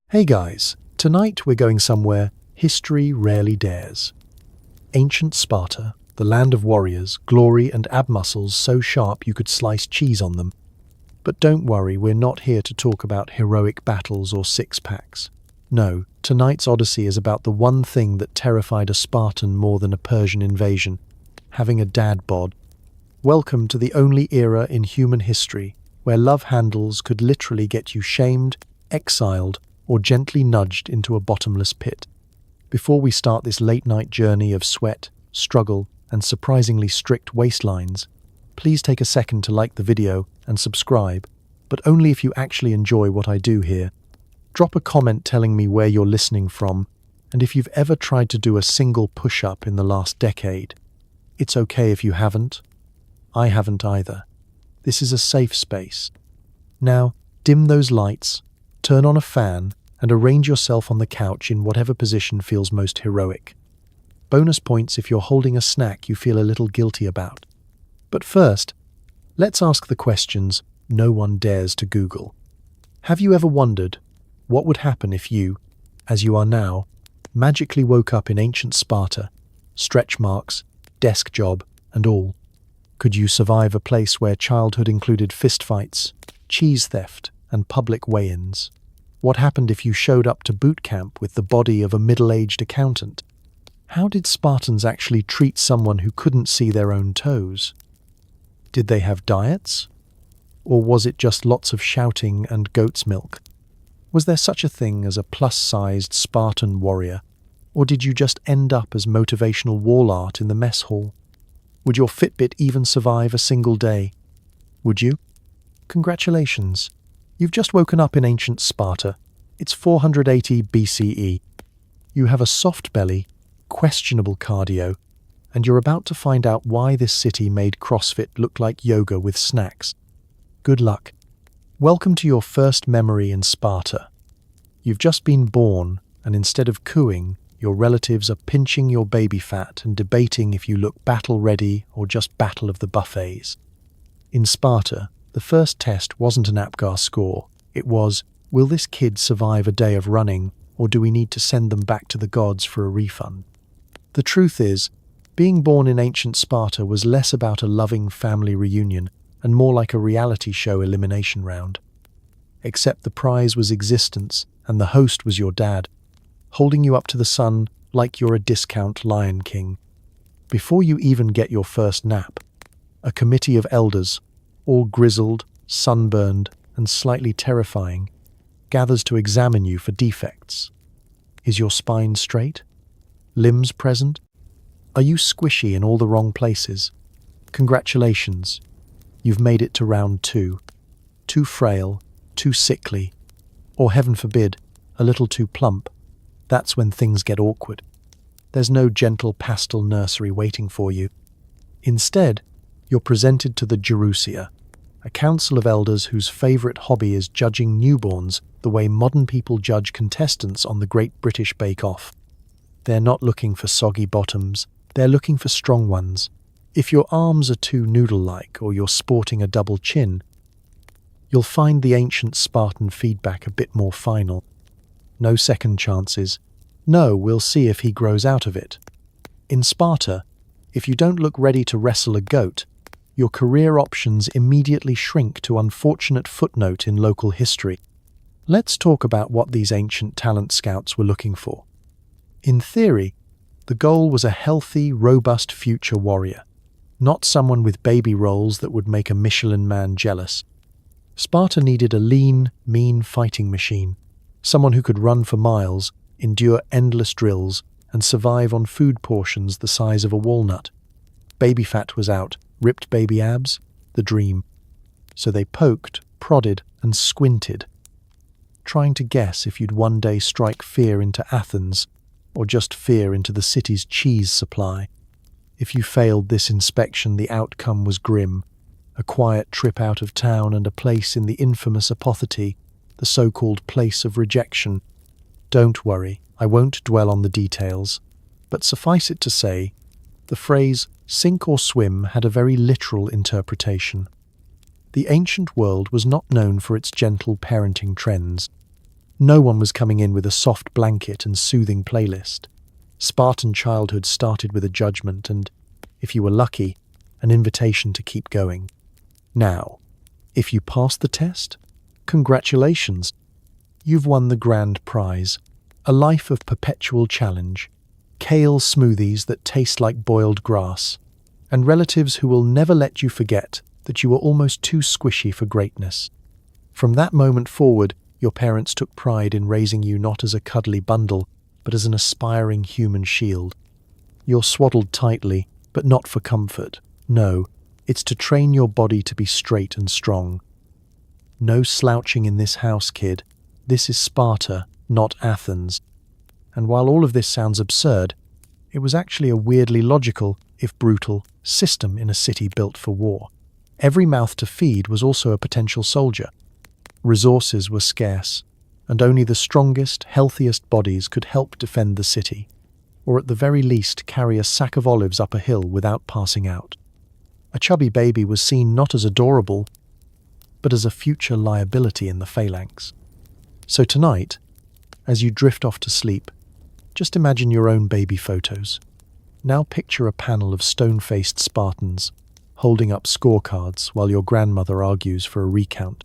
Hey guys, tonight we're going somewhere history rarely dares. Ancient Sparta, the land of warriors, glory and ab muscles so sharp you could slice cheese on them. But don't worry, we're not here to talk about heroic battles or six-packs. No, tonight's Odyssey is about the one thing that terrified a Spartan more than a Persian invasion, having a dad bod. Welcome to the only era in human history where love handles could literally get you shamed, exiled, or gently nudged into a bottomless pit. Before we start this late-night journey of sweat, struggle, and surprisingly strict waistlines, please take a second to like the video and subscribe, but only if you actually enjoy what I do here. Drop a comment telling me where you're listening from, and if you've ever tried to do a single push-up in the last decade. It's okay if you haven't. I haven't either. This is a safe space. Now, dim those lights, turn on a fan, and arrange yourself on the couch in whatever position feels most heroic. Bonus points if you're holding a snack you feel a little guilty about. But first, let's ask the questions no one dares to Google. Have you ever wondered what would happen if you, as you are now, magically woke up in ancient Sparta, stretch marks, desk job, and all? Could you survive a place where childhood included fistfights, cheese theft, and public weigh-ins? What happened if you showed up to boot camp with the body of a middle-aged accountant? How did Spartans actually treat someone who couldn't see their own toes? Did they have diets? Or was it just lots of shouting and goat's milk? Was there such a thing as a plus-sized Spartan warrior? Or did you just end up as motivational wall art in the mess hall? Would your Fitbit even survive a single day? Would you? Congratulations. You've just woken up in ancient Sparta. It's 480 BCE. You have a soft belly, questionable cardio, and you're about to find out why this city made CrossFit look like yoga with snacks. Good luck. Welcome to your first memory in Sparta. You've just been born, and instead of cooing, your relatives are pinching your baby fat and debating if you look battle-ready or just battle of the buffets. In Sparta, the first test wasn't an APGAR score. It was, will this kid survive a day of running, or do we need to send them back to the gods for a refund? The truth is, being born in ancient Sparta was less about a loving family reunion and more like a reality show elimination round. Except the prize was existence, and the host was your dad, holding you up to the sun like you're a discount Lion King. Before you even get your first nap, a committee of elders, all grizzled, sunburned, and slightly terrifying, gathers to examine you for defects. Is your spine straight? Limbs present? Are you squishy in all the wrong places? Congratulations. You've made it to round 2. Too frail, too sickly, or heaven forbid, a little too plump. That's when things get awkward. There's no gentle pastel nursery waiting for you. Instead, you're presented to the Gerousia, a council of elders whose favourite hobby is judging newborns the way modern people judge contestants on the Great British Bake Off. They're not looking for soggy bottoms, they're looking for strong ones. If your arms are too noodle-like or you're sporting a double chin, you'll find the ancient Spartan feedback a bit more final. No second chances. No, we'll see if he grows out of it. In Sparta, if you don't look ready to wrestle a goat, your career options immediately shrink to unfortunate footnote in local history. Let's talk about what these ancient talent scouts were looking for. In theory, the goal was a healthy, robust future warrior, not someone with baby rolls that would make a Michelin man jealous. Sparta needed a lean, mean fighting machine, someone who could run for miles, endure endless drills, and survive on food portions the size of a walnut. Baby fat was out, ripped baby abs, the dream. So they poked, prodded, and squinted, trying to guess if you'd one day strike fear into Athens, or just fear into the city's cheese supply. If you failed this inspection, the outcome was grim. A quiet trip out of town and a place in the infamous apotheke, the so-called place of rejection. Don't worry, I won't dwell on the details, but suffice it to say, the phrase sink or swim had a very literal interpretation. The ancient world was not known for its gentle parenting trends. No one was coming in with a soft blanket and soothing playlist. Spartan childhood started with a judgment and, if you were lucky, an invitation to keep going. Now, if you passed the test, congratulations. You've won the grand prize, a life of perpetual challenge, kale smoothies that taste like boiled grass, and relatives who will never let you forget that you were almost too squishy for greatness. From that moment forward, your parents took pride in raising you not as a cuddly bundle, but as an aspiring human shield. You're swaddled tightly, but not for comfort. No, it's to train your body to be straight and strong. No slouching in this house, kid. This is Sparta, not Athens. And while all of this sounds absurd, it was actually a weirdly logical, if brutal, system in a city built for war. Every mouth to feed was also a potential soldier. Resources were scarce, and only the strongest, healthiest bodies could help defend the city, or at the very least carry a sack of olives up a hill without passing out. A chubby baby was seen not as adorable, but as a future liability in the phalanx. So tonight, as you drift off to sleep, just imagine your own baby photos. Now picture a panel of stone-faced Spartans holding up scorecards while your grandmother argues for a recount.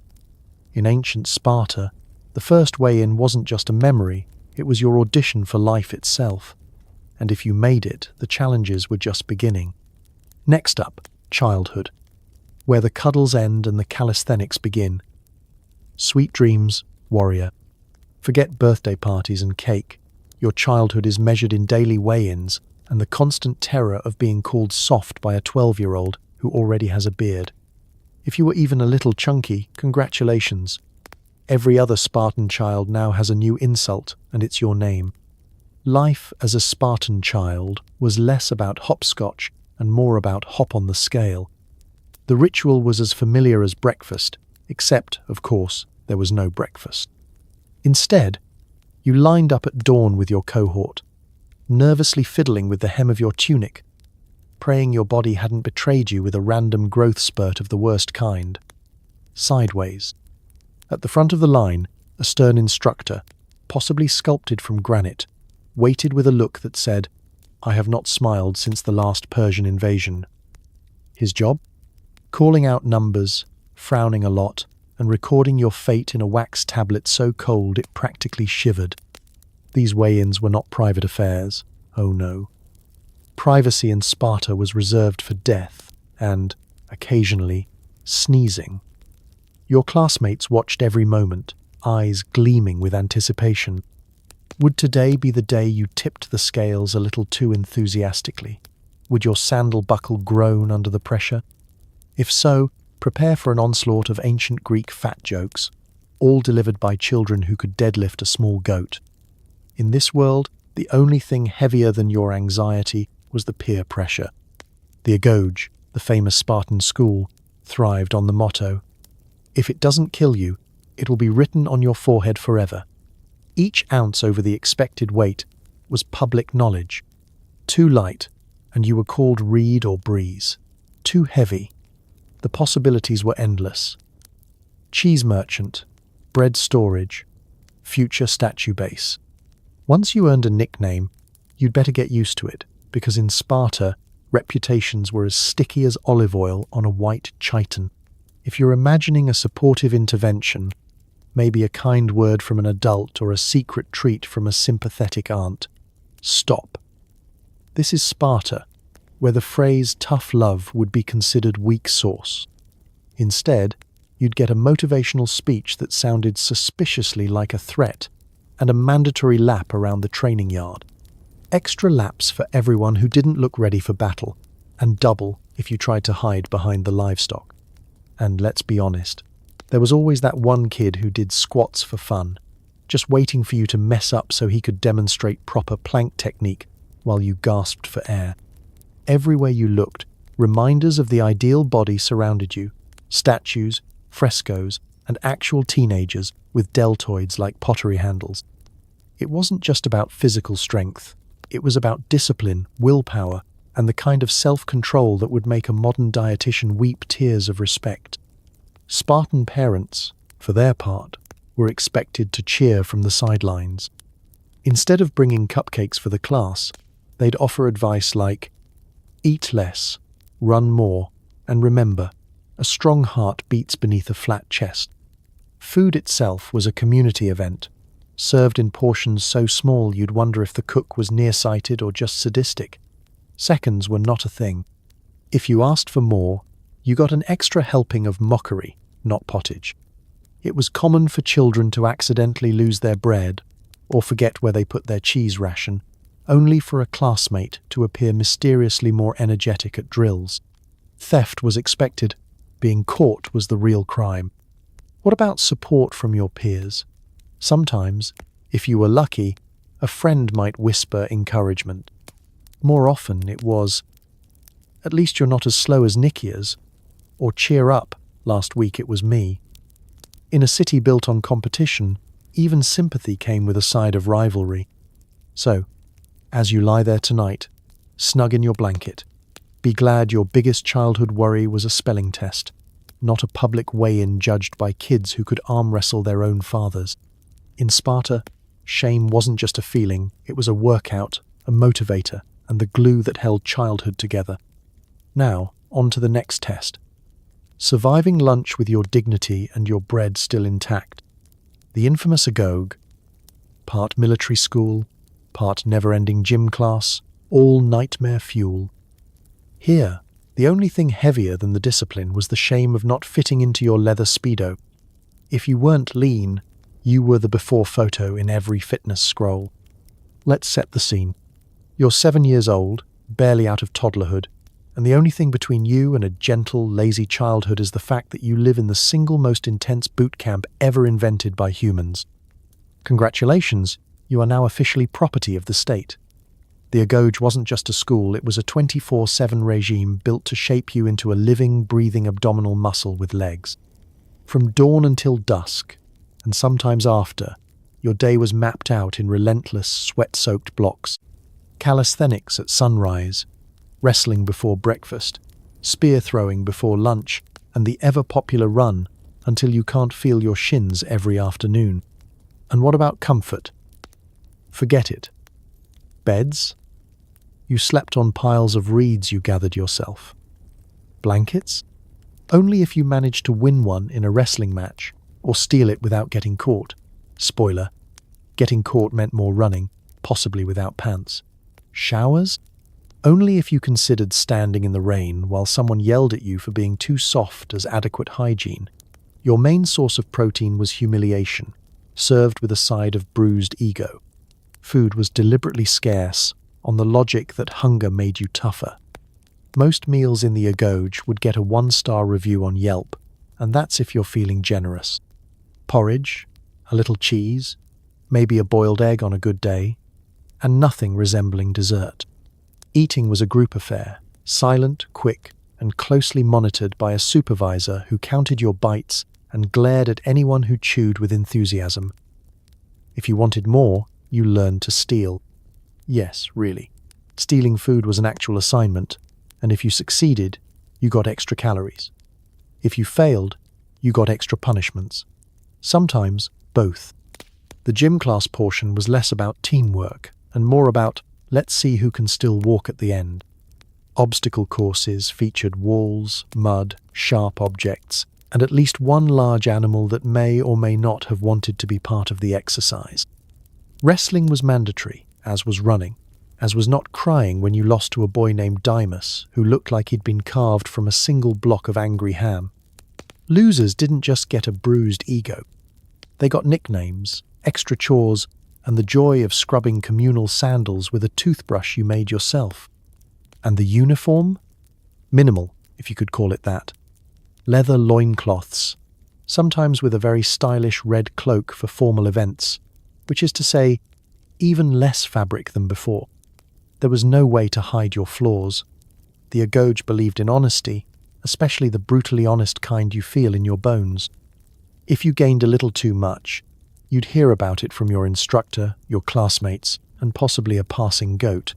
In ancient Sparta, the first weigh-in wasn't just a memory, it was your audition for life itself. And if you made it, the challenges were just beginning. Next up, childhood, where the cuddles end and the calisthenics begin. Sweet dreams, warrior. Forget birthday parties and cake. Your childhood is measured in daily weigh-ins and the constant terror of being called soft by a 12-year-old who already has a beard. If you were even a little chunky, congratulations. Every other Spartan child now has a new insult, and it's your name. Life as a Spartan child was less about hopscotch and more about hop on the scale. The ritual was as familiar as breakfast, except, of course, there was no breakfast. Instead, you lined up at dawn with your cohort, nervously fiddling with the hem of your tunic, praying your body hadn't betrayed you with a random growth spurt of the worst kind. Sideways. At the front of the line, a stern instructor, possibly sculpted from granite, waited with a look that said, "I have not smiled since the last Persian invasion." His job? Calling out numbers, frowning a lot, and recording your fate in a wax tablet so cold it practically shivered. These weigh-ins were not private affairs. Oh no. Privacy in Sparta was reserved for death and, occasionally, sneezing. Your classmates watched every moment, eyes gleaming with anticipation. Would today be the day you tipped the scales a little too enthusiastically? Would your sandal buckle groan under the pressure? If so, prepare for an onslaught of ancient Greek fat jokes, all delivered by children who could deadlift a small goat. In this world, the only thing heavier than your anxiety was the peer pressure. The Agoge, the famous Spartan school, thrived on the motto, "If it doesn't kill you, it will be written on your forehead forever." Each ounce over the expected weight was public knowledge. Too light, and you were called reed or breeze. Too heavy. The possibilities were endless. Cheese merchant, bread storage, future statue base. Once you earned a nickname, you'd better get used to it, because in Sparta, reputations were as sticky as olive oil on a white chiton. If you're imagining a supportive intervention, maybe a kind word from an adult or a secret treat from a sympathetic aunt, stop. This is Sparta, where the phrase tough love would be considered weak sauce. Instead, you'd get a motivational speech that sounded suspiciously like a threat and a mandatory lap around the training yard. Extra laps for everyone who didn't look ready for battle, and double if you tried to hide behind the livestock. And let's be honest, there was always that one kid who did squats for fun, just waiting for you to mess up so he could demonstrate proper plank technique while you gasped for air. Everywhere you looked, reminders of the ideal body surrounded you, statues, frescoes, and actual teenagers with deltoids like pottery handles. It wasn't just about physical strength. It was about discipline, willpower, and the kind of self-control that would make a modern dietitian weep tears of respect. Spartan parents, for their part, were expected to cheer from the sidelines. Instead of bringing cupcakes for the class, they'd offer advice like, eat less, run more, and remember, a strong heart beats beneath a flat chest. Food itself was a community event, served in portions so small you'd wonder if the cook was nearsighted or just sadistic. Seconds were not a thing. If you asked for more, you got an extra helping of mockery, not pottage. It was common for children to accidentally lose their bread or forget where they put their cheese ration, only for a classmate to appear mysteriously more energetic at drills. Theft was expected. Being caught was the real crime. What about support from your peers? Sometimes, if you were lucky, a friend might whisper encouragement. More often it was, "At least you're not as slow as Nikia's," or "Cheer up, last week it was me." In a city built on competition, even sympathy came with a side of rivalry. So, as you lie there tonight, snug in your blanket, be glad your biggest childhood worry was a spelling test, not a public weigh-in judged by kids who could arm wrestle their own fathers. In Sparta, shame wasn't just a feeling, it was a workout, a motivator, and the glue that held childhood together. Now, on to the next test. Surviving lunch with your dignity and your bread still intact. The infamous Agoge, part military school, part never-ending gym class, all nightmare fuel. Here, the only thing heavier than the discipline was the shame of not fitting into your leather Speedo. If you weren't lean, you were the before photo in every fitness scroll. Let's set the scene. You're 7 years old, barely out of toddlerhood, and the only thing between you and a gentle, lazy childhood is the fact that you live in the single most intense boot camp ever invented by humans. Congratulations, you are now officially property of the state. The Agoge wasn't just a school, it was a 24/7 regime built to shape you into a living, breathing abdominal muscle with legs. From dawn until dusk, and sometimes after, your day was mapped out in relentless, sweat-soaked blocks. Calisthenics at sunrise, wrestling before breakfast, spear throwing before lunch, and the ever-popular run until you can't feel your shins every afternoon. And what about comfort? Forget it. Beds? You slept on piles of reeds you gathered yourself. Blankets? Only if you managed to win one in a wrestling match, or steal it without getting caught. Spoiler, getting caught meant more running, possibly without pants. Showers? Only if you considered standing in the rain while someone yelled at you for being too soft as adequate hygiene. Your main source of protein was humiliation, served with a side of bruised ego. Food was deliberately scarce, on the logic that hunger made you tougher. Most meals in the Agoge would get a 1-star review on Yelp, and that's if you're feeling generous. Porridge, a little cheese, maybe a boiled egg on a good day, and nothing resembling dessert. Eating was a group affair, silent, quick, and closely monitored by a supervisor who counted your bites and glared at anyone who chewed with enthusiasm. If you wanted more, you learned to steal. Yes, really. Stealing food was an actual assignment, and if you succeeded, you got extra calories. If you failed, you got extra punishments. Sometimes, both. The gym class portion was less about teamwork and more about let's see who can still walk at the end. Obstacle courses featured walls, mud, sharp objects, and at least one large animal that may or may not have wanted to be part of the exercise. Wrestling was mandatory, as was running, as was not crying when you lost to a boy named Dymas, who looked like he'd been carved from a single block of angry ham. Losers didn't just get a bruised ego. They got nicknames, extra chores, and the joy of scrubbing communal sandals with a toothbrush you made yourself. And the uniform? Minimal, if you could call it that. Leather loincloths, sometimes with a very stylish red cloak for formal events, which is to say, even less fabric than before. There was no way to hide your flaws. The Agoge believed in honesty, especially the brutally honest kind you feel in your bones. If you gained a little too much, you'd hear about it from your instructor, your classmates, and possibly a passing goat.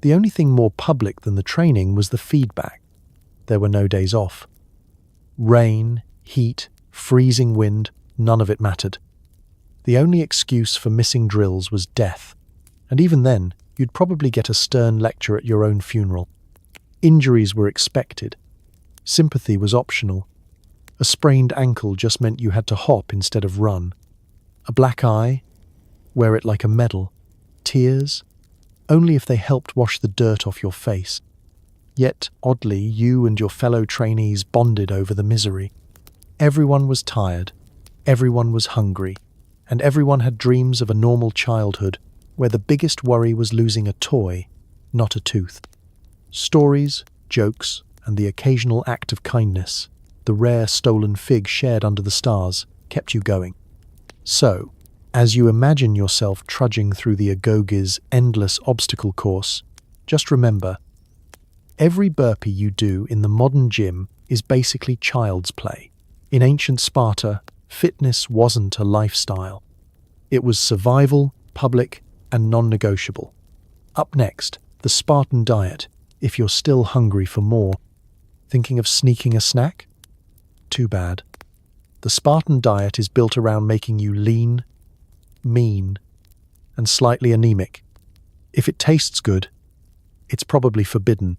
The only thing more public than the training was the feedback. There were no days off. Rain, heat, freezing wind, none of it mattered. The only excuse for missing drills was death, and even then, you'd probably get a stern lecture at your own funeral. Injuries were expected. Sympathy was optional. A sprained ankle just meant you had to hop instead of run. A black eye? Wear it like a medal. Tears? Only if they helped wash the dirt off your face. Yet, oddly, you and your fellow trainees bonded over the misery. Everyone was tired, everyone was hungry, and everyone had dreams of a normal childhood where the biggest worry was losing a toy, not a tooth. Stories, jokes, and the occasional act of kindness, the rare stolen fig shared under the stars, kept you going. So, as you imagine yourself trudging through the Agoge's endless obstacle course, just remember, every burpee you do in the modern gym is basically child's play. In ancient Sparta, fitness wasn't a lifestyle. It was survival, public, and non-negotiable. Up next, the Spartan diet, if you're still hungry for more. Thinking of sneaking a snack? Too bad. The Spartan diet is built around making you lean, mean, and slightly anemic. If it tastes good, it's probably forbidden.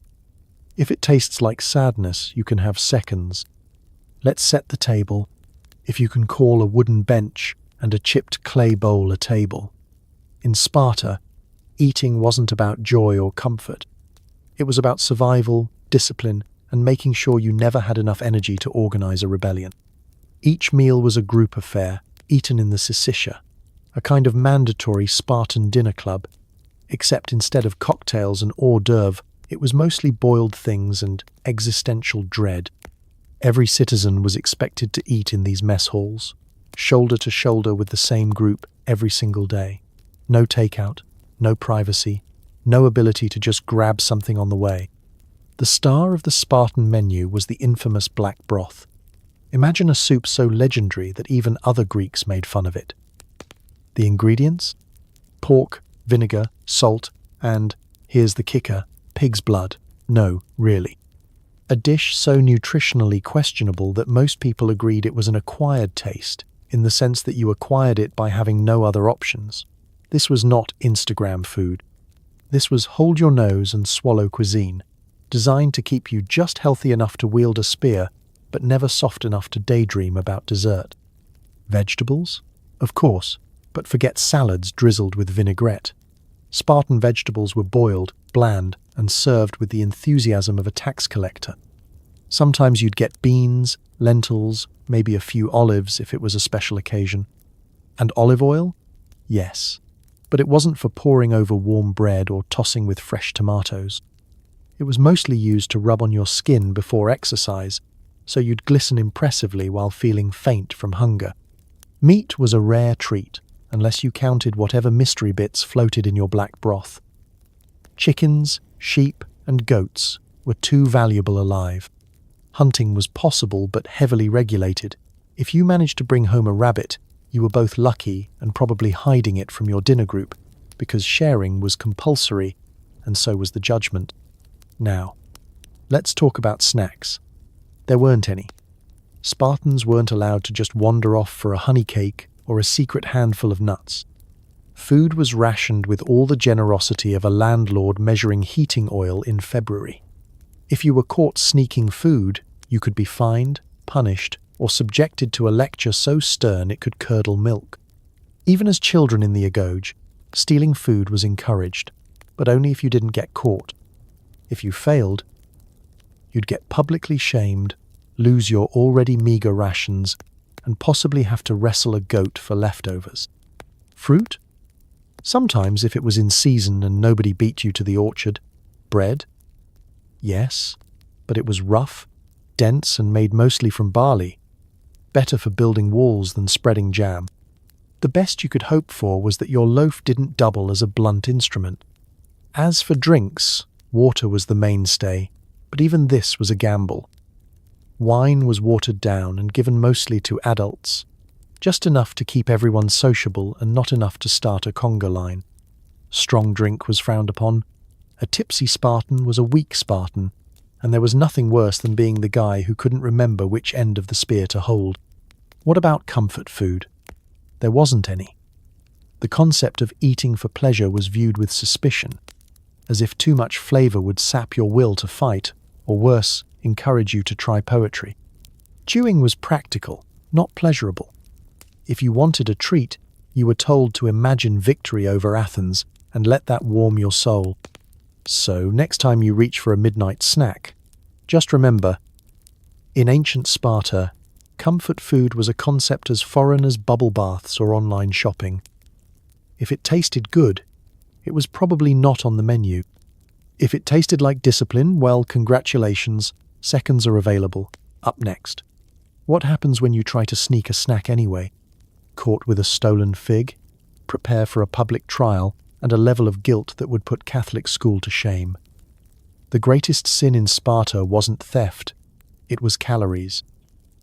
If it tastes like sadness, you can have seconds. Let's set the table, if you can call a wooden bench and a chipped clay bowl a table. In Sparta, eating wasn't about joy or comfort. It was about survival, discipline, and making sure you never had enough energy to organize a rebellion. Each meal was a group affair, eaten in the Syssitia, a kind of mandatory Spartan dinner club, except instead of cocktails and hors d'oeuvre, it was mostly boiled things and existential dread. Every citizen was expected to eat in these mess halls, shoulder to shoulder with the same group every single day. No takeout, no privacy, no ability to just grab something on the way. The star of the Spartan menu was the infamous black broth. Imagine a soup so legendary that even other Greeks made fun of it. The ingredients? Pork, vinegar, salt, and, here's the kicker, pig's blood. No, really. A dish so nutritionally questionable that most people agreed it was an acquired taste, in the sense that you acquired it by having no other options. This was not Instagram food. This was hold your nose and swallow cuisine, designed to keep you just healthy enough to wield a spear, but never soft enough to daydream about dessert. Vegetables? Of course, but forget salads drizzled with vinaigrette. Spartan vegetables were boiled, bland, and served with the enthusiasm of a tax collector. Sometimes you'd get beans, lentils, maybe a few olives if it was a special occasion. And olive oil? Yes, but it wasn't for pouring over warm bread or tossing with fresh tomatoes. It was mostly used to rub on your skin before exercise, so you'd glisten impressively while feeling faint from hunger. Meat was a rare treat, unless you counted whatever mystery bits floated in your black broth. Chickens, sheep, and goats were too valuable alive. Hunting was possible but heavily regulated. If you managed to bring home a rabbit, you were both lucky and probably hiding it from your dinner group, because sharing was compulsory, and so was the judgment. Now, let's talk about snacks. There weren't any. Spartans weren't allowed to just wander off for a honey cake or a secret handful of nuts. Food was rationed with all the generosity of a landlord measuring heating oil in February. If you were caught sneaking food, you could be fined, punished, or subjected to a lecture so stern it could curdle milk. Even as children in the Agoge, stealing food was encouraged, but only if you didn't get caught. If you failed, you'd get publicly shamed, lose your already meager rations, and possibly have to wrestle a goat for leftovers. Fruit? Sometimes if it was in season and nobody beat you to the orchard. Bread? Yes, but it was rough, dense, and made mostly from barley. Better for building walls than spreading jam. The best you could hope for was that your loaf didn't double as a blunt instrument. As for drinks, water was the mainstay, but even this was a gamble. Wine was watered down and given mostly to adults, just enough to keep everyone sociable and not enough to start a conga line. Strong drink was frowned upon. A tipsy Spartan was a weak Spartan, and there was nothing worse than being the guy who couldn't remember which end of the spear to hold. What about comfort food? There wasn't any. The concept of eating for pleasure was viewed with suspicion, as if too much flavor would sap your will to fight, or worse, encourage you to try poetry. Chewing was practical, not pleasurable. If you wanted a treat, you were told to imagine victory over Athens and let that warm your soul. So, next time you reach for a midnight snack, just remember, in ancient Sparta, comfort food was a concept as foreign as bubble baths or online shopping. If it tasted good, it was probably not on the menu. If it tasted like discipline, well, congratulations, seconds are available. Up next. What happens when you try to sneak a snack anyway? Caught with a stolen fig? Prepare for a public trial and a level of guilt that would put Catholic school to shame. The greatest sin in Sparta wasn't theft, it was calories.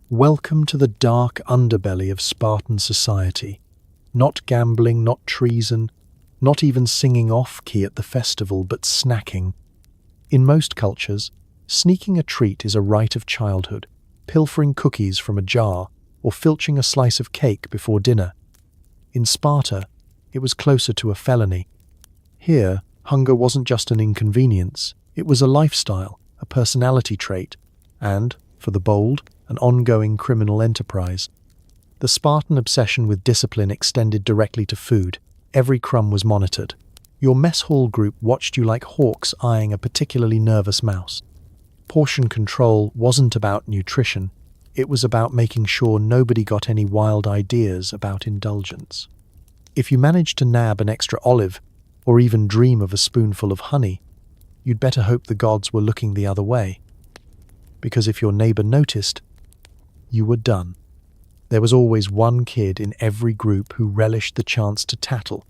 Welcome to the dark underbelly of Spartan society. Not gambling, not treason, not even singing off-key at the festival, but snacking. In most cultures, sneaking a treat is a rite of childhood, pilfering cookies from a jar or filching a slice of cake before dinner. In Sparta, it was closer to a felony. Here, hunger wasn't just an inconvenience, it was a lifestyle, a personality trait, and, for the bold, an ongoing criminal enterprise. The Spartan obsession with discipline extended directly to food. Every crumb was monitored. Your mess hall group watched you like hawks eyeing a particularly nervous mouse. Portion control wasn't about nutrition, it was about making sure nobody got any wild ideas about indulgence. If you managed to nab an extra olive, or even dream of a spoonful of honey, you'd better hope the gods were looking the other way. Because if your neighbor noticed, you were done. There was always one kid in every group who relished the chance to tattle,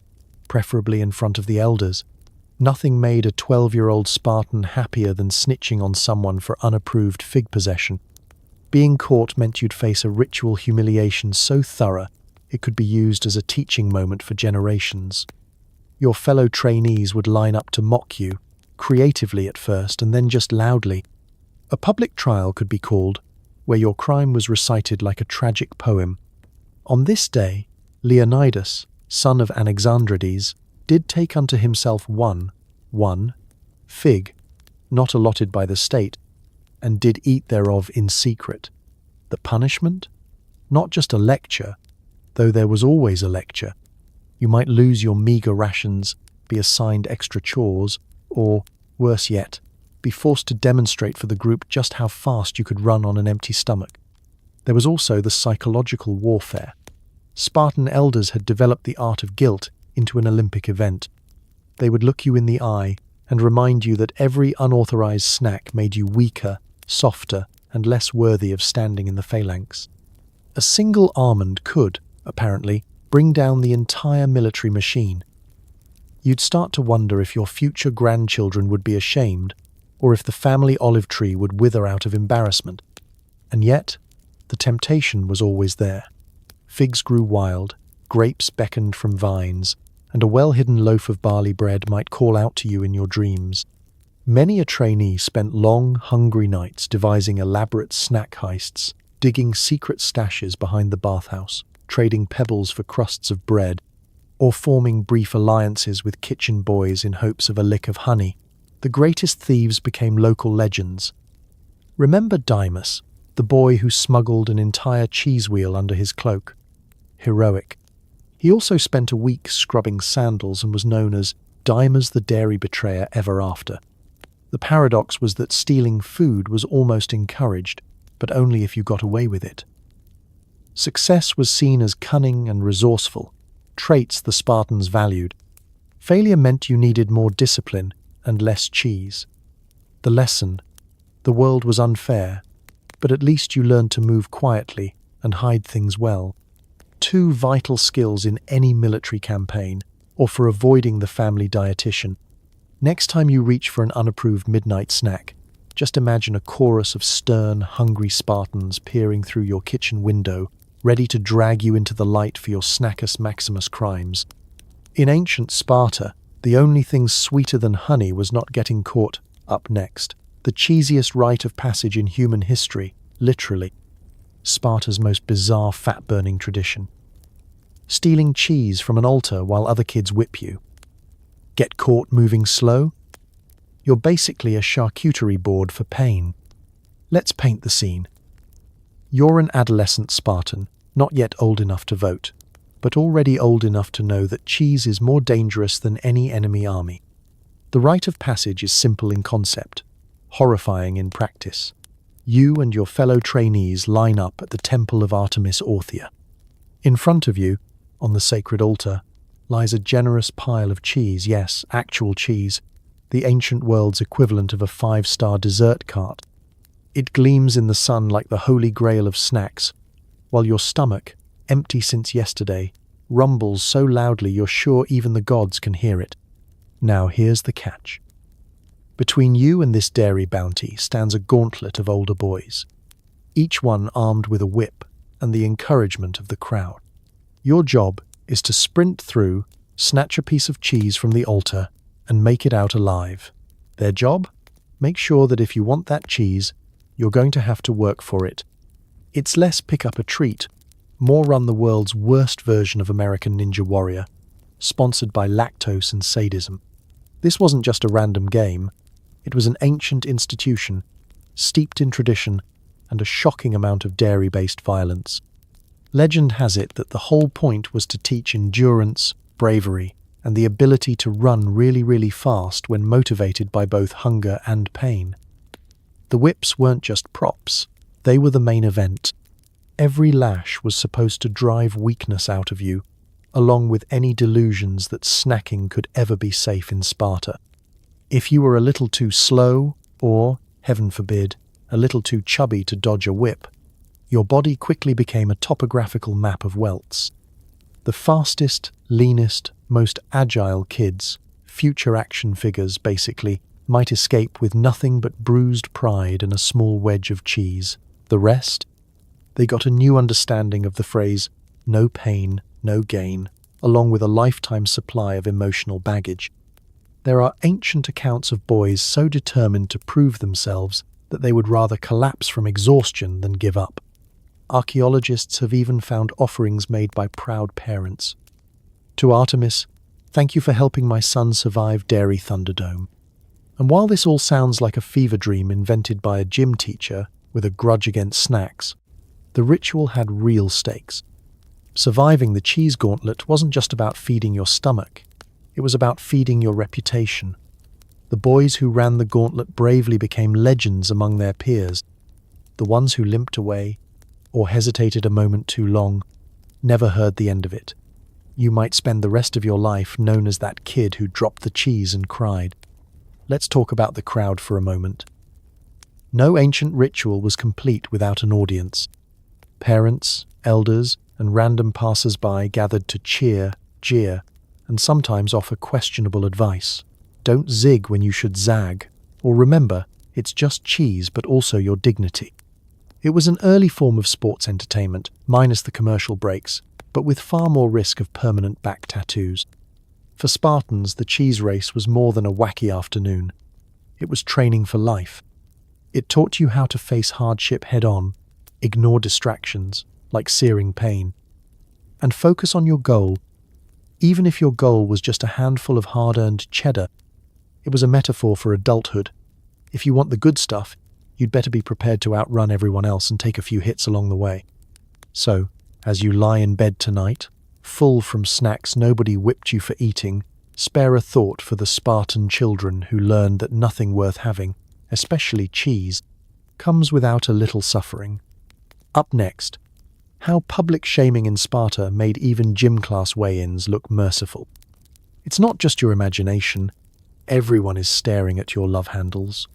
preferably in front of the elders. Nothing made a 12-year-old Spartan happier than snitching on someone for unapproved fig possession. Being caught meant you'd face a ritual humiliation so thorough it could be used as a teaching moment for generations. Your fellow trainees would line up to mock you, creatively at first and then just loudly. A public trial could be called, where your crime was recited like a tragic poem. On this day, Leonidas, son of Anaxandrides, did take unto himself one fig, not allotted by the state, and did eat thereof in secret. The punishment? Not just a lecture, though there was always a lecture. You might lose your meagre rations, be assigned extra chores, or, worse yet, be forced to demonstrate for the group just how fast you could run on an empty stomach. There was also the psychological warfare. Spartan elders had developed the art of guilt into an Olympic event. They would look you in the eye and remind you that every unauthorized snack made you weaker, softer, and less worthy of standing in the phalanx. A single almond could, apparently, bring down the entire military machine. You'd start to wonder if your future grandchildren would be ashamed, or if the family olive tree would wither out of embarrassment. And yet, the temptation was always there. Figs grew wild, grapes beckoned from vines, and a well-hidden loaf of barley bread might call out to you in your dreams. Many a trainee spent long, hungry nights devising elaborate snack heists, digging secret stashes behind the bathhouse, trading pebbles for crusts of bread, or forming brief alliances with kitchen boys in hopes of a lick of honey. The greatest thieves became local legends. Remember Dymas, the boy who smuggled an entire cheese wheel under his cloak? Heroic. He also spent a week scrubbing sandals and was known as Dymas the dairy betrayer ever after. The paradox was that stealing food was almost encouraged, but only if you got away with it. Success was seen as cunning and resourceful, traits the Spartans valued. Failure meant you needed more discipline and less cheese. The lesson: the world was unfair, but at least you learned to move quietly and hide things well. Two vital skills in any military campaign, or for avoiding the family dietitian. Next time you reach for an unapproved midnight snack, just imagine a chorus of stern, hungry Spartans peering through your kitchen window, ready to drag you into the light for your Snaccus Maximus crimes. In ancient Sparta, the only thing sweeter than honey was not getting caught. Up next, the cheesiest rite of passage in human history, literally. Sparta's most bizarre fat-burning tradition. Stealing cheese from an altar while other kids whip you. Get caught moving slow? You're basically a charcuterie board for pain. Let's paint the scene. You're an adolescent Spartan, not yet old enough to vote, but already old enough to know that cheese is more dangerous than any enemy army. The rite of passage is simple in concept, horrifying in practice. You and your fellow trainees line up at the temple of Artemis Orthia. In front of you, on the sacred altar, lies a generous pile of cheese, yes, actual cheese, the ancient world's equivalent of a 5-star dessert cart. It gleams in the sun like the holy grail of snacks, while your stomach, empty since yesterday, rumbles so loudly you're sure even the gods can hear it. Now here's the catch. Between you and this dairy bounty stands a gauntlet of older boys, each one armed with a whip and the encouragement of the crowd. Your job is to sprint through, snatch a piece of cheese from the altar, and make it out alive. Their job? Make sure that if you want that cheese, you're going to have to work for it. It's less pick up a treat, more run the world's worst version of American Ninja Warrior, sponsored by lactose and sadism. This wasn't just a random game. It was an ancient institution, steeped in tradition and a shocking amount of dairy-based violence. Legend has it that the whole point was to teach endurance, bravery, and the ability to run really, really fast when motivated by both hunger and pain. The whips weren't just props, they were the main event. Every lash was supposed to drive weakness out of you, along with any delusions that snacking could ever be safe in Sparta. If you were a little too slow, or, heaven forbid, a little too chubby to dodge a whip, your body quickly became a topographical map of welts. The fastest, leanest, most agile kids, future action figures basically, might escape with nothing but bruised pride and a small wedge of cheese. The rest? They got a new understanding of the phrase, no pain, no gain, along with a lifetime supply of emotional baggage. There are ancient accounts of boys so determined to prove themselves that they would rather collapse from exhaustion than give up. Archaeologists have even found offerings made by proud parents. To Artemis, thank you for helping my son survive Dairy Thunderdome. And while this all sounds like a fever dream invented by a gym teacher with a grudge against snacks, the ritual had real stakes. Surviving the cheese gauntlet wasn't just about feeding your stomach, it was about feeding your reputation. The boys who ran the gauntlet bravely became legends among their peers. The ones who limped away, or hesitated a moment too long, never heard the end of it. You might spend the rest of your life known as that kid who dropped the cheese and cried. Let's talk about the crowd for a moment. No ancient ritual was complete without an audience. Parents, elders, and random passers-by gathered to cheer, jeer, and sometimes offer questionable advice. Don't zig when you should zag, or remember, it's just cheese but also your dignity. It was an early form of sports entertainment, minus the commercial breaks, but with far more risk of permanent back tattoos. For Spartans, the cheese race was more than a wacky afternoon. It was training for life. It taught you how to face hardship head-on, ignore distractions, like searing pain, and focus on your goal. Even if your goal was just a handful of hard-earned cheddar, it was a metaphor for adulthood. If you want the good stuff, you'd better be prepared to outrun everyone else and take a few hits along the way. So, as you lie in bed tonight, full from snacks nobody whipped you for eating, spare a thought for the Spartan children who learned that nothing worth having, especially cheese, comes without a little suffering. Up next, how public shaming in Sparta made even gym class weigh-ins look merciful. It's not just your imagination, everyone is staring at your love handles.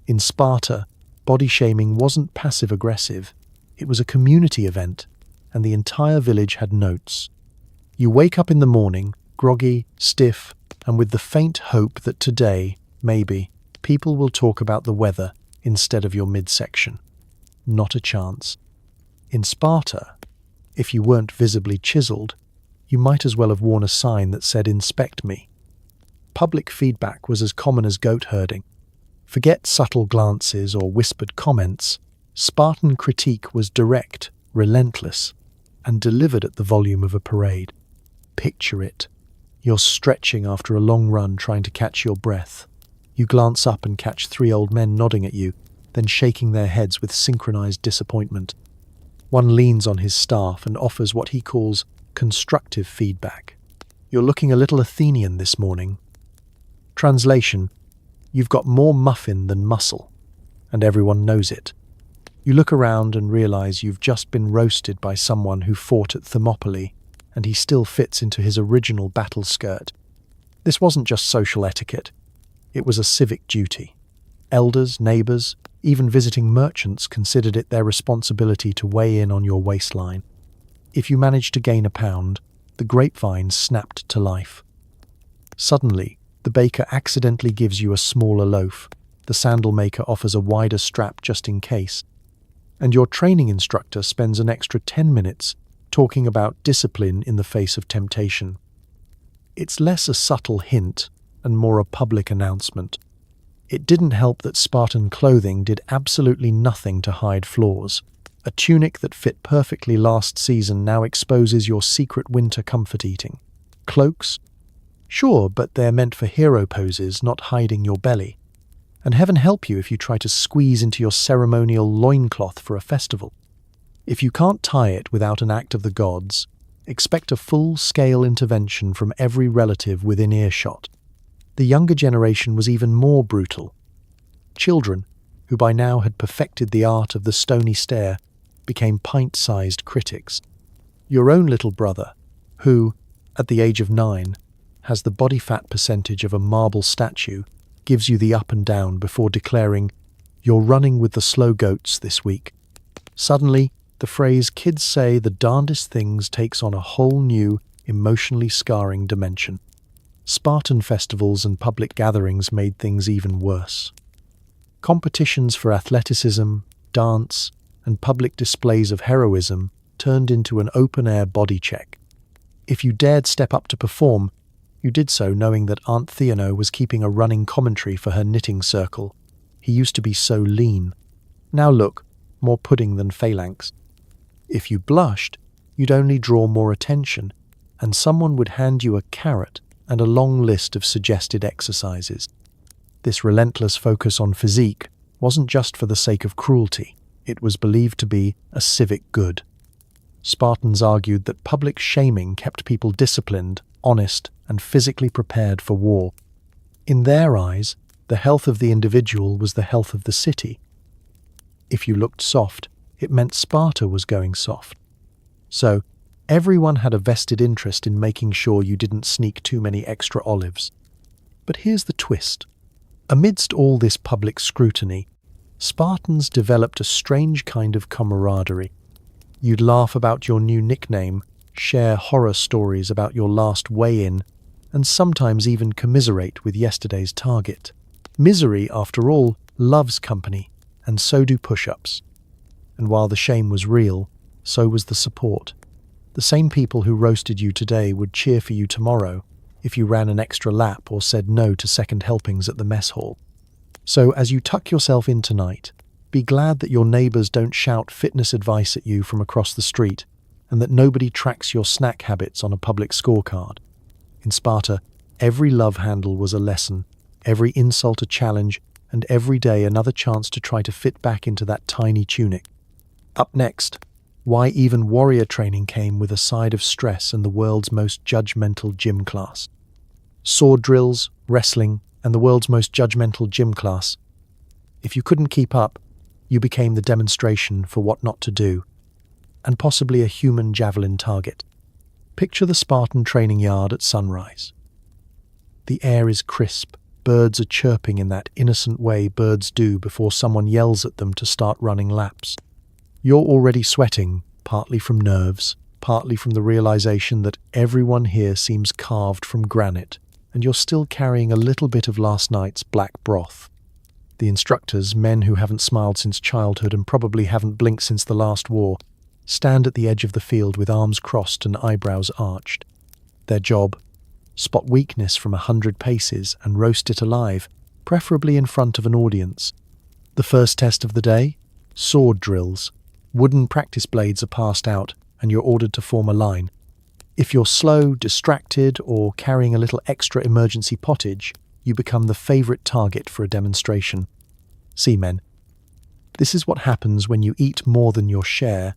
In Sparta, body shaming wasn't passive-aggressive, it was a community event, and the entire village had notes. You wake up in the morning, groggy, stiff, and with the faint hope that today, maybe, people will talk about the weather instead of your midsection. Not a chance. In Sparta, if you weren't visibly chiseled, you might as well have worn a sign that said "Inspect me." Public feedback was as common as goat herding. Forget subtle glances or whispered comments. Spartan critique was direct, relentless, and delivered at the volume of a parade. Picture it. You're stretching after a long run trying to catch your breath. You glance up and catch 3 old men nodding at you, then shaking their heads with synchronized disappointment. One leans on his staff and offers what he calls constructive feedback. You're looking a little Athenian this morning. Translation: you've got more muffin than muscle, and everyone knows it. You look around and realize you've just been roasted by someone who fought at Thermopylae, and he still fits into his original battle skirt. This wasn't just social etiquette, it was a civic duty. Elders, neighbors, even visiting merchants considered it their responsibility to weigh in on your waistline. If you managed to gain a pound, the grapevine snapped to life. Suddenly, the baker accidentally gives you a smaller loaf, the sandal maker offers a wider strap just in case, and your training instructor spends an extra 10 minutes talking about discipline in the face of temptation. It's less a subtle hint and more a public announcement. It didn't help that Spartan clothing did absolutely nothing to hide flaws. A tunic that fit perfectly last season now exposes your secret winter comfort eating. Cloaks? Sure, but they're meant for hero poses, not hiding your belly. And heaven help you if you try to squeeze into your ceremonial loincloth for a festival. If you can't tie it without an act of the gods, expect a full-scale intervention from every relative within earshot. The younger generation was even more brutal. Children, who by now had perfected the art of the stony stare, became pint-sized critics. Your own little brother, who, at the age of 9, has the body fat percentage of a marble statue, gives you the up and down before declaring, "You're running with the slow goats this week." Suddenly, the phrase "kids say the darndest things" takes on a whole new, emotionally scarring dimension. Spartan festivals and public gatherings made things even worse. Competitions for athleticism, dance, and public displays of heroism turned into an open-air body check. If you dared step up to perform, you did so knowing that Aunt Theano was keeping a running commentary for her knitting circle. He used to be so lean. Now look, more pudding than phalanx. If you blushed, you'd only draw more attention, and someone would hand you a carrot and a long list of suggested exercises. This relentless focus on physique wasn't just for the sake of cruelty, it was believed to be a civic good. Spartans argued that public shaming kept people disciplined, honest, and physically prepared for war. In their eyes, the health of the individual was the health of the city. If you looked soft, it meant Sparta was going soft. So, everyone had a vested interest in making sure you didn't sneak too many extra olives. But here's the twist. Amidst all this public scrutiny, Spartans developed a strange kind of camaraderie. You'd laugh about your new nickname, share horror stories about your last weigh-in, and sometimes even commiserate with yesterday's target. Misery, after all, loves company, and so do push-ups. And while the shame was real, so was the support. The same people who roasted you today would cheer for you tomorrow if you ran an extra lap or said no to second helpings at the mess hall. So as you tuck yourself in tonight, be glad that your neighbours don't shout fitness advice at you from across the street, and that nobody tracks your snack habits on a public scorecard. In Sparta, every love handle was a lesson, every insult a challenge, and every day another chance to try to fit back into that tiny tunic. Up next, why even warrior training came with a side of stress and the world's most judgmental gym class. Sword drills, wrestling, and the world's most judgmental gym class. If you couldn't keep up, you became the demonstration for what not to do, and possibly a human javelin target. Picture the Spartan training yard at sunrise. The air is crisp, birds are chirping in that innocent way birds do before someone yells at them to start running laps. You're already sweating, partly from nerves, partly from the realization that everyone here seems carved from granite, and you're still carrying a little bit of last night's black broth. The instructors, men who haven't smiled since childhood and probably haven't blinked since the last war, stand at the edge of the field with arms crossed and eyebrows arched. Their job? Spot weakness from 100 paces and roast it alive, preferably in front of an audience. The first test of the day? sword drills. Wooden practice blades are passed out and you're ordered to form a line. If you're slow, distracted, or carrying a little extra emergency pottage, you become the favorite target for a demonstration. See, men, this is what happens when you eat more than your share.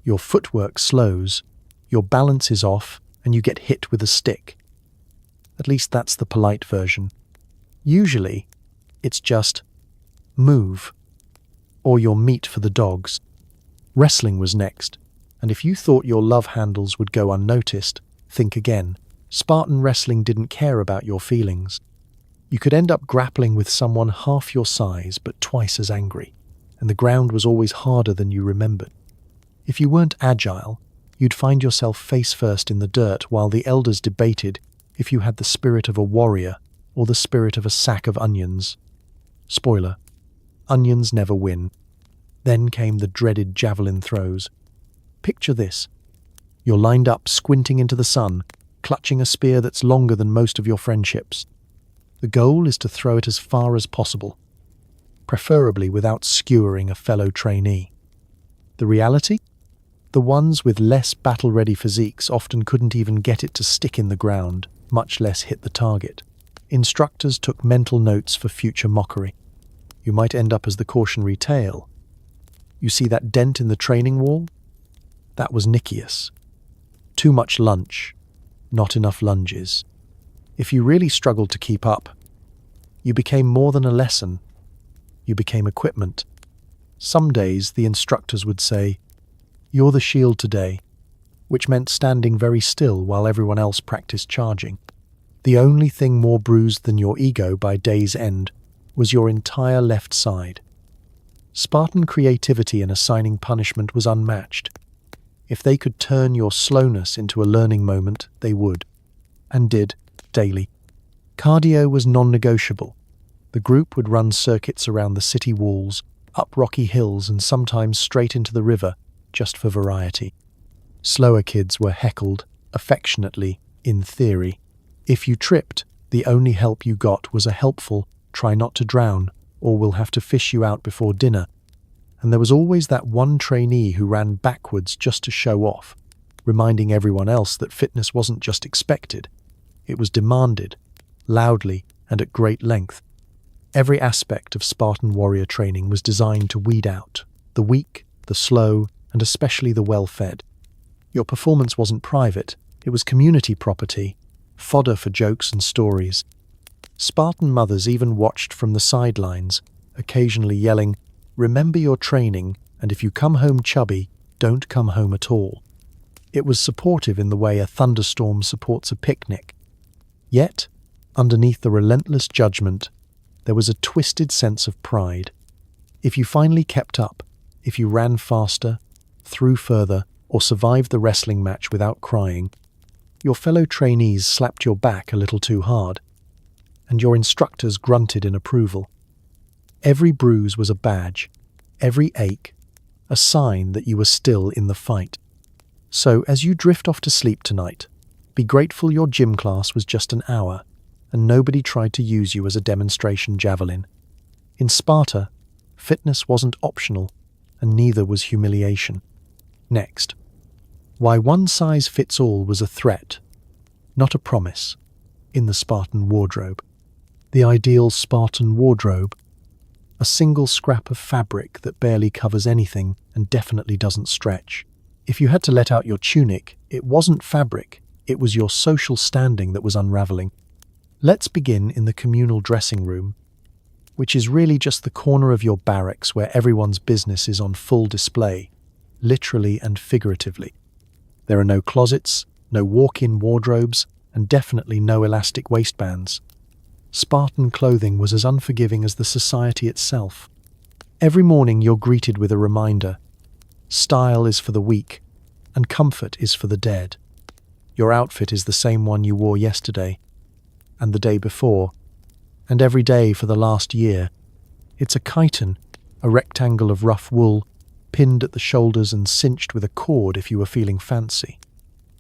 Your footwork slows, your balance is off, and you get hit with a stick. At least that's the polite version. Usually, it's just move, or you're meat for the dogs. Wrestling was next, and if you thought your love handles would go unnoticed, think again. Spartan wrestling didn't care about your feelings. You could end up grappling with someone half your size but twice as angry, and the ground was always harder than you remembered. If you weren't agile, you'd find yourself face first in the dirt while the elders debated if you had the spirit of a warrior or the spirit of a sack of onions. Spoiler, onions never win. Then came the dreaded javelin throws. Picture this. You're lined up, squinting into the sun, clutching a spear that's longer than most of your friendships. The goal is to throw it as far as possible, preferably without skewering a fellow trainee. The reality? The ones with less battle-ready physiques often couldn't even get it to stick in the ground, much less hit the target. Instructors took mental notes for future mockery. You might end up as the cautionary tale. You see that dent in the training wall? That was Nicias. Too much lunch, not enough lunges. If you really struggled to keep up, you became more than a lesson. You became equipment. Some days the instructors would say, "You're the shield today," which meant standing very still while everyone else practiced charging. The only thing more bruised than your ego by day's end was your entire left side. Spartan creativity in assigning punishment was unmatched. If they could turn your slowness into a learning moment, they would, and did, daily. Cardio was non-negotiable. The group would run circuits around the city walls, up rocky hills, and sometimes straight into the river, just for variety. Slower kids were heckled, affectionately, in theory. If you tripped, the only help you got was a helpful, "try not to drown," or "we'll have to fish you out before dinner." And there was always that one trainee who ran backwards just to show off, reminding everyone else that fitness wasn't just expected, it was demanded, loudly and at great length. Every aspect of Spartan warrior training was designed to weed out the weak, the slow, and especially the well-fed. Your performance wasn't private, it was community property, fodder for jokes and stories. Spartan mothers even watched from the sidelines, occasionally yelling, "Remember your training, and if you come home chubby, don't come home at all." It was supportive in the way a thunderstorm supports a picnic. Yet, underneath the relentless judgment, there was a twisted sense of pride. If you finally kept up, if you ran faster, threw further, or survived the wrestling match without crying, your fellow trainees slapped your back a little too hard, and your instructors grunted in approval. Every bruise was a badge, every ache, a sign that you were still in the fight. So, as you drift off to sleep tonight, be grateful your gym class was just an hour, and nobody tried to use you as a demonstration javelin. In Sparta, fitness wasn't optional, and neither was humiliation. Next, why one size fits all was a threat, not a promise, in the Spartan wardrobe. The ideal Spartan wardrobe, a single scrap of fabric that barely covers anything and definitely doesn't stretch. If you had to let out your tunic, it wasn't fabric, it was your social standing that was unraveling. Let's begin in the communal dressing room, which is really just the corner of your barracks where everyone's business is on full display, literally and figuratively. There are no closets, no walk-in wardrobes, and definitely no elastic waistbands. Spartan clothing was as unforgiving as the society itself. Every morning you're greeted with a reminder: style is for the weak, and comfort is for the dead. Your outfit is the same one you wore yesterday, and the day before, and every day for the last year. It's a chiton, a rectangle of rough wool, pinned at the shoulders and cinched with a cord if you were feeling fancy.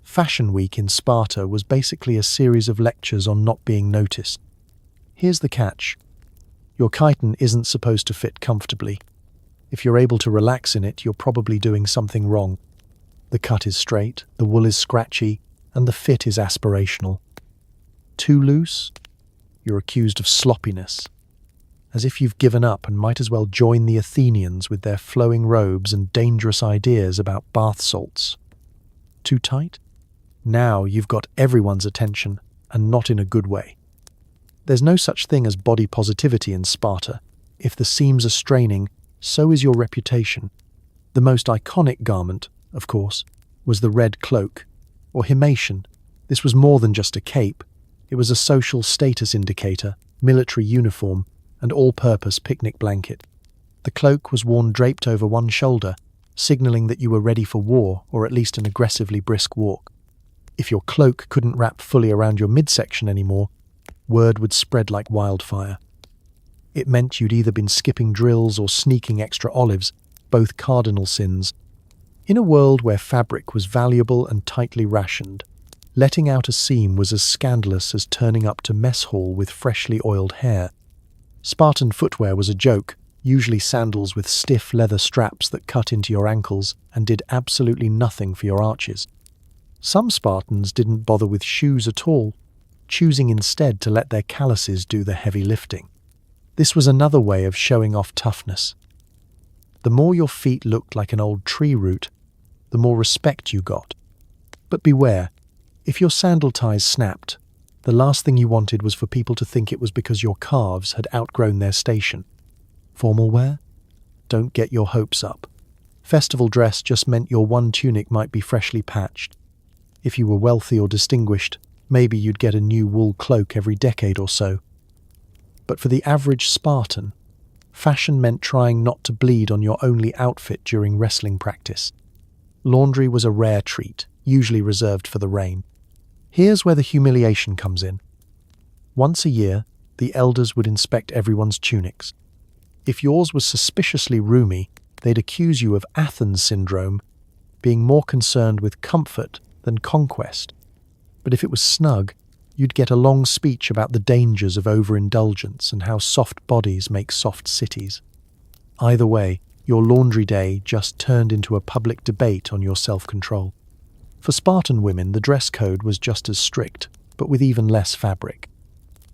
Fashion Week in Sparta was basically a series of lectures on not being noticed. Here's the catch. Your chiton isn't supposed to fit comfortably. If you're able to relax in it, you're probably doing something wrong. The cut is straight, the wool is scratchy, and the fit is aspirational. Too loose? You're accused of sloppiness. As if you've given up and might as well join the Athenians with their flowing robes and dangerous ideas about bath salts. Too tight? Now you've got everyone's attention, and not in a good way. There's no such thing as body positivity in Sparta. If the seams are straining, so is your reputation. The most iconic garment, of course, was the red cloak, or himation. This was more than just a cape. It was a social status indicator, military uniform, and all-purpose picnic blanket. The cloak was worn draped over one shoulder, signalling that you were ready for war or at least an aggressively brisk walk. If your cloak couldn't wrap fully around your midsection anymore, word would spread like wildfire. It meant you'd either been skipping drills or sneaking extra olives, both cardinal sins. In a world where fabric was valuable and tightly rationed, letting out a seam was as scandalous as turning up to mess hall with freshly oiled hair. Spartan footwear was a joke, usually sandals with stiff leather straps that cut into your ankles and did absolutely nothing for your arches. Some Spartans didn't bother with shoes at all, choosing instead to let their calluses do the heavy lifting. This was another way of showing off toughness. The more your feet looked like an old tree root, the more respect you got. But beware, if your sandal ties snapped, the last thing you wanted was for people to think it was because your calves had outgrown their station. Formal wear? Don't get your hopes up. Festival dress just meant your one tunic might be freshly patched. If you were wealthy or distinguished, maybe you'd get a new wool cloak every decade or so. But for the average Spartan, fashion meant trying not to bleed on your only outfit during wrestling practice. Laundry was a rare treat, usually reserved for the rain. Here's where the humiliation comes in. Once a year, the elders would inspect everyone's tunics. If yours was suspiciously roomy, they'd accuse you of Athens syndrome, being more concerned with comfort than conquest. But if it was snug, you'd get a long speech about the dangers of overindulgence and how soft bodies make soft cities. Either way, your laundry day just turned into a public debate on your self-control. For Spartan women, the dress code was just as strict, but with even less fabric.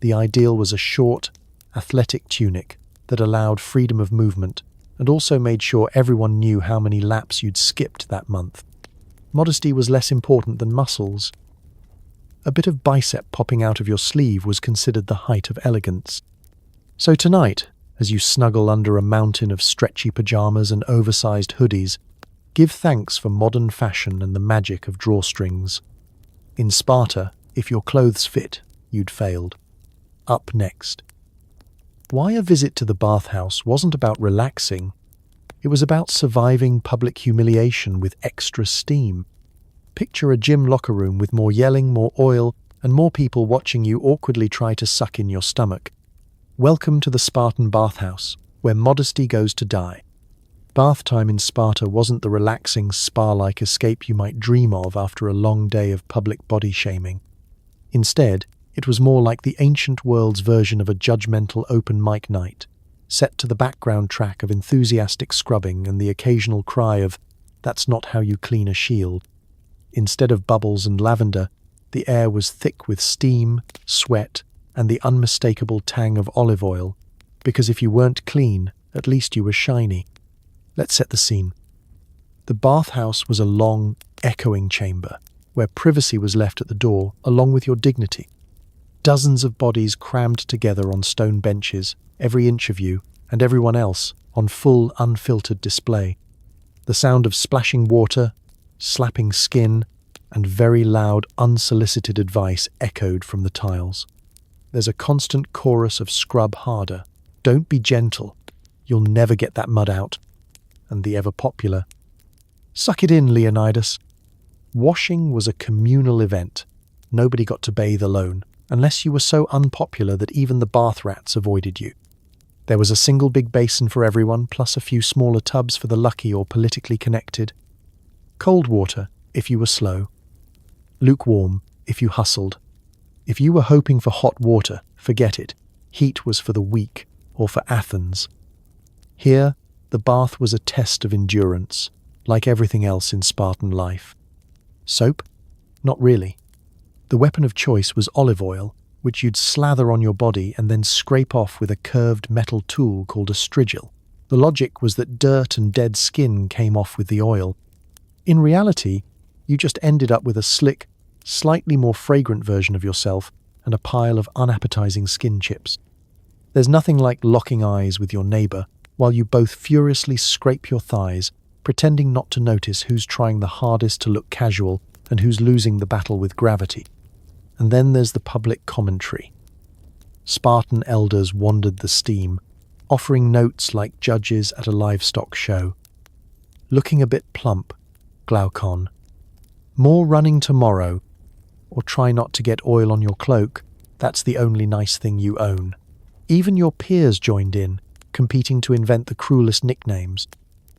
The ideal was a short, athletic tunic that allowed freedom of movement and also made sure everyone knew how many laps you'd skipped that month. Modesty was less important than muscles. A bit of bicep popping out of your sleeve was considered the height of elegance. So tonight, as you snuggle under a mountain of stretchy pajamas and oversized hoodies, give thanks for modern fashion and the magic of drawstrings. In Sparta, if your clothes fit, you'd failed. Up next. Why a visit to the bathhouse wasn't about relaxing. It was about surviving public humiliation with extra steam. Picture a gym locker room with more yelling, more oil, and more people watching you awkwardly try to suck in your stomach. Welcome to the Spartan bathhouse, where modesty goes to die. Bath time in Sparta wasn't the relaxing, spa-like escape you might dream of after a long day of public body shaming. Instead, it was more like the ancient world's version of a judgmental open mic night, set to the background track of enthusiastic scrubbing and the occasional cry of, "That's not how you clean a shield." Instead of bubbles and lavender, the air was thick with steam, sweat, and the unmistakable tang of olive oil, because if you weren't clean, at least you were shiny. Let's set the scene. The bathhouse was a long, echoing chamber, where privacy was left at the door, along with your dignity. Dozens of bodies crammed together on stone benches, every inch of you, and everyone else, on full, unfiltered display. The sound of splashing water, slapping skin, and very loud, unsolicited advice echoed from the tiles. There's a constant chorus of scrub harder, don't be gentle, you'll never get that mud out, and the ever-popular, suck it in, Leonidas. Washing was a communal event. Nobody got to bathe alone, unless you were so unpopular that even the bath rats avoided you. There was a single big basin for everyone, plus a few smaller tubs for the lucky or politically connected. Cold water, if you were slow. Lukewarm, if you hustled. If you were hoping for hot water, forget it. Heat was for the weak, or for Athens. Here, The bath was a test of endurance, like everything else in Spartan life. Soap? Not really. The weapon of choice was olive oil, which you'd slather on your body and then scrape off with a curved metal tool called a strigil. The logic was that dirt and dead skin came off with the oil. In reality, you just ended up with a slick, slightly more fragrant version of yourself and a pile of unappetizing skin chips. There's nothing like locking eyes with your neighbor while you both furiously scrape your thighs, pretending not to notice who's trying the hardest to look casual and who's losing the battle with gravity. And then there's the public commentary. Spartan elders wandered the steam, offering notes like judges at a livestock show. Looking a bit plump, Glaucon. More running tomorrow, or try not to get oil on your cloak, that's the only nice thing you own. Even your peers joined in, competing to invent the cruelest nicknames.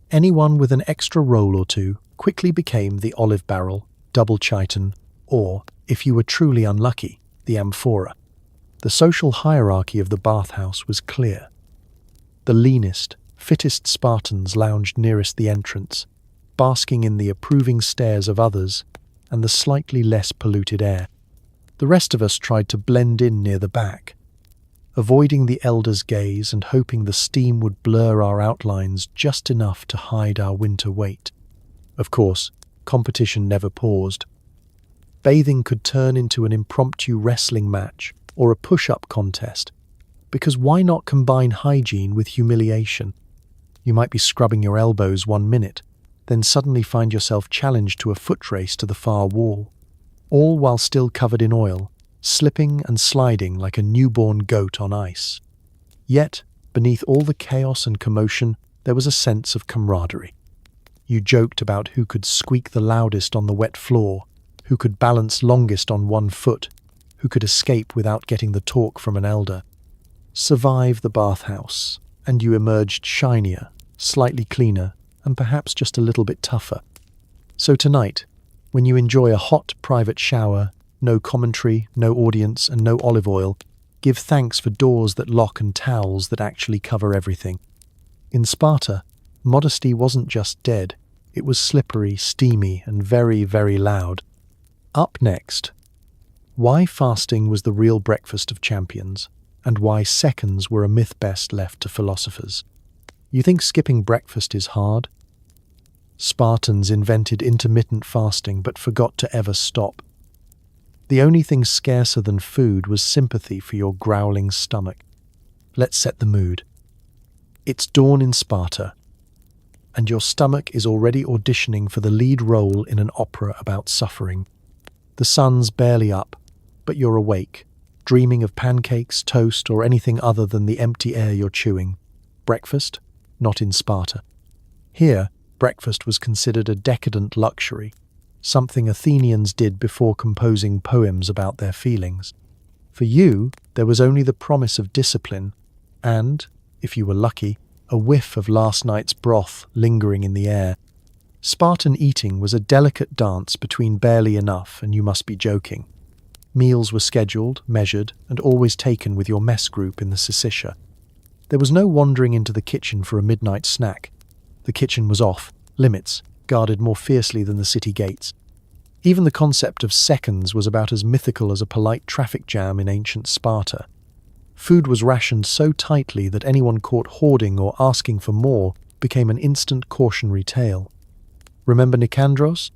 Anyone with an extra roll or two quickly became the olive barrel, double chiton, or, if you were truly unlucky, the amphora. The social hierarchy of the bathhouse was clear. The leanest, fittest Spartans lounged nearest the entrance, basking in the approving stares of others and the slightly less polluted air. The rest of us tried to blend in near the back, avoiding the elders' gaze and hoping the steam would blur our outlines just enough to hide our winter weight. Of course, competition never paused. Bathing could turn into an impromptu wrestling match or a push-up contest, because why not combine hygiene with humiliation? You might be scrubbing your elbows 1 minute, then suddenly find yourself challenged to a foot race to the far wall, all while still covered in oil, slipping and sliding like a newborn goat on ice. Yet, beneath all the chaos and commotion, there was a sense of camaraderie. You joked about who could squeak the loudest on the wet floor, who could balance longest on 1 foot, who could escape without getting the talk from an elder. Survive the bathhouse, and you emerged shinier, slightly cleaner, and perhaps just a little bit tougher. So tonight, when you enjoy a hot private shower, no commentary, no audience, and no olive oil, give thanks for doors that lock and towels that actually cover everything. In Sparta, modesty wasn't just dead, it was slippery, steamy, and very, very loud. Up next, why fasting was the real breakfast of champions, and why seconds were a myth best left to philosophers. You think skipping breakfast is hard? Spartans invented intermittent fasting but forgot to ever stop. The only thing scarcer than food was sympathy for your growling stomach. Let's set the mood. It's dawn in Sparta, and your stomach is already auditioning for the lead role in an opera about suffering. The sun's barely up, but you're awake, dreaming of pancakes, toast, or anything other than the empty air you're chewing. Breakfast? Not in Sparta. Here, breakfast was considered a decadent luxury, something Athenians did before composing poems about their feelings. For you, there was only the promise of discipline and, if you were lucky, a whiff of last night's broth lingering in the air. Spartan eating was a delicate dance between barely enough and you must be joking. Meals were scheduled, measured, and always taken with your mess group in the Syssitia. There was no wandering into the kitchen for a midnight snack. The kitchen was off, limits, guarded more fiercely than the city gates. Even the concept of seconds was about as mythical as a polite traffic jam in ancient Sparta. Food was rationed so tightly that anyone caught hoarding or asking for more became an instant cautionary tale. Remember Nicandros?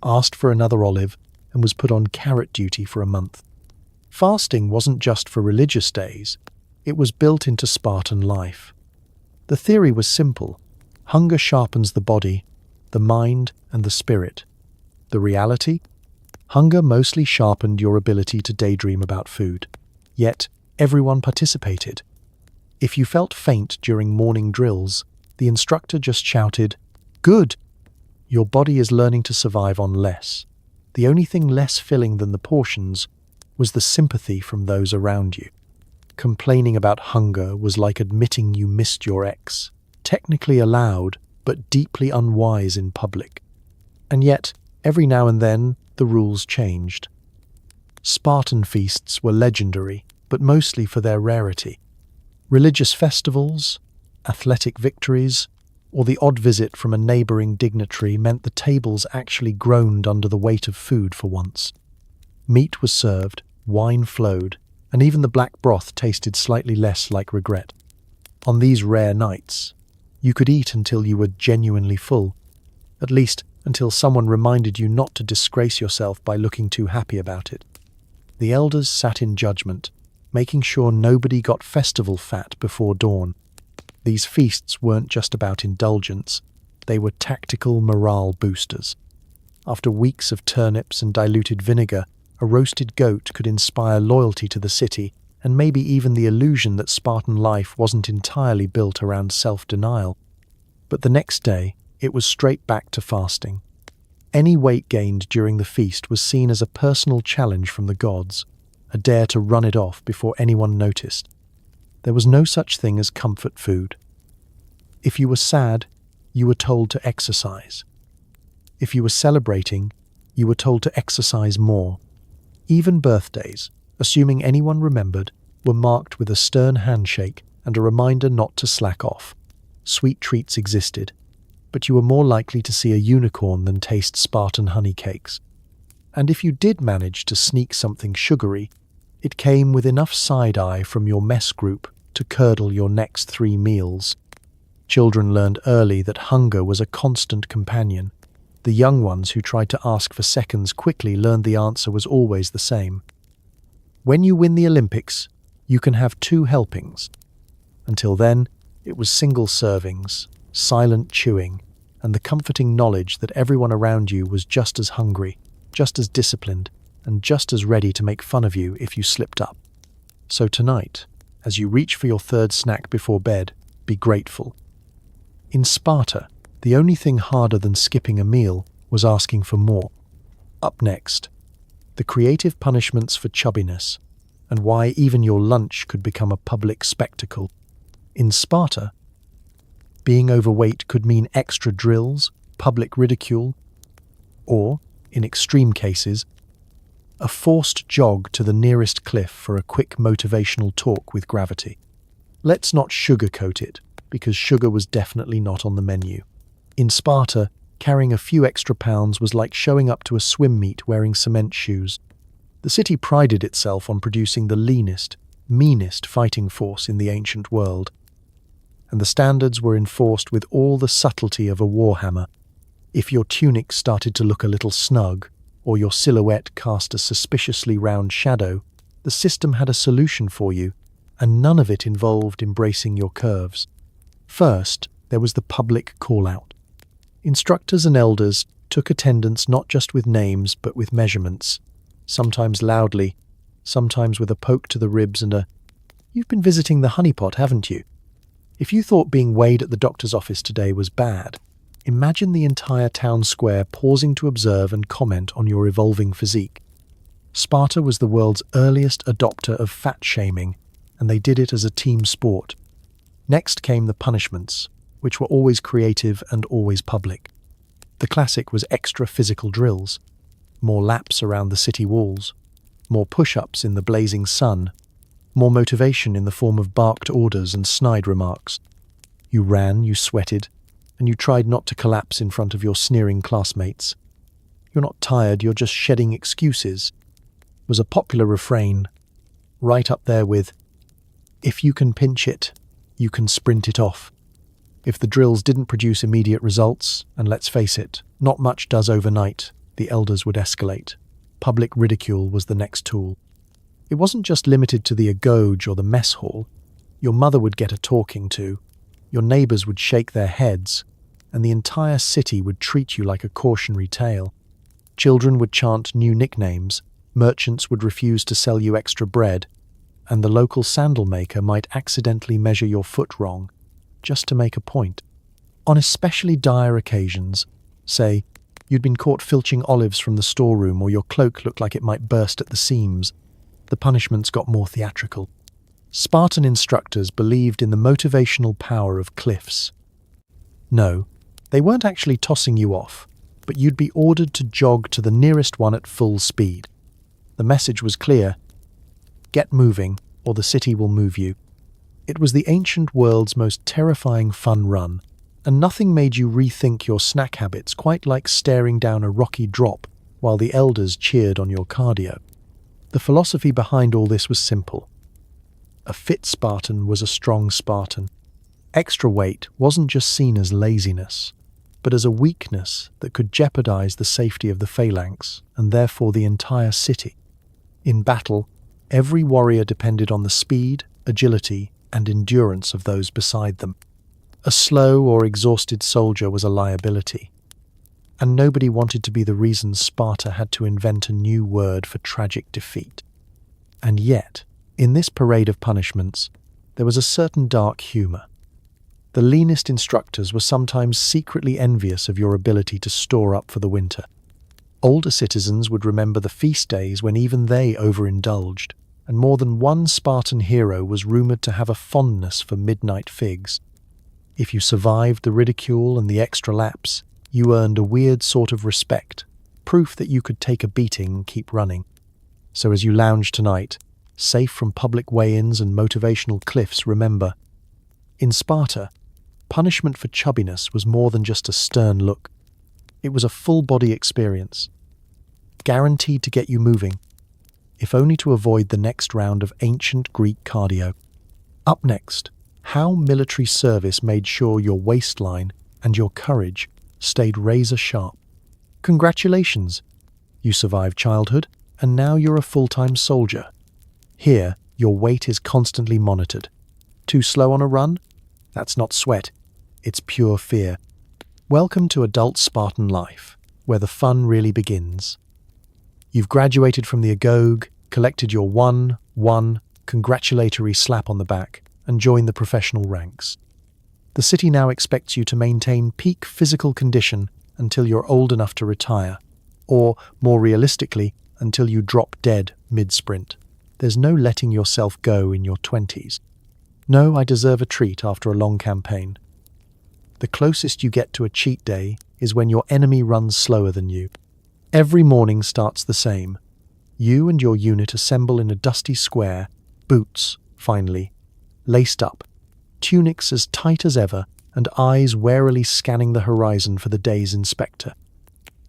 Asked for another olive and was put on carrot duty for a month. Fasting wasn't just for religious days, it was built into Spartan life. The theory was simple. Hunger sharpens the body, the mind, and the spirit. The reality? Hunger mostly sharpened your ability to daydream about food. Yet, everyone participated. If you felt faint during morning drills, the instructor just shouted, "Good! Your body is learning to survive on less." The only thing less filling than the portions was the sympathy from those around you. Complaining about hunger was like admitting you missed your ex, technically allowed, but deeply unwise in public. And yet, every now and then, the rules changed. Spartan feasts were legendary, but mostly for their rarity. Religious festivals, athletic victories, or the odd visit from a neighbouring dignitary meant the tables actually groaned under the weight of food for once. Meat was served, wine flowed, and even the black broth tasted slightly less like regret. On these rare nights, you could eat until you were genuinely full, at least until someone reminded you not to disgrace yourself by looking too happy about it. The elders sat in judgment, making sure nobody got festival fat before dawn. These feasts weren't just about indulgence, they were tactical morale boosters. After weeks of turnips and diluted vinegar, a roasted goat could inspire loyalty to the city and maybe even the illusion that Spartan life wasn't entirely built around self-denial. But the next day, it was straight back to fasting. Any weight gained during the feast was seen as a personal challenge from the gods, a dare to run it off before anyone noticed. There was no such thing as comfort food. If you were sad, you were told to exercise. If you were celebrating, you were told to exercise more. Even birthdays, assuming anyone remembered, were marked with a stern handshake and a reminder not to slack off. Sweet treats existed, but you were more likely to see a unicorn than taste Spartan honey cakes. And if you did manage to sneak something sugary, it came with enough side-eye from your mess group to curdle your next 3 meals. Children learned early that hunger was a constant companion. The young ones who tried to ask for seconds quickly learned the answer was always the same. When you win the Olympics, you can have 2 helpings. Until then, it was single servings, silent chewing, and the comforting knowledge that everyone around you was just as hungry, just as disciplined, and just as ready to make fun of you if you slipped up. So tonight, as you reach for your 3rd snack before bed, be grateful. In Sparta, the only thing harder than skipping a meal was asking for more. Up next, the creative punishments for chubbiness, and why even your lunch could become a public spectacle. In Sparta, being overweight could mean extra drills, public ridicule, or, in extreme cases, a forced jog to the nearest cliff for a quick motivational talk with gravity. Let's not sugarcoat it, because sugar was definitely not on the menu. In Sparta, carrying a few extra pounds was like showing up to a swim meet wearing cement shoes. The city prided itself on producing the leanest, meanest fighting force in the ancient world, and the standards were enforced with all the subtlety of a warhammer. If your tunic started to look a little snug, or your silhouette cast a suspiciously round shadow, the system had a solution for you, and none of it involved embracing your curves. First, there was the public call-out. Instructors and elders took attendance not just with names but with measurements, sometimes loudly, sometimes with a poke to the ribs and a, "You've been visiting the honeypot, haven't you?" If you thought being weighed at the doctor's office today was bad, imagine the entire town square pausing to observe and comment on your evolving physique. Sparta was the world's earliest adopter of fat-shaming, and they did it as a team sport. Next came the punishments, which were always creative and always public. The classic was extra physical drills, more laps around the city walls, more push-ups in the blazing sun, more motivation in the form of barked orders and snide remarks. You ran, you sweated, and you tried not to collapse in front of your sneering classmates. "You're not tired, you're just shedding excuses," was a popular refrain, right up there with, "If you can pinch it, you can sprint it off." If the drills didn't produce immediate results, and let's face it, not much does overnight, the elders would escalate. Public ridicule was the next tool. It wasn't just limited to the Agoge or the mess hall. Your mother would get a talking to, your neighbours would shake their heads, and the entire city would treat you like a cautionary tale. Children would chant new nicknames, merchants would refuse to sell you extra bread, and the local sandal maker might accidentally measure your foot wrong, just to make a point. On especially dire occasions, say, you'd been caught filching olives from the storeroom or your cloak looked like it might burst at the seams, the punishments got more theatrical. Spartan instructors believed in the motivational power of cliffs. No, they weren't actually tossing you off, but you'd be ordered to jog to the nearest one at full speed. The message was clear: get moving, or the city will move you. It was the ancient world's most terrifying fun run, And nothing made you rethink your snack habits quite like staring down a rocky drop while the elders cheered on your cardio. The philosophy behind all this was simple. A fit Spartan was a strong Spartan. Extra weight wasn't just seen as laziness, but as a weakness that could jeopardize the safety of the phalanx and therefore the entire city. In battle, every warrior depended on the speed, agility, and endurance of those beside them. A slow or exhausted soldier was a liability, and nobody wanted to be the reason Sparta had to invent a new word for tragic defeat. And yet, in this parade of punishments, there was a certain dark humor. The leanest instructors were sometimes secretly envious of your ability to store up for the winter. Older citizens would remember the feast days when even they overindulged, and more than one Spartan hero was rumored to have a fondness for midnight figs. If you survived the ridicule and the extra laps, you earned a weird sort of respect, proof that you could take a beating and keep running. So as you lounge tonight, safe from public weigh-ins and motivational cliffs, remember, in Sparta, punishment for chubbiness was more than just a stern look. It was a full-body experience, guaranteed to get you moving, if only to avoid the next round of ancient Greek cardio. Up next, how military service made sure your waistline and your courage stayed razor-sharp. Congratulations! You survived childhood, and now you're a full-time soldier. Here, your weight is constantly monitored. Too slow on a run? That's not sweat. It's pure fear. Welcome to adult Spartan life, where the fun really begins. You've graduated from the Agoge, collected your one congratulatory slap on the back, and joined the professional ranks. The city now expects you to maintain peak physical condition until you're old enough to retire, or, more realistically, until you drop dead mid-sprint. There's no letting yourself go in your 20s. No, I deserve a treat after a long campaign. The closest you get to a cheat day is when your enemy runs slower than you. Every morning starts the same. You and your unit assemble in a dusty square, boots, finally, laced up, tunics as tight as ever, and eyes warily scanning the horizon for the day's inspector.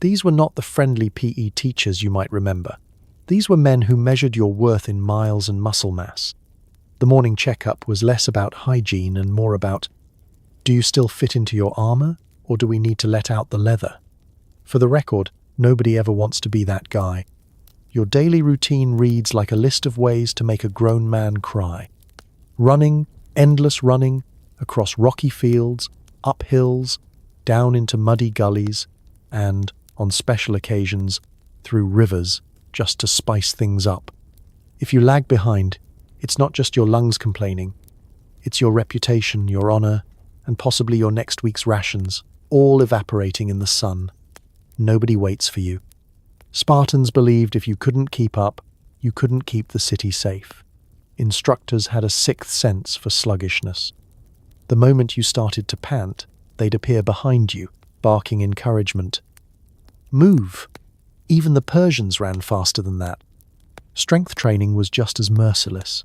These were not the friendly PE teachers you might remember. These were men who measured your worth in miles and muscle mass. The morning checkup was less about hygiene and more about, do you still fit into your armor, or do we need to let out the leather? For the record, nobody ever wants to be that guy. Your daily routine reads like a list of ways to make a grown man cry. Running, endless running, across rocky fields, up hills, down into muddy gullies, and, on special occasions, through rivers, just to spice things up. If you lag behind, it's not just your lungs complaining. It's your reputation, your honor, and possibly your next week's rations, all evaporating in the sun. Nobody waits for you. Spartans believed if you couldn't keep up, you couldn't keep the city safe. Instructors had a sixth sense for sluggishness. The moment you started to pant, they'd appear behind you, barking encouragement. Move! Even the Persians ran faster than that. Strength training was just as merciless.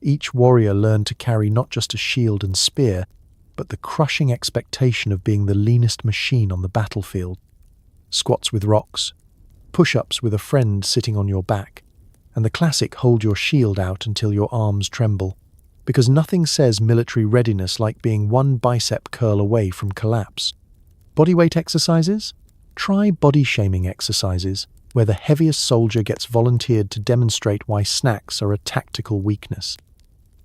Each warrior learned to carry not just a shield and spear, but the crushing expectation of being the leanest machine on the battlefield. Squats with rocks, push-ups with a friend sitting on your back, and the classic hold your shield out until your arms tremble, because nothing says military readiness like being one bicep curl away from collapse. Bodyweight exercises? Try body-shaming exercises, where the heaviest soldier gets volunteered to demonstrate why snacks are a tactical weakness.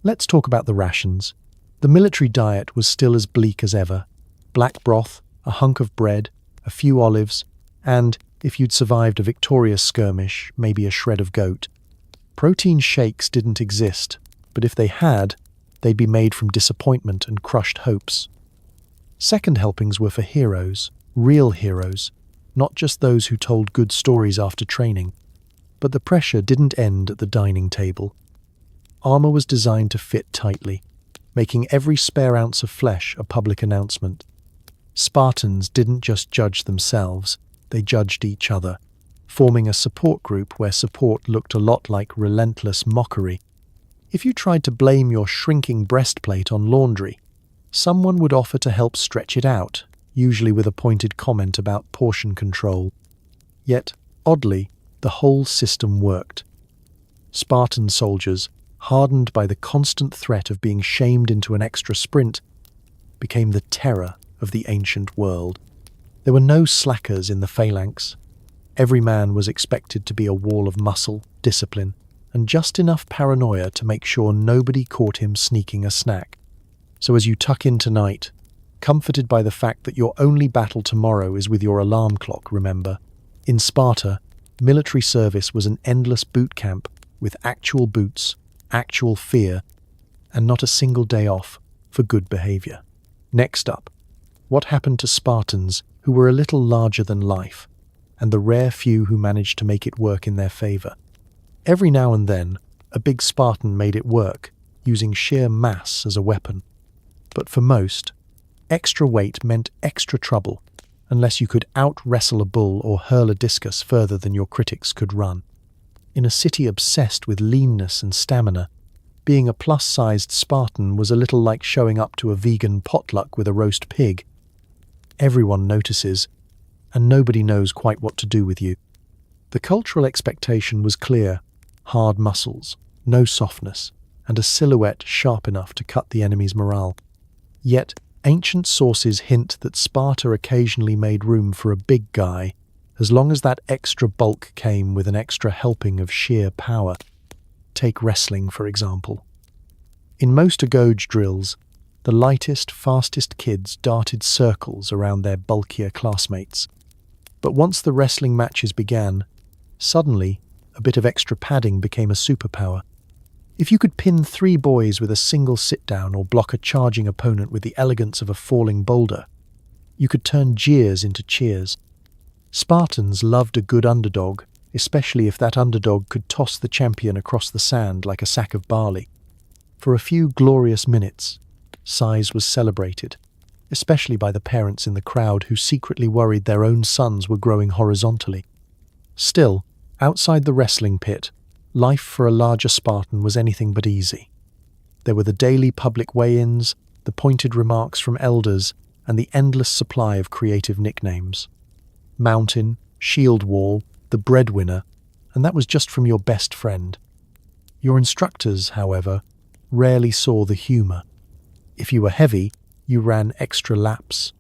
Let's talk about the rations. The military diet was still as bleak as ever. Black broth, a hunk of bread, a few olives, and, if you'd survived a victorious skirmish, maybe a shred of goat. Protein shakes didn't exist, but if they had, they'd be made from disappointment and crushed hopes. Second helpings were for heroes, real heroes, not just those who told good stories after training. But the pressure didn't end at the dining table. Armor was designed to fit tightly, making every spare ounce of flesh a public announcement. Spartans didn't just judge themselves, they judged each other, forming a support group where support looked a lot like relentless mockery. If you tried to blame your shrinking breastplate on laundry, someone would offer to help stretch it out, usually with a pointed comment about portion control. Yet, oddly, the whole system worked. Spartan soldiers, hardened by the constant threat of being shamed into an extra sprint, became the terror of the ancient world. There were no slackers in the phalanx. Every man was expected to be a wall of muscle, discipline, and just enough paranoia to make sure nobody caught him sneaking a snack. So as you tuck in tonight, comforted by the fact that your only battle tomorrow is with your alarm clock, remember, in Sparta, military service was an endless boot camp with actual boots, actual fear, and not a single day off for good behavior. Next up, what happened to Spartans who were a little larger than life, and the rare few who managed to make it work in their favor? Every now and then, a big Spartan made it work, using sheer mass as a weapon. But for most, extra weight meant extra trouble, unless you could out-wrestle a bull or hurl a discus further than your critics could run. In a city obsessed with leanness and stamina, being a plus-sized Spartan was a little like showing up to a vegan potluck with a roast pig. Everyone notices, and nobody knows quite what to do with you. The cultural expectation was clear: hard muscles, no softness, and a silhouette sharp enough to cut the enemy's morale. Yet, ancient sources hint that Sparta occasionally made room for a big guy, as long as that extra bulk came with an extra helping of sheer power. Take wrestling, for example. In most Agoge drills, the lightest, fastest kids darted circles around their bulkier classmates. But once the wrestling matches began, suddenly, a bit of extra padding became a superpower. If you could pin 3 boys with a single sit-down or block a charging opponent with the elegance of a falling boulder, you could turn jeers into cheers. Spartans loved a good underdog, especially if that underdog could toss the champion across the sand like a sack of barley. For a few glorious minutes, size was celebrated, especially by the parents in the crowd who secretly worried their own sons were growing horizontally. Still, outside the wrestling pit, life for a larger Spartan was anything but easy. There were the daily public weigh-ins, the pointed remarks from elders, and the endless supply of creative nicknames. Mountain, Shield Wall, the breadwinner, and that was just from your best friend. Your instructors, however, rarely saw the humour. If you were heavy, you ran extra laps,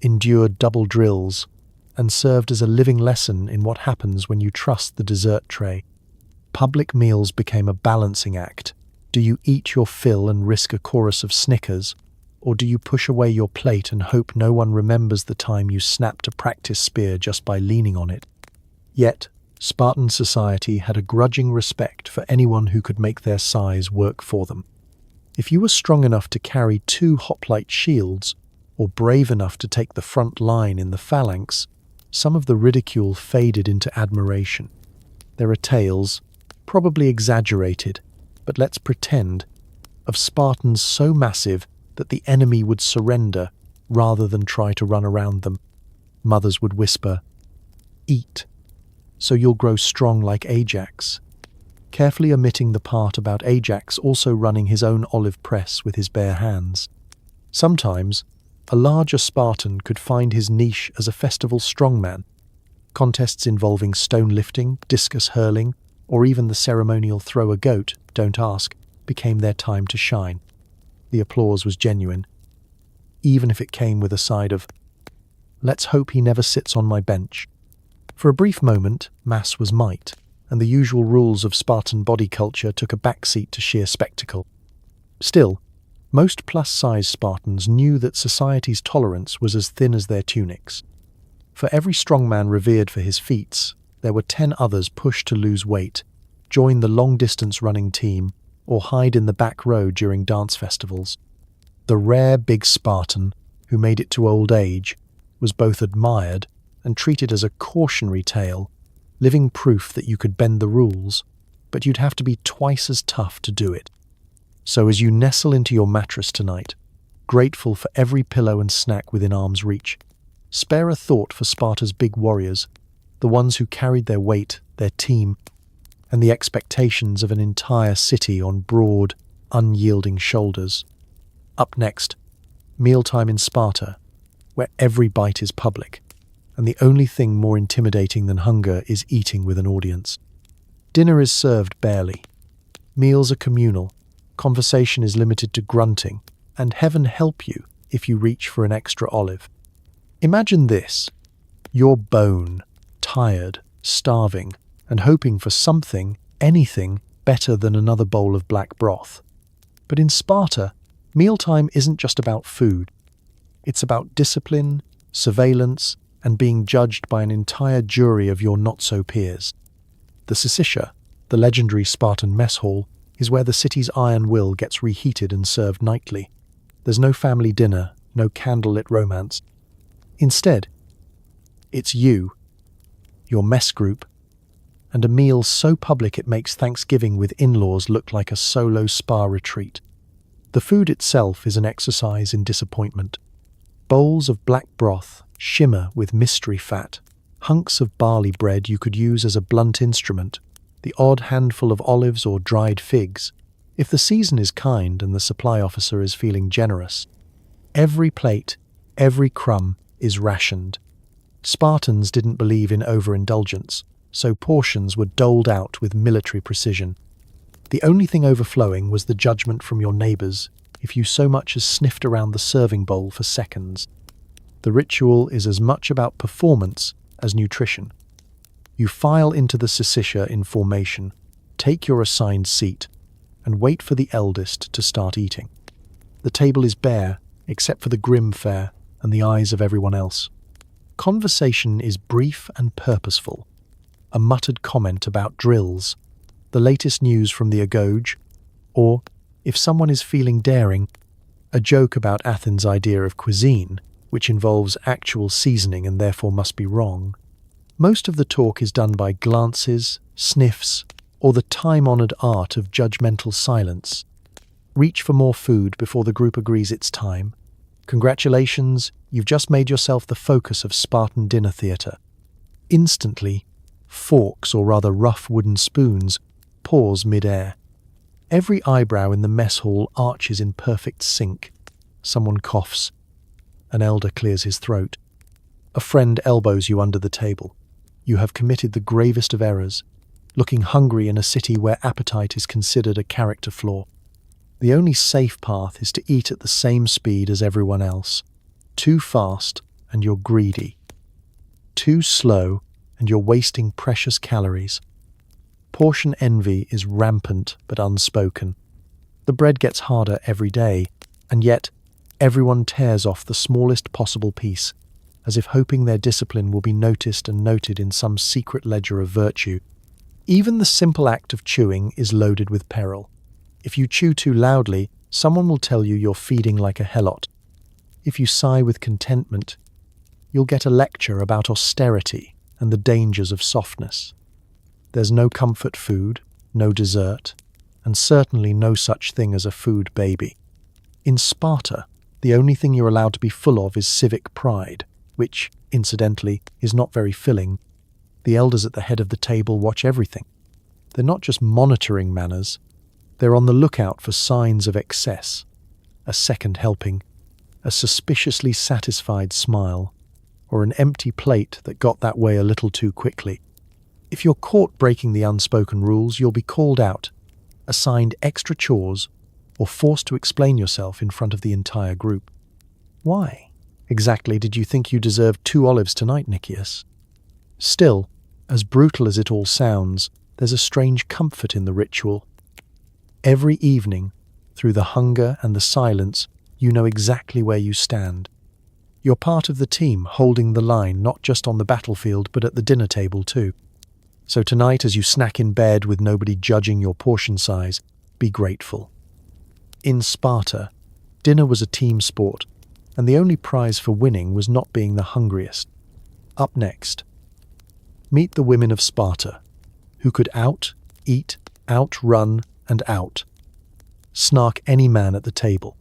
endured double drills, and served as a living lesson in what happens when you trust the dessert tray. Public meals became a balancing act. Do you eat your fill and risk a chorus of snickers, or do you push away your plate and hope no one remembers the time you snapped a practice spear just by leaning on it? Yet, Spartan society had a grudging respect for anyone who could make their size work for them. If you were strong enough to carry 2 hoplite shields, or brave enough to take the front line in the phalanx, some of the ridicule faded into admiration. There are tales, probably exaggerated, but let's pretend, of Spartans so massive that the enemy would surrender rather than try to run around them. Mothers would whisper, "Eat, so you'll grow strong like Ajax," carefully omitting the part about Ajax also running his own olive press with his bare hands. Sometimes, a larger Spartan could find his niche as a festival strongman. Contests involving stone lifting, discus hurling, or even the ceremonial throw a goat, don't ask, became their time to shine. The applause was genuine, even if it came with a side of, "Let's hope he never sits on my bench." For a brief moment, mass was might, and the usual rules of Spartan body culture took a backseat to sheer spectacle. Still, most plus-size Spartans knew that society's tolerance was as thin as their tunics. For every strongman revered for his feats, there were 10 others pushed to lose weight, join the long-distance running team, or hide in the back row during dance festivals. The rare big Spartan, who made it to old age, was both admired and treated as a cautionary tale, living proof that you could bend the rules, but you'd have to be twice as tough to do it. So as you nestle into your mattress tonight, grateful for every pillow and snack within arm's reach, spare a thought for Sparta's big warriors, the ones who carried their weight, their team, and the expectations of an entire city on broad, unyielding shoulders. Up next, mealtime in Sparta, where every bite is public, and the only thing more intimidating than hunger is eating with an audience. Dinner is served barely. Meals are communal, conversation is limited to grunting, and heaven help you if you reach for an extra olive. Imagine this: you're bone, tired, starving, and hoping for something, anything, better than another bowl of black broth. But in Sparta, mealtime isn't just about food. It's about discipline, surveillance, and being judged by an entire jury of your not-so-peers. The Syssitia, the legendary Spartan mess hall, is where the city's iron will gets reheated and served nightly. There's no family dinner, no candlelit romance. Instead, it's you, your mess group, and a meal so public it makes Thanksgiving with in-laws look like a solo spa retreat. The food itself is an exercise in disappointment. Bowls of black broth shimmer with mystery fat, hunks of barley bread you could use as a blunt instrument, the odd handful of olives or dried figs, if the season is kind and the supply officer is feeling generous. Every plate, every crumb is rationed. Spartans didn't believe in overindulgence, so portions were doled out with military precision. The only thing overflowing was the judgment from your neighbours if you so much as sniffed around the serving bowl for seconds. The ritual is as much about performance as nutrition. You file into the Syssitia in formation, take your assigned seat, and wait for the eldest to start eating. The table is bare, except for the grim fare and the eyes of everyone else. Conversation is brief and purposeful. A muttered comment about drills, the latest news from the Agoge, or, if someone is feeling daring, a joke about Athens' idea of cuisine, which involves actual seasoning and therefore must be wrong. Most of the talk is done by glances, sniffs, or the time-honoured art of judgmental silence. Reach for more food before the group agrees it's time. Congratulations, you've just made yourself the focus of Spartan dinner theatre. Instantly, forks, or rather rough wooden spoons, pause mid-air. Every eyebrow in the mess hall arches in perfect sync. Someone coughs. An elder clears his throat. A friend elbows you under the table. You have committed the gravest of errors, looking hungry in a city where appetite is considered a character flaw. The only safe path is to eat at the same speed as everyone else. Too fast, and you're greedy. Too slow, and you're wasting precious calories. Portion envy is rampant but unspoken. The bread gets harder every day, and yet everyone tears off the smallest possible piece, as if hoping their discipline will be noticed and noted in some secret ledger of virtue. Even the simple act of chewing is loaded with peril. If you chew too loudly, someone will tell you you're feeding like a Helot. If you sigh with contentment, you'll get a lecture about austerity and the dangers of softness. There's no comfort food, no dessert, and certainly no such thing as a food baby. In Sparta, the only thing you're allowed to be full of is civic pride, which, incidentally, is not very filling. The elders at the head of the table watch everything. They're not just monitoring manners, they're on the lookout for signs of excess. A second helping, a suspiciously satisfied smile, or an empty plate that got that way a little too quickly. If you're caught breaking the unspoken rules, you'll be called out, assigned extra chores, or forced to explain yourself in front of the entire group. Why exactly did you think you deserved 2 olives tonight, Nicias? Still, as brutal as it all sounds, there's a strange comfort in the ritual. Every evening, through the hunger and the silence, you know exactly where you stand. You're part of the team holding the line not just on the battlefield but at the dinner table too. So tonight, as you snack in bed with nobody judging your portion size, be grateful. In Sparta, dinner was a team sport, and the only prize for winning was not being the hungriest. Up next, meet the women of Sparta, who could eat, outrun, and snark any man at the table.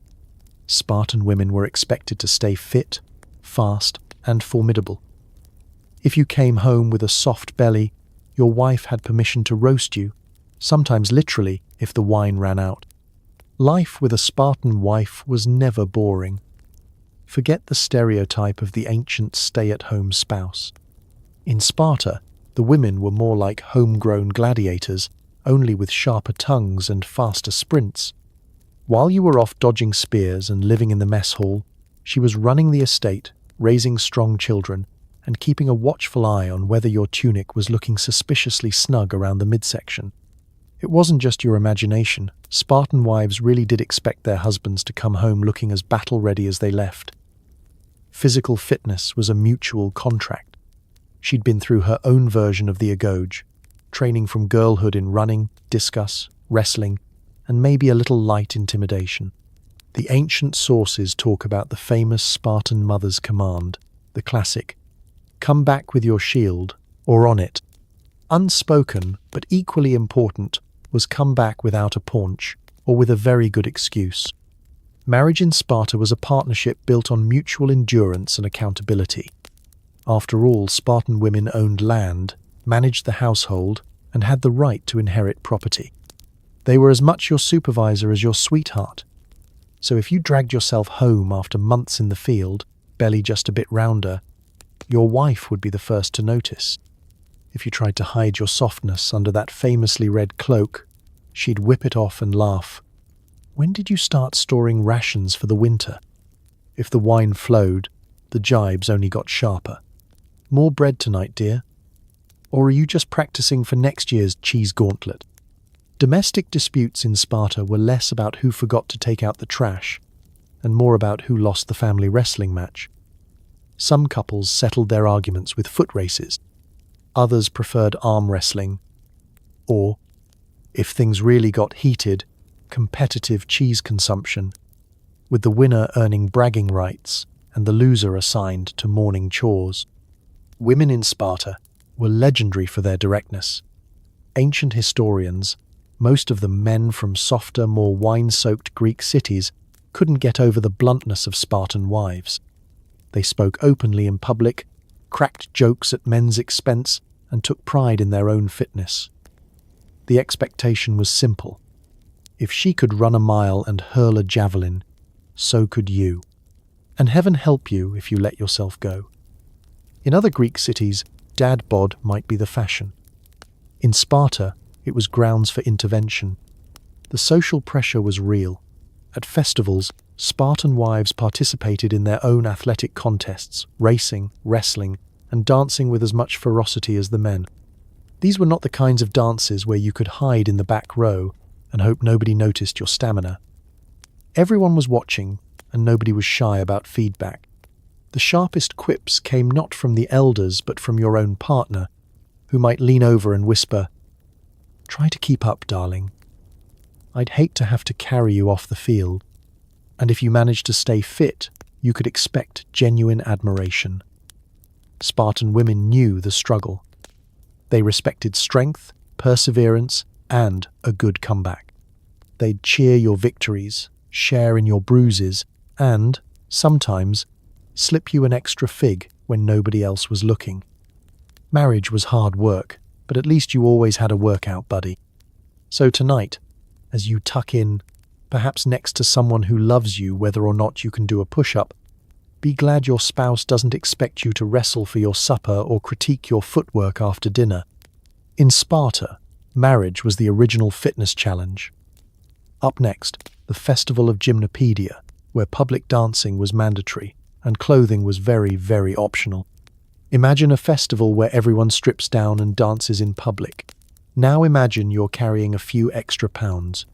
Spartan women were expected to stay fit, fast, and formidable. If you came home with a soft belly, your wife had permission to roast you, sometimes literally if the wine ran out. Life with a Spartan wife was never boring. Forget the stereotype of the ancient stay-at-home spouse. In Sparta, the women were more like homegrown gladiators, only with sharper tongues and faster sprints. While you were off dodging spears and living in the mess hall, she was running the estate, raising strong children, and keeping a watchful eye on whether your tunic was looking suspiciously snug around the midsection. It wasn't just your imagination. Spartan wives really did expect their husbands to come home looking as battle-ready as they left. Physical fitness was a mutual contract. She'd been through her own version of the Agoge, training from girlhood in running, discus, wrestling, and maybe a little light intimidation. The ancient sources talk about the famous Spartan mother's command, the classic, "Come back with your shield, or on it." Unspoken, but equally important, was come back without a paunch, or with a very good excuse. Marriage in Sparta was a partnership built on mutual endurance and accountability. After all, Spartan women owned land, managed the household, and had the right to inherit property. They were as much your supervisor as your sweetheart. So if you dragged yourself home after months in the field, belly just a bit rounder, your wife would be the first to notice. If you tried to hide your softness under that famously red cloak, she'd whip it off and laugh. When did you start storing rations for the winter? If the wine flowed, the jibes only got sharper. More bread tonight, dear? Or are you just practicing for next year's cheese gauntlet? Domestic disputes in Sparta were less about who forgot to take out the trash, and more about who lost the family wrestling match. Some couples settled their arguments with foot races. Others preferred arm wrestling. Or, if things really got heated, competitive cheese consumption, with the winner earning bragging rights and the loser assigned to morning chores. Women in Sparta were legendary for their directness. Ancient historians, most of them men from softer, more wine-soaked Greek cities, couldn't get over the bluntness of Spartan wives. They spoke openly in public, cracked jokes at men's expense, and took pride in their own fitness. The expectation was simple. If she could run a mile and hurl a javelin, so could you. And heaven help you if you let yourself go. In other Greek cities, dad bod might be the fashion. In Sparta, it was grounds for intervention. The social pressure was real. At festivals, Spartan wives participated in their own athletic contests, racing, wrestling, and dancing with as much ferocity as the men. These were not the kinds of dances where you could hide in the back row and hope nobody noticed your stamina. Everyone was watching, and nobody was shy about feedback. The sharpest quips came not from the elders but from your own partner, who might lean over and whisper, "Try to keep up, darling. I'd hate to have to carry you off the field." And if you managed to stay fit, you could expect genuine admiration. Spartan women knew the struggle. They respected strength, perseverance, and a good comeback. They'd cheer your victories, share in your bruises, and, sometimes, slip you an extra fig when nobody else was looking. Marriage was hard work, but at least you always had a workout buddy. So tonight, as you tuck in, perhaps next to someone who loves you whether or not you can do a push-up, be glad your spouse doesn't expect you to wrestle for your supper or critique your footwork after dinner. In Sparta, marriage was the original fitness challenge. Up next, the festival of Gymnopedia, where public dancing was mandatory and clothing was very, very optional. Imagine a festival where everyone strips down and dances in public. Now imagine you're carrying a few extra pounds.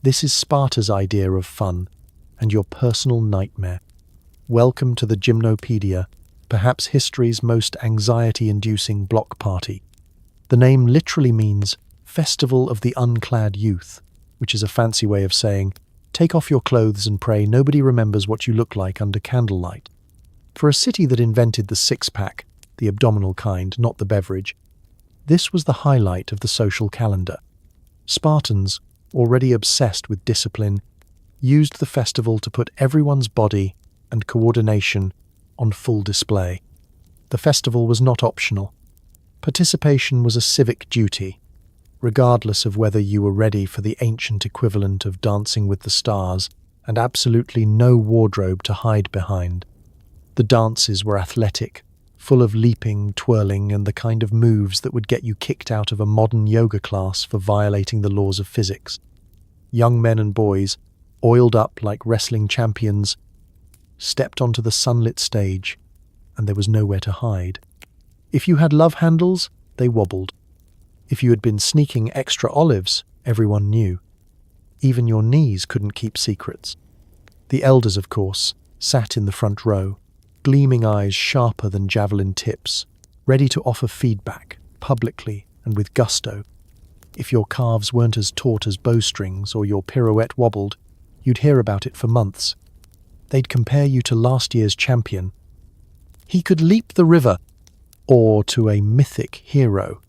This is Sparta's idea of fun, and your personal nightmare. Welcome to the Gymnopedia, perhaps history's most anxiety-inducing block party. The name literally means Festival of the Unclad Youth, which is a fancy way of saying, take off your clothes and pray nobody remembers what you look like under candlelight. For a city that invented the six-pack, the abdominal kind, not the beverage, this was the highlight of the social calendar. Spartans, already obsessed with discipline, used the festival to put everyone's body and coordination on full display. The festival was not optional. Participation was a civic duty, regardless of whether you were ready for the ancient equivalent of Dancing with the Stars and absolutely no wardrobe to hide behind. The dances were athletic, full of leaping, twirling, and the kind of moves that would get you kicked out of a modern yoga class for violating the laws of physics. Young men and boys, oiled up like wrestling champions, stepped onto the sunlit stage, and there was nowhere to hide. If you had love handles, they wobbled. If you had been sneaking extra olives, everyone knew. Even your knees couldn't keep secrets. The elders, of course, sat in the front row, gleaming eyes sharper than javelin tips, ready to offer feedback, publicly and with gusto. If your calves weren't as taut as bowstrings or your pirouette wobbled, you'd hear about it for months. They'd compare you to last year's champion. He could leap the river, or to a mythic hero.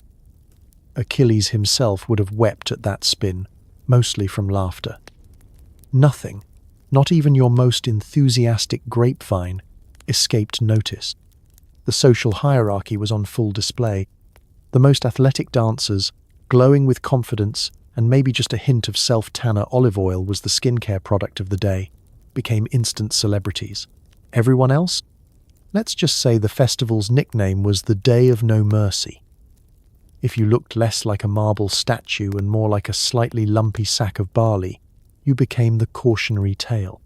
Achilles himself would have wept at that spin, mostly from laughter. Nothing, not even your most enthusiastic grapevine, escaped notice. The social hierarchy was on full display. The most athletic dancers, glowing with confidence and maybe just a hint of self-tanner olive oil was the skincare product of the day, became instant celebrities. Everyone else? Let's just say the festival's nickname was the Day of No Mercy. If you looked less like a marble statue and more like a slightly lumpy sack of barley, you became the cautionary tale.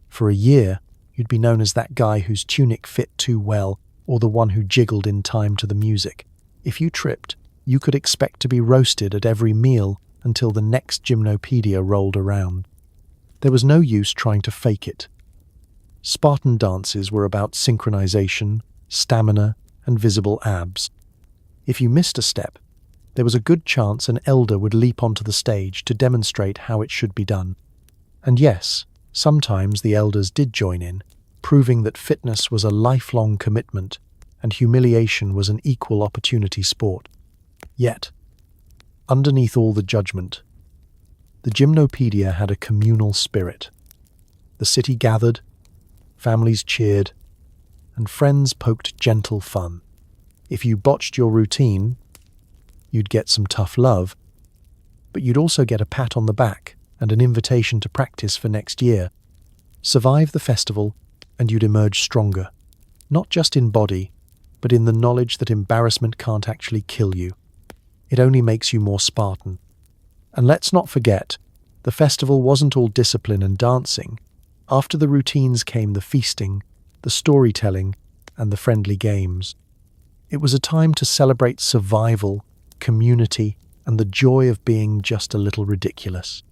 For a year, you'd be known as that guy whose tunic fit too well, or the one who jiggled in time to the music. If you tripped, you could expect to be roasted at every meal until the next Gymnopedia rolled around. There was no use trying to fake it. Spartan dances were about synchronization, stamina, and visible abs. If you missed a step, there was a good chance an elder would leap onto the stage to demonstrate how it should be done. And yes, sometimes the elders did join in, proving that fitness was a lifelong commitment and humiliation was an equal opportunity sport. Yet, underneath all the judgment, the Gymnopedia had a communal spirit. The city gathered, families cheered, and friends poked gentle fun. If you botched your routine, you'd get some tough love, but you'd also get a pat on the back and an invitation to practice for next year. Survive the festival, and you'd emerge stronger, not just in body, but in the knowledge that embarrassment can't actually kill you. It only makes you more Spartan. And let's not forget, the festival wasn't all discipline and dancing. After the routines came the feasting, the storytelling, and the friendly games. It was a time to celebrate survival, community, and the joy of being just a little ridiculous.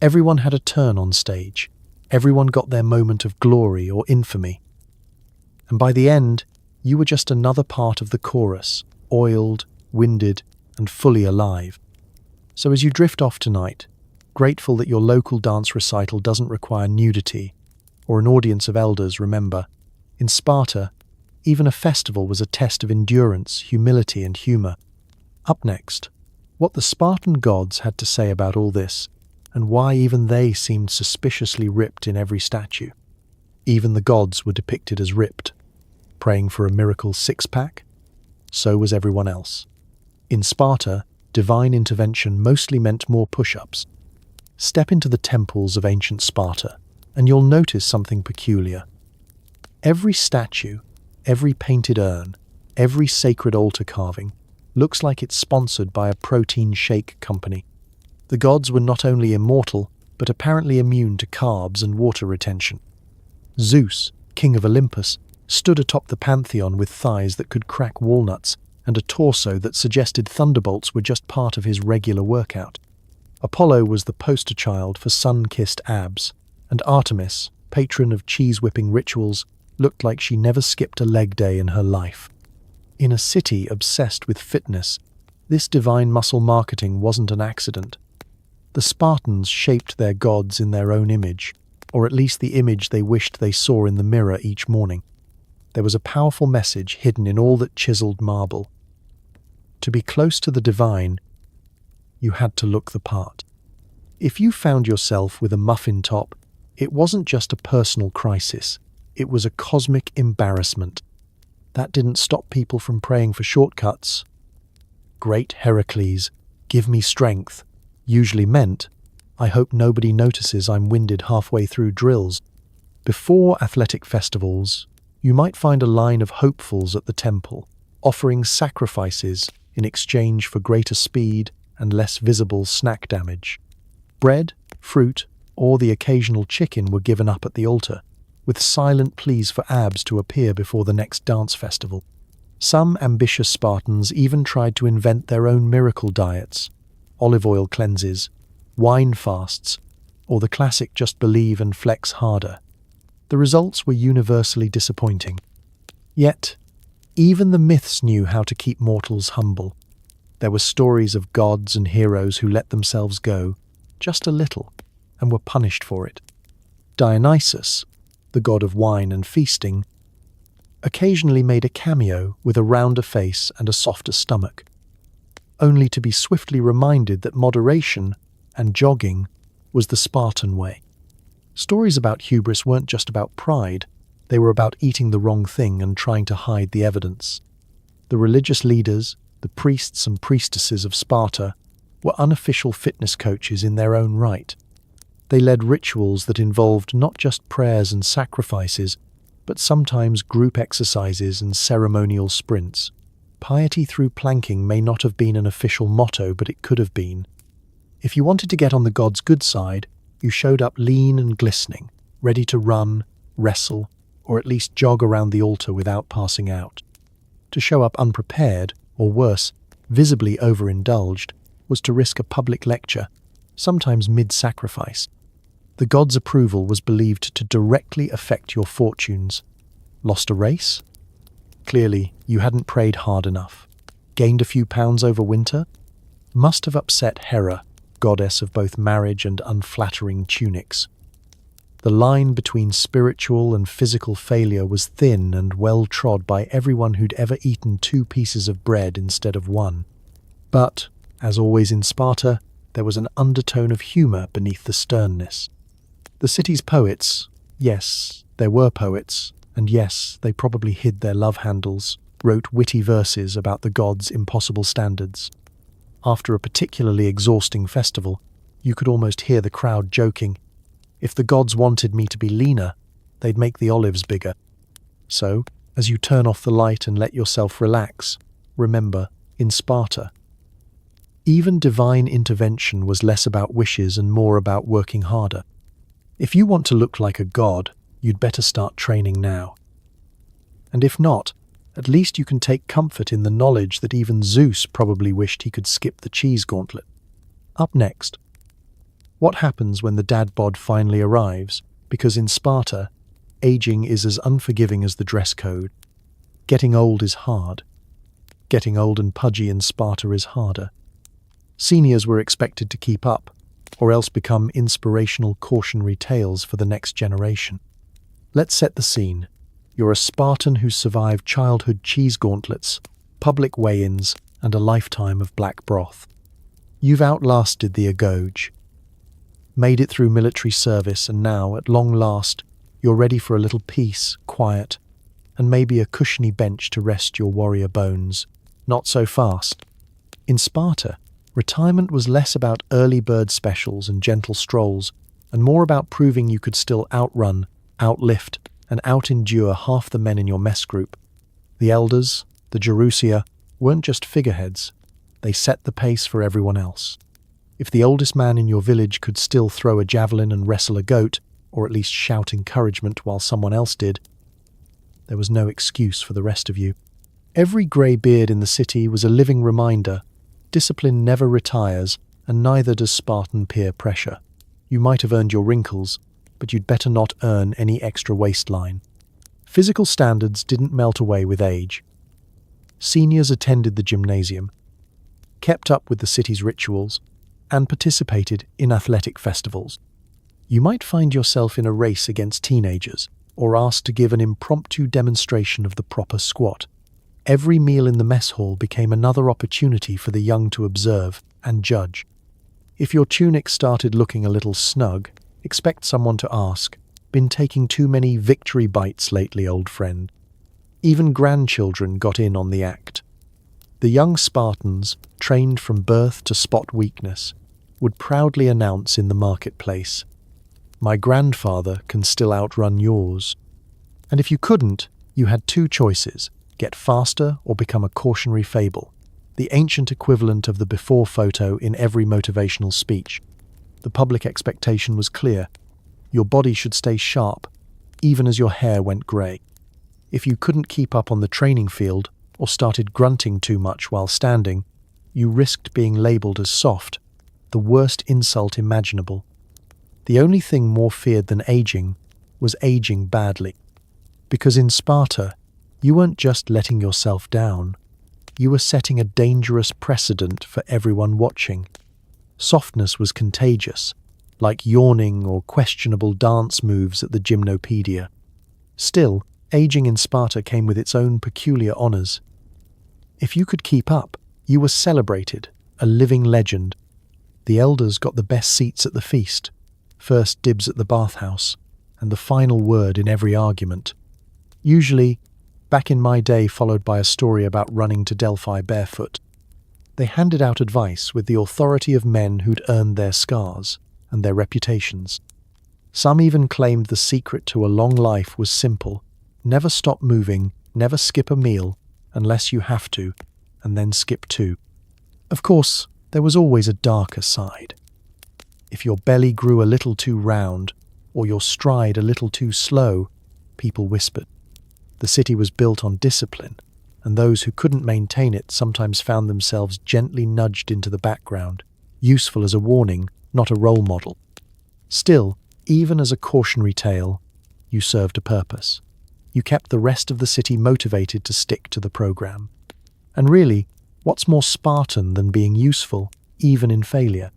Everyone had a turn on stage. Everyone got their moment of glory or infamy. And by the end, you were just another part of the chorus, oiled, winded, and fully alive. So as you drift off tonight, grateful that your local dance recital doesn't require nudity or an audience of elders, remember, in Sparta, even a festival was a test of endurance, humility, and humor. Up next, what the Spartan gods had to say about all this, and why even they seemed suspiciously ripped in every statue. Even the gods were depicted as ripped, praying for a miracle six-pack. So was everyone else. In Sparta, divine intervention mostly meant more push-ups. Step into the temples of ancient Sparta, and you'll notice something peculiar. Every statue, every painted urn, every sacred altar carving looks like it's sponsored by a protein shake company. The gods were not only immortal, but apparently immune to carbs and water retention. Zeus, king of Olympus, stood atop the pantheon with thighs that could crack walnuts and a torso that suggested thunderbolts were just part of his regular workout. Apollo was the poster child for sun-kissed abs, and Artemis, patron of cheese-whipping rituals, looked like she never skipped a leg day in her life. In a city obsessed with fitness, this divine muscle marketing wasn't an accident. The Spartans shaped their gods in their own image, or at least the image they wished they saw in the mirror each morning. There was a powerful message hidden in all that chiseled marble. To be close to the divine, you had to look the part. If you found yourself with a muffin top, it wasn't just a personal crisis, it was a cosmic embarrassment. That didn't stop people from praying for shortcuts. Great Heracles, give me strength, usually meant, I hope nobody notices I'm winded halfway through drills. Before athletic festivals, You might find a line of hopefuls at the temple, offering sacrifices in exchange for greater speed and less visible snack damage. Bread, fruit, or the occasional chicken were given up at the altar, with silent pleas for abs to appear before the next dance festival. Some ambitious Spartans even tried to invent their own miracle diets, olive oil cleanses, wine fasts, or the classic just believe and flex harder. The results were universally disappointing. Yet, even the myths knew how to keep mortals humble. There were stories of gods and heroes who let themselves go, just a little, and were punished for it. Dionysus, the god of wine and feasting, occasionally made a cameo with a rounder face and a softer stomach, only to be swiftly reminded that moderation and jogging was the Spartan way. Stories about hubris weren't just about pride, they were about eating the wrong thing and trying to hide the evidence. The religious leaders, the priests and priestesses of Sparta, were unofficial fitness coaches in their own right. They led rituals that involved not just prayers and sacrifices, but sometimes group exercises and ceremonial sprints. Piety through planking may not have been an official motto, but it could have been. If you wanted to get on the gods' good side, you showed up lean and glistening, ready to run, wrestle, or at least jog around the altar without passing out. To show up unprepared, or worse, visibly overindulged, was to risk a public lecture, sometimes mid-sacrifice. The gods' approval was believed to directly affect your fortunes. Lost a race? Clearly, you hadn't prayed hard enough. Gained a few pounds over winter? Must have upset Hera, goddess of both marriage and unflattering tunics. The line between spiritual and physical failure was thin and well trod by everyone who'd ever eaten 2 pieces of bread instead of 1. But, as always in Sparta, there was an undertone of humour beneath the sternness. The city's poets, yes, there were poets, and yes, they probably hid their love handles, wrote witty verses about the gods' impossible standards. After a particularly exhausting festival, you could almost hear the crowd joking. If the gods wanted me to be leaner, they'd make the olives bigger. So, as you turn off the light and let yourself relax, remember, in Sparta, even divine intervention was less about wishes and more about working harder. If you want to look like a god, you'd better start training now. And if not, at least you can take comfort in the knowledge that even Zeus probably wished he could skip the cheese gauntlet. Up next, what happens when the dad bod finally arrives? Because in Sparta, aging is as unforgiving as the dress code. Getting old is hard. Getting old and pudgy in Sparta is harder. Seniors were expected to keep up, or else become inspirational cautionary tales for the next generation. Let's set the scene. You're a Spartan who survived childhood cheese gauntlets, public weigh-ins, and a lifetime of black broth. You've outlasted the Agoge, made it through military service, and now, at long last, you're ready for a little peace, quiet, and maybe a cushiony bench to rest your warrior bones. Not so fast. In Sparta, retirement was less about early bird specials and gentle strolls, and more about proving you could still outrun, outlift, and out-endure half the men in your mess group. The elders, the Gerousia, weren't just figureheads. They set the pace for everyone else. If the oldest man in your village could still throw a javelin and wrestle a goat, or at least shout encouragement while someone else did, there was no excuse for the rest of you. Every grey beard in the city was a living reminder. Discipline never retires, and neither does Spartan peer pressure. You might have earned your wrinkles, but you'd better not earn any extra waistline. Physical standards didn't melt away with age. Seniors attended the gymnasium, kept up with the city's rituals, and participated in athletic festivals. You might find yourself in a race against teenagers, or asked to give an impromptu demonstration of the proper squat. Every meal in the mess hall became another opportunity for the young to observe and judge. If your tunic started looking a little snug, expect someone to ask, "Been taking too many victory bites lately, old friend?" Even grandchildren got in on the act. The young Spartans, trained from birth to spot weakness, would proudly announce in the marketplace, "My grandfather can still outrun yours." And if you couldn't, You had two choices: get faster or become a cautionary fable, the ancient equivalent of the before photo in every motivational speech. The public expectation was clear. Your body should stay sharp, even as your hair went grey. If you couldn't keep up on the training field or started grunting too much while standing, you risked being labelled as soft, the worst insult imaginable. The only thing more feared than aging was aging badly. Because in Sparta, you weren't just letting yourself down, you were setting a dangerous precedent for everyone watching. Softness was contagious, like yawning or questionable dance moves at the Gymnopedia. Still, aging in Sparta came with its own peculiar honours. If you could keep up, you were celebrated, a living legend. The elders got the best seats at the feast, first dibs at the bathhouse, and the final word in every argument. Usually, back in my day, followed by a story about running to Delphi barefoot. They handed out advice with the authority of men who'd earned their scars and their reputations. Some even claimed the secret to a long life was simple: never stop moving, never skip a meal, unless you have to, and then skip two. Of course, there was always a darker side. If your belly grew a little too round, or your stride a little too slow, people whispered. The city was built on discipline, and those who couldn't maintain it sometimes found themselves gently nudged into the background, useful as a warning, not a role model. Still, even as a cautionary tale, you served a purpose. You kept the rest of the city motivated to stick to the program. And really, what's more Spartan than being useful, even in failure?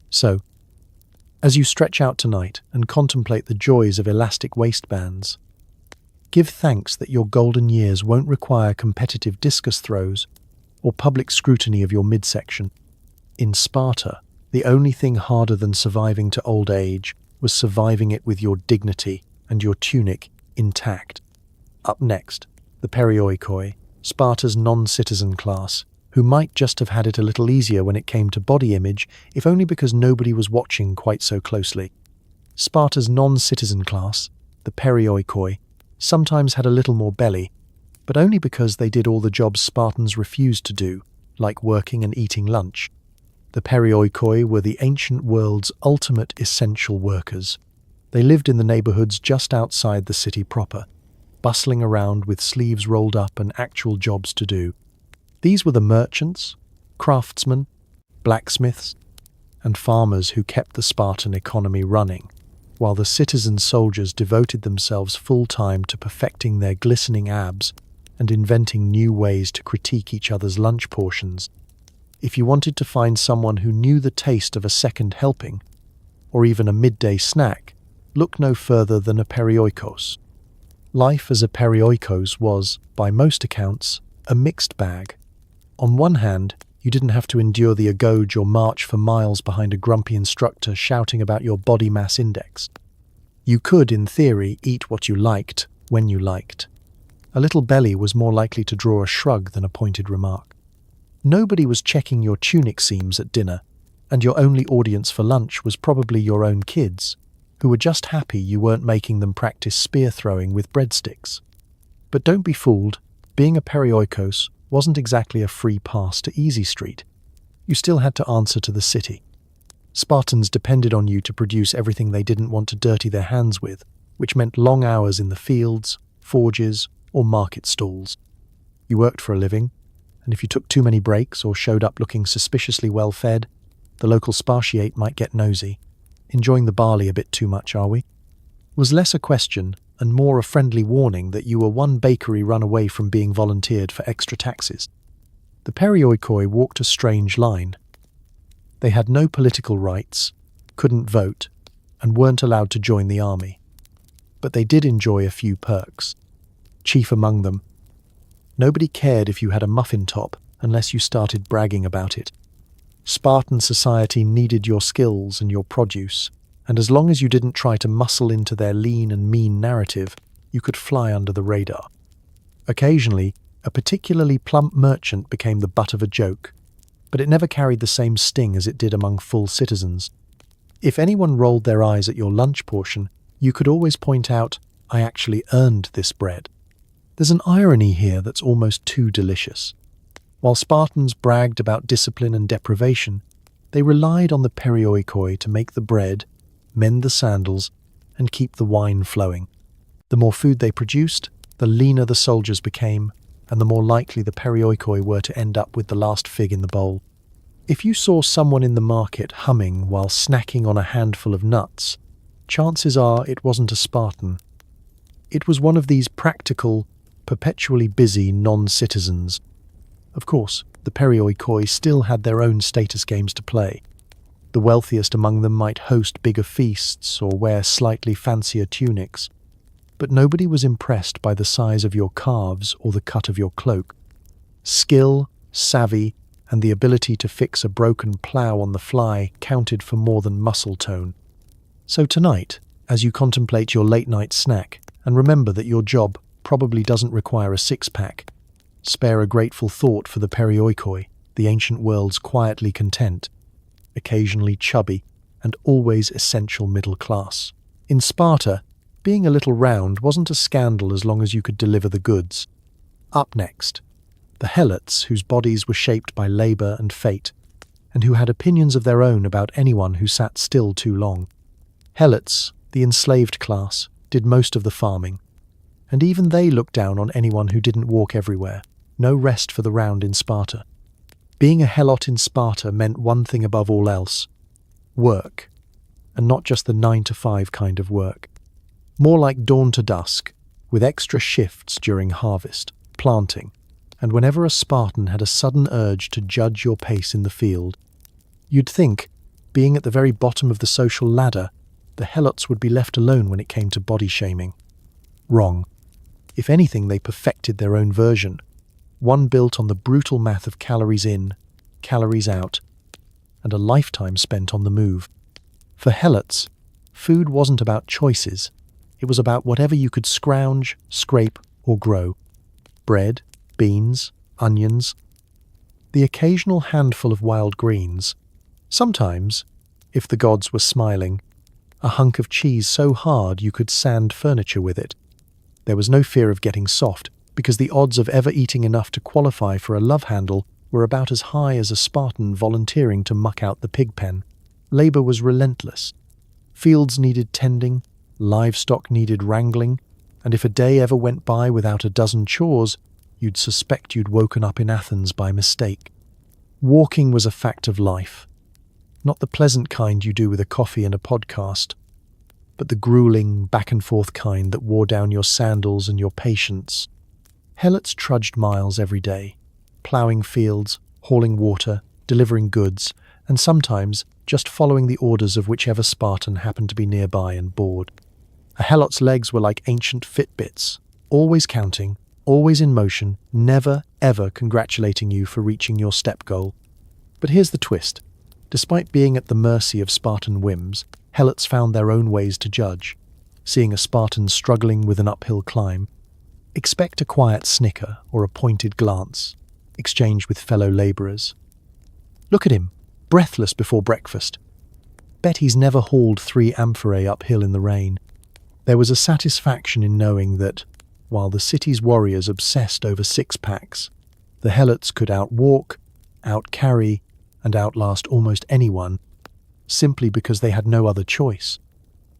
So, as you stretch out tonight and contemplate the joys of elastic waistbands, give thanks that your golden years won't require competitive discus throws or public scrutiny of your midsection. In Sparta, the only thing harder than surviving to old age was surviving it with your dignity and your tunic intact. Up next, the Periocoy, Sparta's non-citizen class, who might just have had it a little easier when it came to body image, if only because nobody was watching quite so closely. Sparta's non-citizen class, the Periocoy, sometimes had a little more belly, but only because they did all the jobs Spartans refused to do, like working and eating lunch. The Periocoy were the ancient world's ultimate essential workers. They lived in the neighbourhoods just outside the city proper, bustling around with sleeves rolled up and actual jobs to do. These were the merchants, craftsmen, blacksmiths, and farmers who kept the Spartan economy running, while the citizen soldiers devoted themselves full-time to perfecting their glistening abs and inventing new ways to critique each other's lunch portions. If you wanted to find someone who knew the taste of a second helping, or even a midday snack, look no further than a perioikos. Life as a perioikos was, by most accounts, a mixed bag. On one hand, you didn't have to endure the Agoge or march for miles behind a grumpy instructor shouting about your body mass index. You could, in theory, eat what you liked, when you liked. A little belly was more likely to draw a shrug than a pointed remark. Nobody was checking your tunic seams at dinner, and your only audience for lunch was probably your own kids, who were just happy you weren't making them practice spear throwing with breadsticks. But don't be fooled, being a perioikos wasn't exactly a free pass to Easy Street. You still had to answer to the city. Spartans depended on you to produce everything they didn't want to dirty their hands with, which meant long hours in the fields, forges, or market stalls. You worked for a living, and if you took too many breaks or showed up looking suspiciously well-fed, the local Spartiate might get nosy. Enjoying the barley a bit too much, are we? Was less a question and more a friendly warning that you were one bakery run away from being volunteered for extra taxes. The Perioikoi walked a strange line. They had no political rights, couldn't vote, and weren't allowed to join the army. But they did enjoy a few perks. Chief among them, nobody cared if you had a muffin top unless you started bragging about it. Spartan society needed your skills and your produce, and as long as you didn't try to muscle into their lean and mean narrative, you could fly under the radar. Occasionally, a particularly plump merchant became the butt of a joke, but it never carried the same sting as it did among full citizens. If anyone rolled their eyes at your lunch portion, you could always point out, "I actually earned this bread." There's an irony here that's almost too delicious. While Spartans bragged about discipline and deprivation, they relied on the Periocoy to make the bread, mend the sandals, and keep the wine flowing. The more food they produced, the leaner the soldiers became, and the more likely the Periocoy were to end up with the last fig in the bowl. If you saw someone in the market humming while snacking on a handful of nuts, chances are it wasn't a Spartan. It was one of these practical, perpetually busy non-citizens. Of course, the Periocoy still had their own status games to play. The wealthiest among them might host bigger feasts or wear slightly fancier tunics, but nobody was impressed by the size of your calves or the cut of your cloak. Skill, savvy, and the ability to fix a broken plough on the fly counted for more than muscle tone. So tonight, as you contemplate your late-night snack, and remember that your job probably doesn't require a six-pack, spare a grateful thought for the Periocoy, the ancient world's quietly content, occasionally chubby, and always essential middle class. In Sparta, being a little round wasn't a scandal as long as you could deliver the goods. Up next, the Helots, whose bodies were shaped by labour and fate, and who had opinions of their own about anyone who sat still too long. Helots, the enslaved class, did most of the farming, and even they looked down on anyone who didn't walk everywhere. No rest for the round in Sparta. Being a Helot in Sparta meant one thing above all else: work, and not just the 9-to-5 kind of work. More like dawn to dusk, with extra shifts during harvest, planting, and whenever a Spartan had a sudden urge to judge your pace in the field. You'd think, being at the very bottom of the social ladder, the Helots would be left alone when it came to body shaming. Wrong. If anything, they perfected their own version, one built on the brutal math of calories in, calories out, and a lifetime spent on the move. For Helots, food wasn't about choices. It was about whatever you could scrounge, scrape, or grow. Bread, beans, onions, the occasional handful of wild greens. Sometimes, if the gods were smiling, a hunk of cheese so hard you could sand furniture with it. There was no fear of getting soft, because the odds of ever eating enough to qualify for a love handle were about as high as a Spartan volunteering to muck out the pig pen. Labour was relentless. Fields needed tending, livestock needed wrangling, and if a day ever went by without a dozen chores, you'd suspect you'd woken up in Athens by mistake. Walking was a fact of life. Not the pleasant kind you do with a coffee and a podcast, but the grueling, back-and-forth kind that wore down your sandals and your patience. Helots trudged miles every day, ploughing fields, hauling water, delivering goods, and sometimes just following the orders of whichever Spartan happened to be nearby and bored. A Helot's legs were like ancient Fitbits, always counting, always in motion, never, ever congratulating you for reaching your step goal. But here's the twist. Despite being at the mercy of Spartan whims, Helots found their own ways to judge. Seeing a Spartan struggling with an uphill climb, expect a quiet snicker or a pointed glance, exchanged with fellow labourers. Look at him, breathless before breakfast. Bet he's never hauled 3 amphorae uphill in the rain. There was a satisfaction in knowing that, while the city's warriors obsessed over six-packs, the Helots could outwalk, outcarry, and outlast almost anyone, simply because they had no other choice.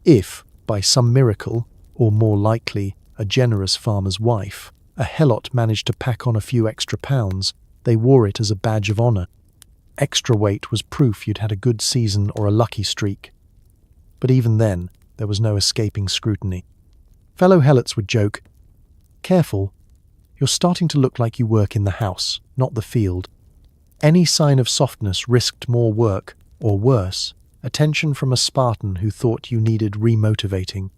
If, by some miracle, or more likely, a generous farmer's wife, a Helot managed to pack on a few extra pounds, they wore it as a badge of honour. Extra weight was proof you'd had a good season or a lucky streak. But even then, there was no escaping scrutiny. Fellow Helots would joke, "Careful, you're starting to look like you work in the house, not the field." Any sign of softness risked more work, or worse, attention from a Spartan who thought you needed remotivating.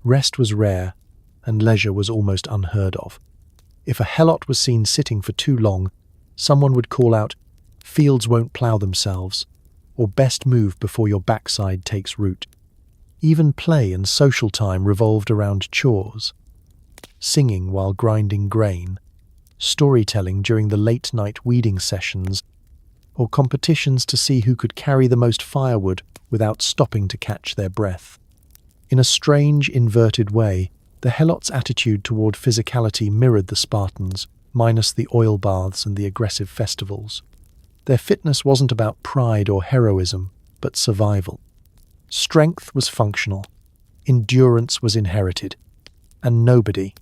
Rest was rare, and leisure was almost unheard of. If a Helot was seen sitting for too long, someone would call out, "Fields won't plough themselves," or "Best move before your backside takes root." Even play and social time revolved around chores. Singing while grinding grain, storytelling during the late-night weeding sessions, or competitions to see who could carry the most firewood without stopping to catch their breath. In a strange, inverted way, The Helot's attitude toward physicality mirrored the Spartans, minus the oil baths and the aggressive festivals. Their fitness wasn't about pride or heroism, but survival. Strength was functional, endurance was inherited, and nobody,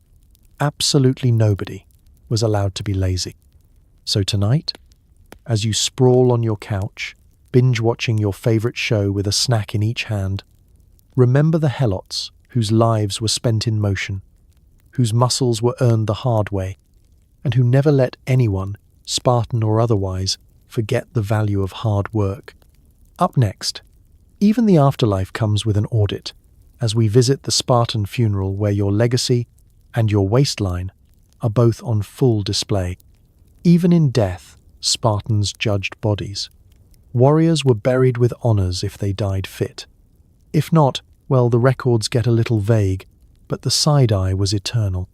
absolutely nobody, was allowed to be lazy. So tonight, as you sprawl on your couch, binge-watching your favorite show with a snack in each hand, remember the Helots whose lives were spent in motion, whose muscles were earned the hard way, and who never let anyone, Spartan or otherwise, forget the value of hard work. Up next, even the afterlife comes with an audit, as we visit the Spartan funeral where your legacy and your waistline are both on full display. Even in death, Spartans judged bodies. Warriors were buried with honors if they died fit. If not, well, the records get a little vague, but the side-eye was eternal.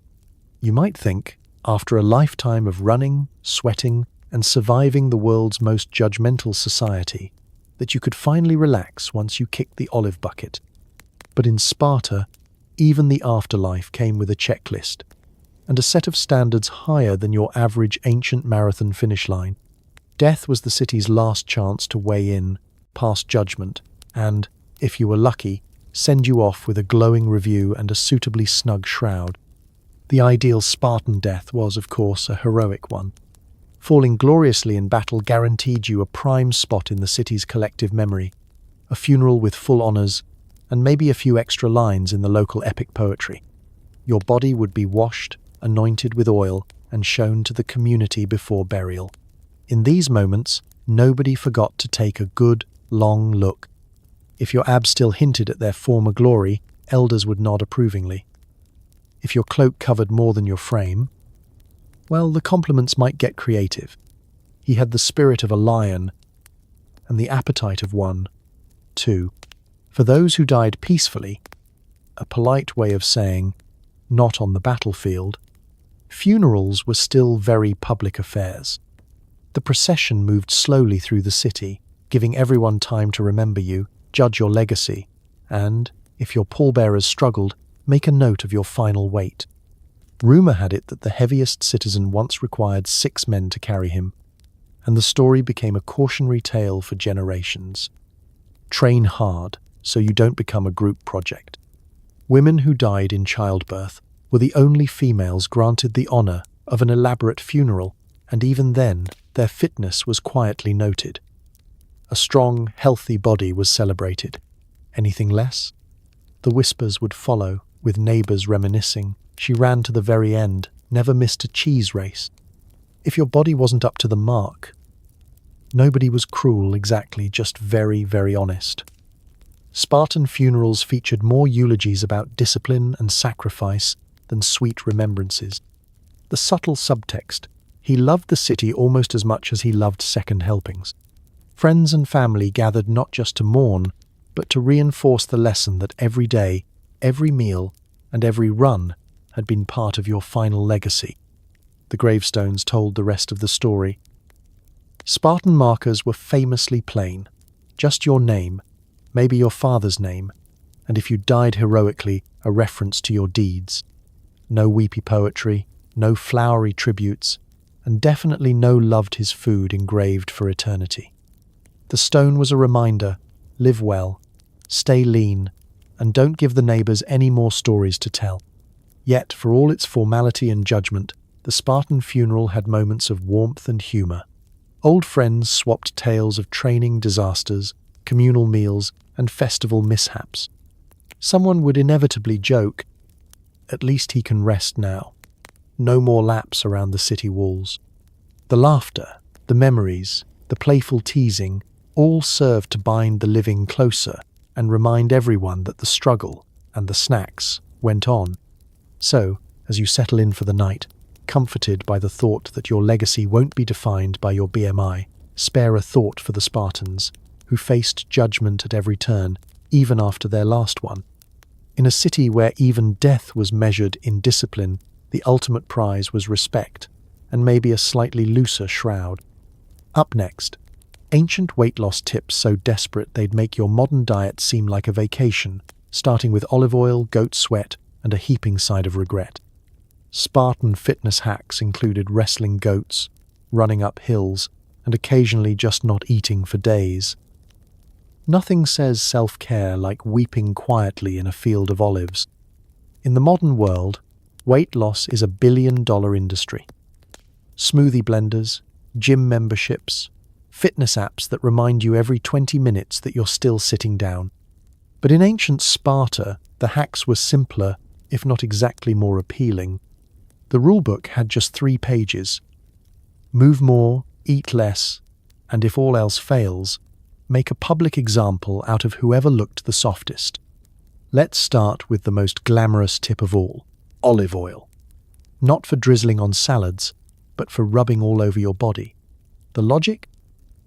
You might think, after a lifetime of running, sweating, and surviving the world's most judgmental society, that you could finally relax once you kicked the olive bucket. But in Sparta, even the afterlife came with a checklist, and a set of standards higher than your average ancient marathon finish line. Death was the city's last chance to weigh in, pass judgment, and, if you were lucky, send you off with a glowing review and a suitably snug shroud. The ideal Spartan death was, of course, a heroic one. Falling gloriously in battle guaranteed you a prime spot in the city's collective memory, a funeral with full honors, and maybe a few extra lines in the local epic poetry. Your body would be washed, anointed with oil, and shown to the community before burial. In these moments, nobody forgot to take a good, long look. If your abs still hinted at their former glory, elders would nod approvingly. If your cloak covered more than your frame, well, the compliments might get creative. He had the spirit of a lion, and the appetite of one, too. For those who died peacefully, a polite way of saying, not on the battlefield, funerals were still very public affairs. The procession moved slowly through the city, giving everyone time to remember you, judge your legacy, and, if your pallbearers struggled, make a note of your final weight. Rumour had it that the heaviest citizen once required 6 men to carry him, and the story became a cautionary tale for generations. Train hard, so you don't become a group project. Women who died in childbirth were the only females granted the honour of an elaborate funeral, and even then, their fitness was quietly noted. A strong, healthy body was celebrated. Anything less? The whispers would follow, with neighbours reminiscing. She ran to the very end, never missed a cheese race. If your body wasn't up to the mark, nobody was cruel exactly, just very, very honest. Spartan funerals featured more eulogies about discipline and sacrifice than sweet remembrances. The subtle subtext: he loved the city almost as much as he loved second helpings. Friends and family gathered not just to mourn, but to reinforce the lesson that every day, every meal, and every run had been part of your final legacy. The gravestones told the rest of the story. Spartan markers were famously plain. Just your name, maybe your father's name, and if you died heroically, a reference to your deeds. No weepy poetry, no flowery tributes, and definitely no loved his food engraved for eternity. The stone was a reminder: live well, stay lean, and don't give the neighbours any more stories to tell. Yet, for all its formality and judgment, the Spartan funeral had moments of warmth and humour. Old friends swapped tales of training disasters, communal meals, and festival mishaps. Someone would inevitably joke, "At least he can rest now." No more laps around the city walls. The laughter, the memories, the playful teasing, all served to bind the living closer and remind everyone that the struggle and the snacks went on. So, as you settle in for the night, comforted by the thought that your legacy won't be defined by your BMI, spare a thought for the Spartans, who faced judgment at every turn, even after their last one. In a city where even death was measured in discipline, the ultimate prize was respect, and maybe a slightly looser shroud. Up next, ancient weight loss tips so desperate they'd make your modern diet seem like a vacation, starting with olive oil, goat sweat, and a heaping side of regret. Spartan fitness hacks included wrestling goats, running up hills, and occasionally just not eating for days. Nothing says self-care like weeping quietly in a field of olives. In the modern world, weight loss is a billion-dollar industry. Smoothie blenders, gym memberships, fitness apps that remind you every 20 minutes that you're still sitting down. But in ancient Sparta, the hacks were simpler, if not exactly more appealing. The rulebook had just 3 pages. Move more, eat less, and if all else fails, make a public example out of whoever looked the softest. Let's start with the most glamorous tip of all, olive oil. Not for drizzling on salads, but for rubbing all over your body. The logic?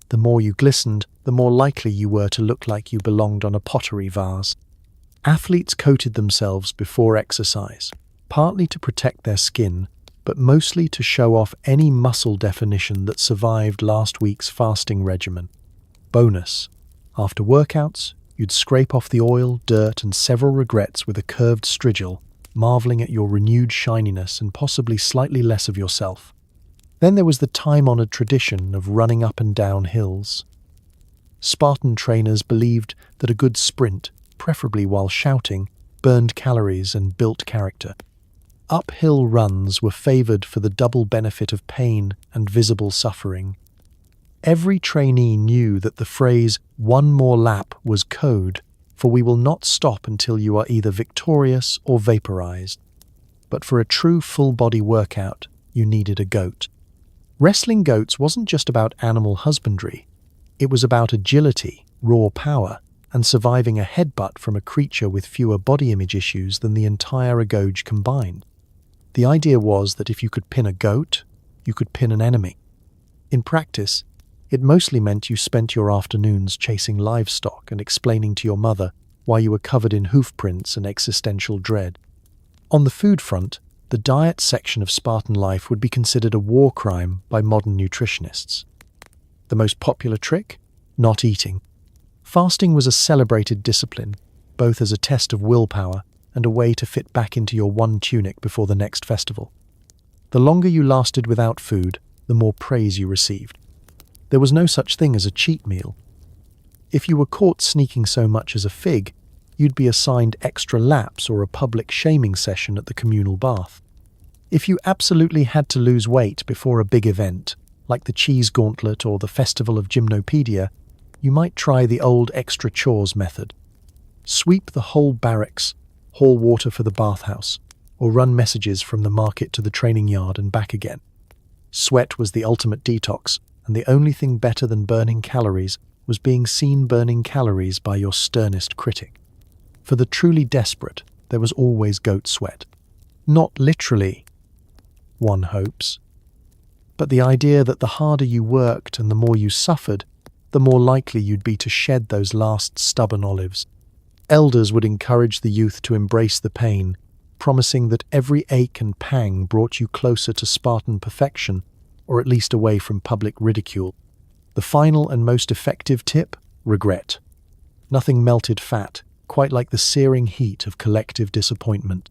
The more you glistened, the more likely you were to look like you belonged on a pottery vase. Athletes coated themselves before exercise, partly to protect their skin, but mostly to show off any muscle definition that survived last week's fasting regimen. Bonus: after workouts, you'd scrape off the oil, dirt, and several regrets with a curved strigil, marveling at your renewed shininess and possibly slightly less of yourself. Then there was the time-honored tradition of running up and down hills. Spartan trainers believed that a good sprint, preferably while shouting, burned calories and built character. Uphill runs were favored for the double benefit of pain and visible suffering. Every trainee knew that the phrase "one more lap" was code for "we will not stop until you are either victorious or vaporized." But for a true full-body workout, you needed a goat. Wrestling goats wasn't just about animal husbandry. It was about agility, raw power, and surviving a headbutt from a creature with fewer body image issues than the entire Agoge combined. The idea was that if you could pin a goat, you could pin an enemy. In practice, it mostly meant you spent your afternoons chasing livestock and explaining to your mother why you were covered in hoof prints and existential dread. On the food front, the diet section of Spartan life would be considered a war crime by modern nutritionists. The most popular trick? Not eating. Fasting was a celebrated discipline, both as a test of willpower and a way to fit back into your one tunic before the next festival. The longer you lasted without food, the more praise you received. There was no such thing as a cheat meal. If you were caught sneaking so much as a fig, you'd be assigned extra laps or a public shaming session at the communal bath. If you absolutely had to lose weight before a big event, like the cheese gauntlet or the festival of Gymnopedia, you might try the old extra chores method. Sweep the whole barracks, haul water for the bathhouse, or run messages from the market to the training yard and back again. Sweat was the ultimate detox, and the only thing better than burning calories was being seen burning calories by your sternest critic. For the truly desperate, there was always goat sweat. Not literally, one hopes, but the idea that the harder you worked and the more you suffered, the more likely you'd be to shed those last stubborn olives. Elders would encourage the youth to embrace the pain, promising that every ache and pang brought you closer to Spartan perfection, or at least away from public ridicule. The final and most effective tip? Regret. Nothing melted fat, quite like the searing heat of collective disappointment.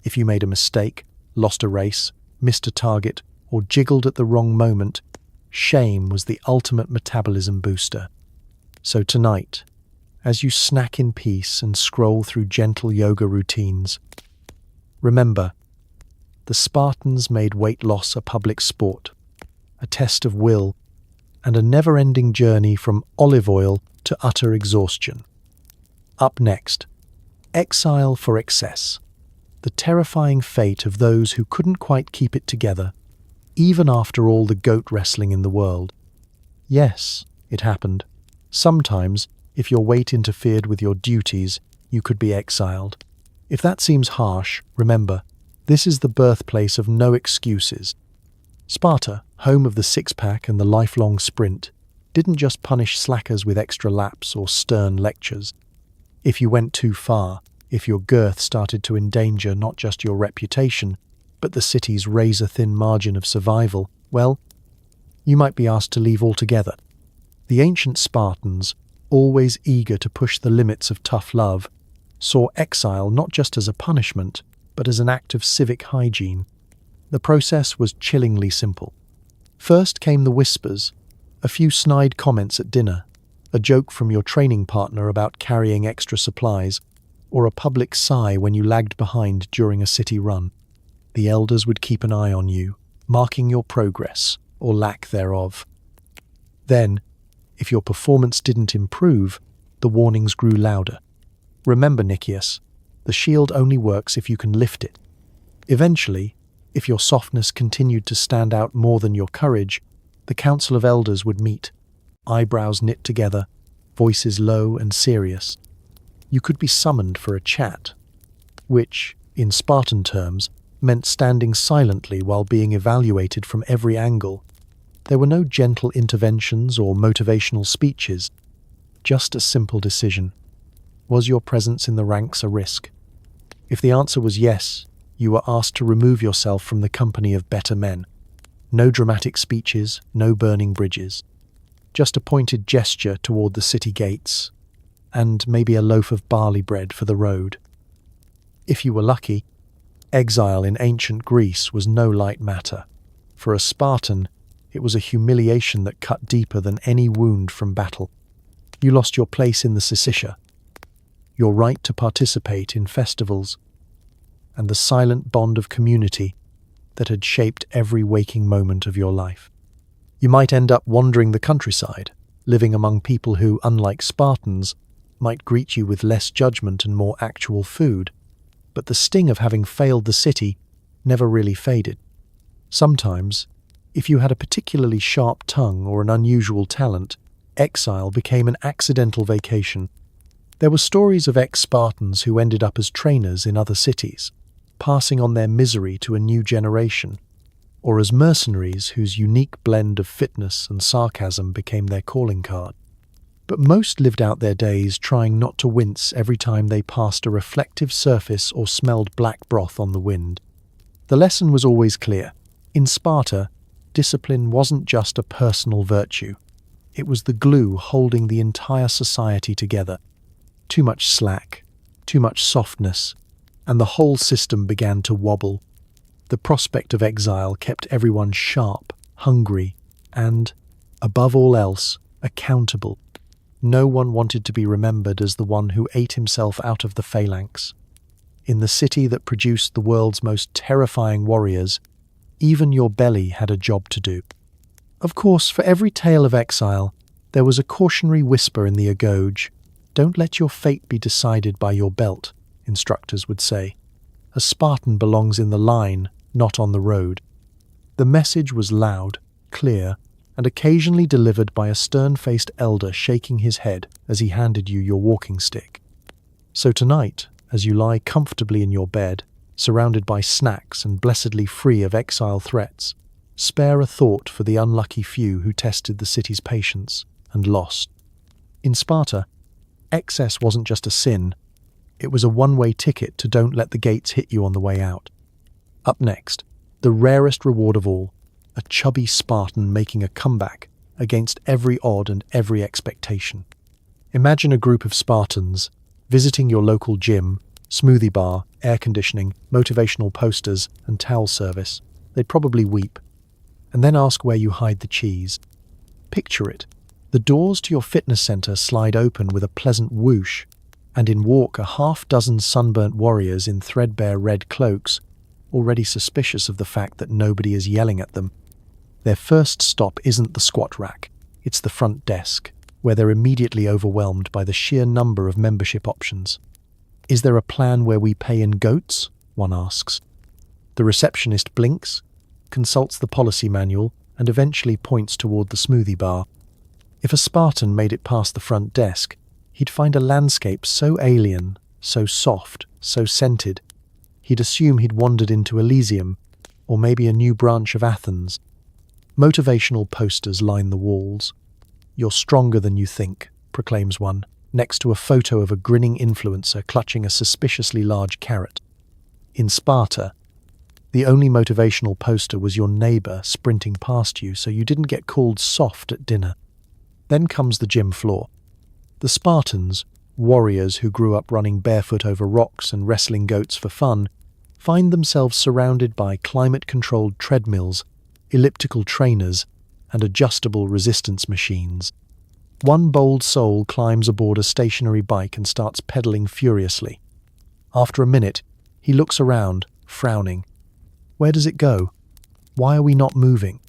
If you made a mistake, lost a race, missed a target, or jiggled at the wrong moment, shame was the ultimate metabolism booster. So tonight, as you snack in peace and scroll through gentle yoga routines, remember, the Spartans made weight loss a public sport, a test of will, and a never-ending journey from olive oil to utter exhaustion. Up next, Exile for excess. The terrifying fate of those who couldn't quite keep it together, even after all the goat wrestling in the world. Yes, it happened. Sometimes, if your weight interfered with your duties, you could be exiled. If that seems harsh, remember, this is the birthplace of no excuses. Sparta, home of the six-pack and the lifelong sprint, didn't just punish slackers with extra laps or stern lectures. If you went too far, if your girth started to endanger not just your reputation, but the city's razor-thin margin of survival, well, you might be asked to leave altogether. The ancient Spartans, always eager to push the limits of tough love, saw exile not just as a punishment, but as an act of civic hygiene. The process was chillingly simple. First came the whispers, a few snide comments at dinner, a joke from your training partner about carrying extra supplies, or a public sigh when you lagged behind during a city run. The elders would keep an eye on you, marking your progress, or lack thereof. Then, if your performance didn't improve, the warnings grew louder. Remember, Nicias, the shield only works if you can lift it. Eventually, if your softness continued to stand out more than your courage, the Council of Elders would meet, eyebrows knit together, voices low and serious. You could be summoned for a chat, which, in Spartan terms, meant standing silently while being evaluated from every angle. There were no gentle interventions or motivational speeches, just a simple decision. Was your presence in the ranks a risk? If the answer was yes, you were asked to remove yourself from the company of better men. No dramatic speeches, no burning bridges. Just a pointed gesture toward the city gates, and maybe a loaf of barley bread for the road. If you were lucky, exile in ancient Greece was no light matter. For a Spartan, it was a humiliation that cut deeper than any wound from battle. You lost your place in the Syssitia, your right to participate in festivals, and the silent bond of community that had shaped every waking moment of your life. You might end up wandering the countryside, living among people who, unlike Spartans, might greet you with less judgment and more actual food, but the sting of having failed the city never really faded. Sometimes, if you had a particularly sharp tongue or an unusual talent, exile became an accidental vacation. There were stories of ex-Spartans who ended up as trainers in other cities, passing on their misery to a new generation, or as mercenaries whose unique blend of fitness and sarcasm became their calling card. But most lived out their days trying not to wince every time they passed a reflective surface or smelled black broth on the wind. The lesson was always clear. In Sparta, discipline wasn't just a personal virtue. It was the glue holding the entire society together. Too much slack, too much softness, and the whole system began to wobble. The prospect of exile kept everyone sharp, hungry, and, above all else, accountable. No one wanted to be remembered as the one who ate himself out of the phalanx. In the city that produced the world's most terrifying warriors, even your belly had a job to do. Of course, for every tale of exile, there was a cautionary whisper in the Agoge. Don't let your fate be decided by your belt, instructors would say. A Spartan belongs in the line, not on the road. The message was loud, clear, and occasionally delivered by a stern-faced elder shaking his head as he handed you your walking stick. So tonight, as you lie comfortably in your bed, surrounded by snacks and blessedly free of exile threats, spare a thought for the unlucky few who tested the city's patience and lost. In Sparta, excess wasn't just a sin, it was a one-way ticket to don't let the gates hit you on the way out. Up next, the rarest reward of all, a chubby Spartan making a comeback against every odd and every expectation. Imagine a group of Spartans visiting your local gym, smoothie bar, air conditioning, motivational posters, and towel service. They'd probably weep, and then ask where you hide the cheese. Picture it. The doors to your fitness center slide open with a pleasant whoosh, and in walk a half-dozen sunburnt warriors in threadbare red cloaks, already suspicious of the fact that nobody is yelling at them. Their first stop isn't the squat rack, it's the front desk, where they're immediately overwhelmed by the sheer number of membership options. Is there a plan where we pay in goats? One asks. The receptionist blinks, consults the policy manual, and eventually points toward the smoothie bar. If a Spartan made it past the front desk, he'd find a landscape so alien, so soft, so scented, he'd assume he'd wandered into Elysium, or maybe a new branch of Athens. Motivational posters line the walls. "You're stronger than you think," proclaims one, next to a photo of a grinning influencer clutching a suspiciously large carrot. In Sparta, the only motivational poster was your neighbor sprinting past you so you didn't get called soft at dinner. Then comes the gym floor. The Spartans, warriors who grew up running barefoot over rocks and wrestling goats for fun, find themselves surrounded by climate-controlled treadmills, elliptical trainers, and adjustable resistance machines. One bold soul climbs aboard a stationary bike and starts pedaling furiously. After a minute, he looks around, frowning. Where does it go? Why are we not moving?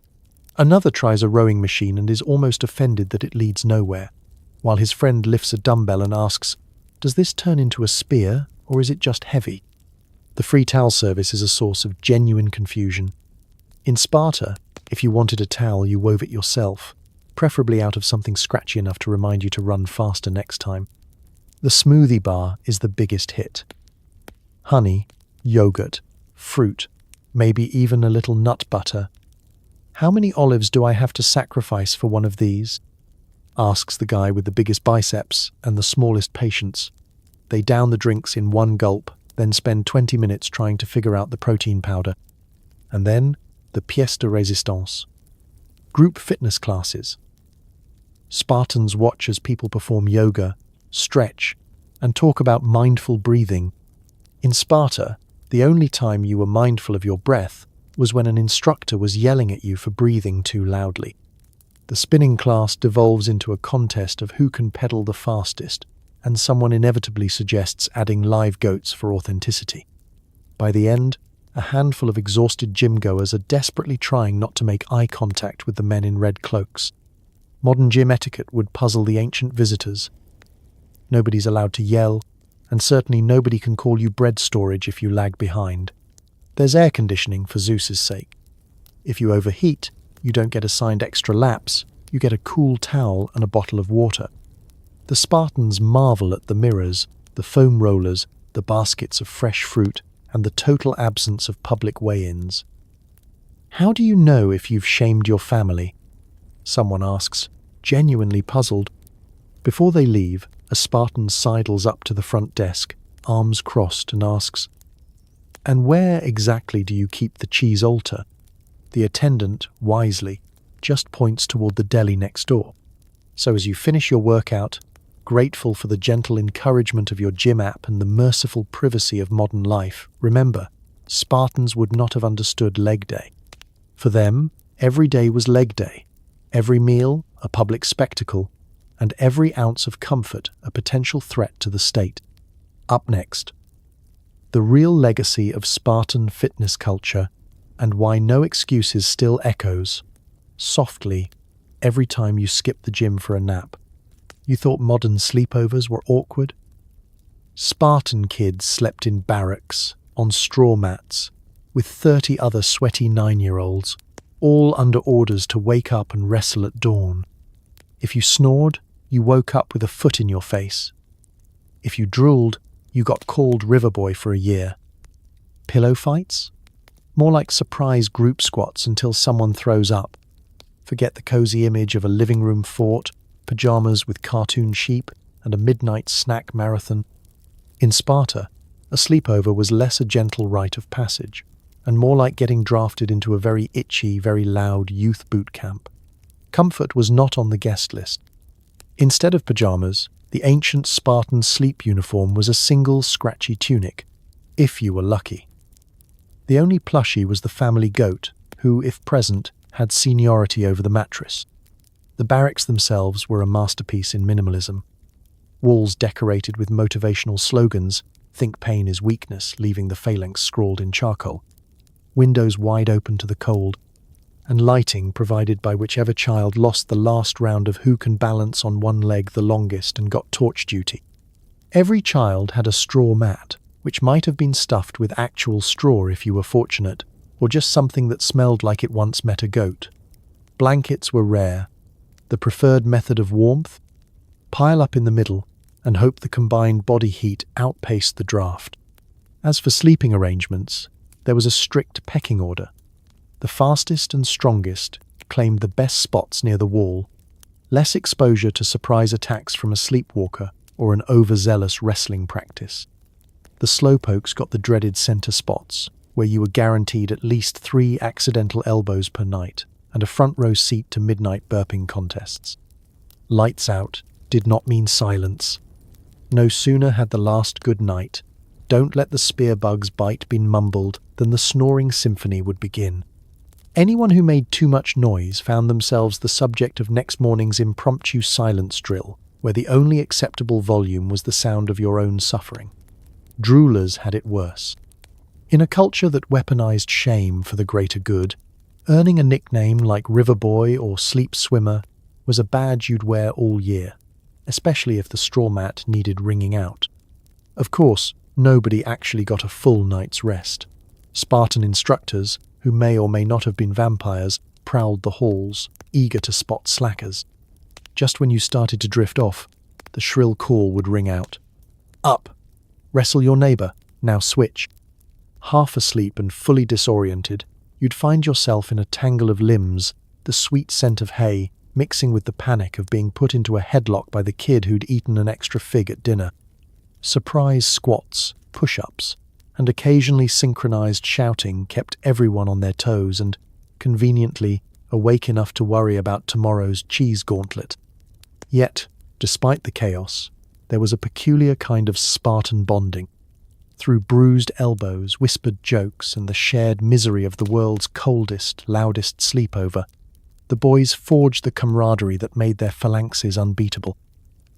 Another tries a rowing machine and is almost offended that it leads nowhere, while his friend lifts a dumbbell and asks, "Does this turn into a spear, or is it just heavy?" The free towel service is a source of genuine confusion. In Sparta, if you wanted a towel, you wove it yourself, preferably out of something scratchy enough to remind you to run faster next time. The smoothie bar is the biggest hit. Honey, yogurt, fruit, maybe even a little nut butter. "How many olives do I have to sacrifice for one of these?" asks the guy with the biggest biceps and the smallest patience. They down the drinks in one gulp, then spend 20 minutes trying to figure out the protein powder. And then, the pièce de résistance. Group fitness classes. Spartans watch as people perform yoga, stretch, and talk about mindful breathing. In Sparta, the only time you were mindful of your breath was when an instructor was yelling at you for breathing too loudly. The spinning class devolves into a contest of who can pedal the fastest, and someone inevitably suggests adding live goats for authenticity. By the end, a handful of exhausted gym-goers are desperately trying not to make eye contact with the men in red cloaks. Modern gym etiquette would puzzle the ancient visitors. Nobody's allowed to yell, and certainly nobody can call you bread storage if you lag behind. There's air conditioning for Zeus's sake. If you overheat, you don't get assigned extra laps, you get a cool towel and a bottle of water. The Spartans marvel at the mirrors, the foam rollers, the baskets of fresh fruit, and the total absence of public weigh-ins. "How do you know if you've shamed your family?" someone asks, genuinely puzzled. Before they leave, a Spartan sidles up to the front desk, arms crossed, and asks, "And where exactly do you keep the cheese altar?" The attendant, wisely, just points toward the deli next door. So as you finish your workout, grateful for the gentle encouragement of your gym app and the merciful privacy of modern life, remember, Spartans would not have understood leg day. For them, every day was leg day, every meal a public spectacle, and every ounce of comfort a potential threat to the state. Up next, the real legacy of Spartan fitness culture and why no excuses still echoes, softly, every time you skip the gym for a nap. You thought modern sleepovers were awkward? Spartan kids slept in barracks, on straw mats, with 30 other sweaty 9-year-olds, all under orders to wake up and wrestle at dawn. If you snored, you woke up with a foot in your face. If you drooled, you got called Riverboy for a year. Pillow fights? More like surprise group squats until someone throws up. Forget the cozy image of a living room fort, pajamas with cartoon sheep, and a midnight snack marathon. In Sparta, a sleepover was less a gentle rite of passage, and more like getting drafted into a very itchy, very loud youth boot camp. Comfort was not on the guest list. Instead of pajamas, the ancient Spartan sleep uniform was a single scratchy tunic, if you were lucky. The only plushie was the family goat, who, if present, had seniority over the mattress. The barracks themselves were a masterpiece in minimalism. Walls decorated with motivational slogans, "Think pain is weakness," leaving the phalanx scrawled in charcoal. Windows wide open to the cold, and lighting provided by whichever child lost the last round of who can balance on one leg the longest and got torch duty. Every child had a straw mat, which might have been stuffed with actual straw if you were fortunate, or just something that smelled like it once met a goat. Blankets were rare. The preferred method of warmth? Pile up in the middle and hope the combined body heat outpaced the draft. As for sleeping arrangements, there was a strict pecking order. The fastest and strongest claimed the best spots near the wall, less exposure to surprise attacks from a sleepwalker or an overzealous wrestling practice. The slowpokes got the dreaded center spots, where you were guaranteed at least 3 accidental elbows per night and a front row seat to midnight burping contests. Lights out did not mean silence. No sooner had the last good night, don't let the spear bug's bite be mumbled, then the snoring symphony would begin. Anyone who made too much noise found themselves the subject of next morning's impromptu silence drill, where the only acceptable volume was the sound of your own suffering. Droolers had it worse. In a culture that weaponized shame for the greater good, earning a nickname like River Boy or Sleep Swimmer was a badge you'd wear all year, especially if the straw mat needed wringing out. Of course, nobody actually got a full night's rest. Spartan instructors, who may or may not have been vampires, prowled the halls, eager to spot slackers. Just when you started to drift off, the shrill call would ring out. Up! Wrestle your neighbour, now switch. Half asleep and fully disoriented, you'd find yourself in a tangle of limbs, the sweet scent of hay mixing with the panic of being put into a headlock by the kid who'd eaten an extra fig at dinner. Surprise squats, push-ups, and occasionally synchronized shouting kept everyone on their toes and, conveniently, awake enough to worry about tomorrow's cheese gauntlet. Yet, despite the chaos, there was a peculiar kind of Spartan bonding. Through bruised elbows, whispered jokes, and the shared misery of the world's coldest, loudest sleepover, the boys forged the camaraderie that made their phalanxes unbeatable.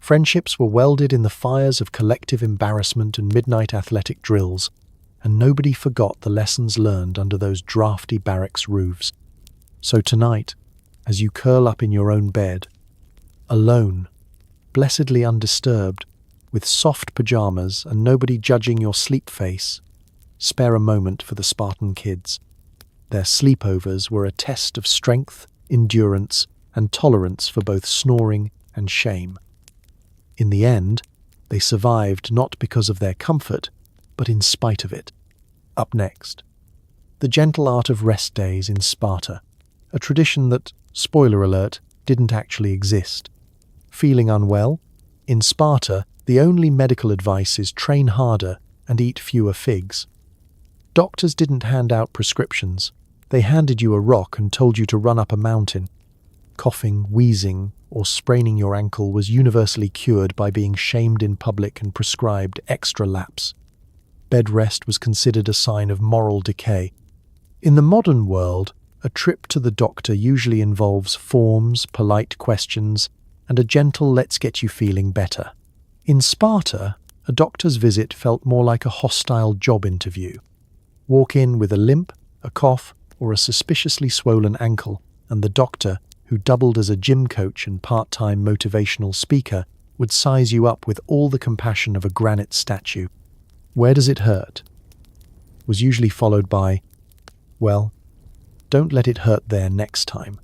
Friendships were welded in the fires of collective embarrassment and midnight athletic drills, and nobody forgot the lessons learned under those drafty barracks roofs. So tonight, as you curl up in your own bed, alone, blessedly undisturbed, with soft pajamas and nobody judging your sleep face, spare a moment for the Spartan kids. Their sleepovers were a test of strength, endurance, and tolerance for both snoring and shame. In the end, they survived not because of their comfort, but in spite of it. Up next, the gentle art of rest days in Sparta, a tradition that, spoiler alert, didn't actually exist. Feeling unwell? In Sparta, the only medical advice is train harder and eat fewer figs. Doctors didn't hand out prescriptions. They handed you a rock and told you to run up a mountain. Coughing, wheezing, or spraining your ankle was universally cured by being shamed in public and prescribed extra laps. Bed rest was considered a sign of moral decay. In the modern world, a trip to the doctor usually involves forms, polite questions, and a gentle let's get you feeling better. In Sparta, a doctor's visit felt more like a hostile job interview. Walk in with a limp, a cough, or a suspiciously swollen ankle, and the doctor, who doubled as a gym coach and part-time motivational speaker, would size you up with all the compassion of a granite statue. Where does it hurt? Was usually followed by, well, don't let it hurt there next time.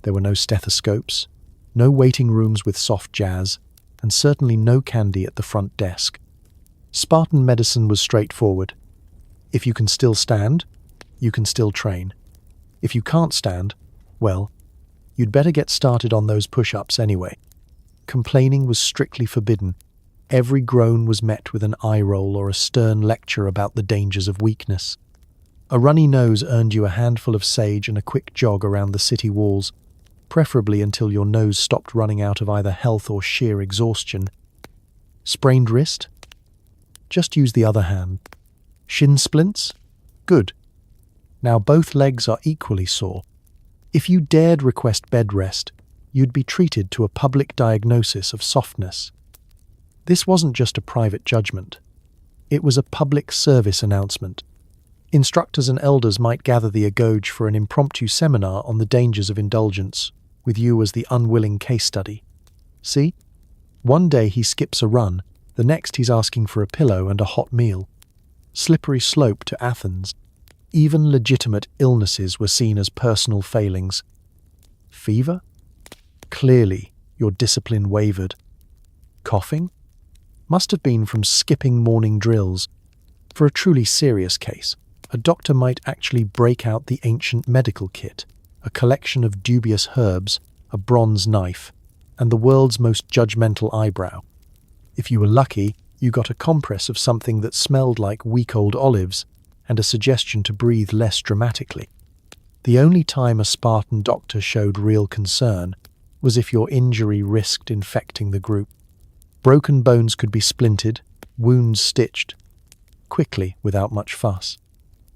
There were no stethoscopes, no waiting rooms with soft jazz, and certainly no candy at the front desk. Spartan medicine was straightforward. If you can still stand, you can still train. If you can't stand, well, you'd better get started on those push-ups anyway. Complaining was strictly forbidden. Every groan was met with an eye roll or a stern lecture about the dangers of weakness. A runny nose earned you a handful of sage and a quick jog around the city walls, preferably until your nose stopped running out of either health or sheer exhaustion. Sprained wrist? Just use the other hand. Shin splints? Good. Now both legs are equally sore. If you dared request bed rest, you'd be treated to a public diagnosis of softness. This wasn't just a private judgment. It was a public service announcement. Instructors and elders might gather the Agoge for an impromptu seminar on the dangers of indulgence, with you as the unwilling case study. See? One day he skips a run, the next he's asking for a pillow and a hot meal. Slippery slope to Athens. Even legitimate illnesses were seen as personal failings. Fever? Clearly, your discipline wavered. Coughing? Must have been from skipping morning drills. For a truly serious case, a doctor might actually break out the ancient medical kit, a collection of dubious herbs, a bronze knife, and the world's most judgmental eyebrow. If you were lucky, you got a compress of something that smelled like week-old olives, and a suggestion to breathe less dramatically. The only time a Spartan doctor showed real concern was if your injury risked infecting the group. Broken bones could be splinted, wounds stitched, quickly without much fuss.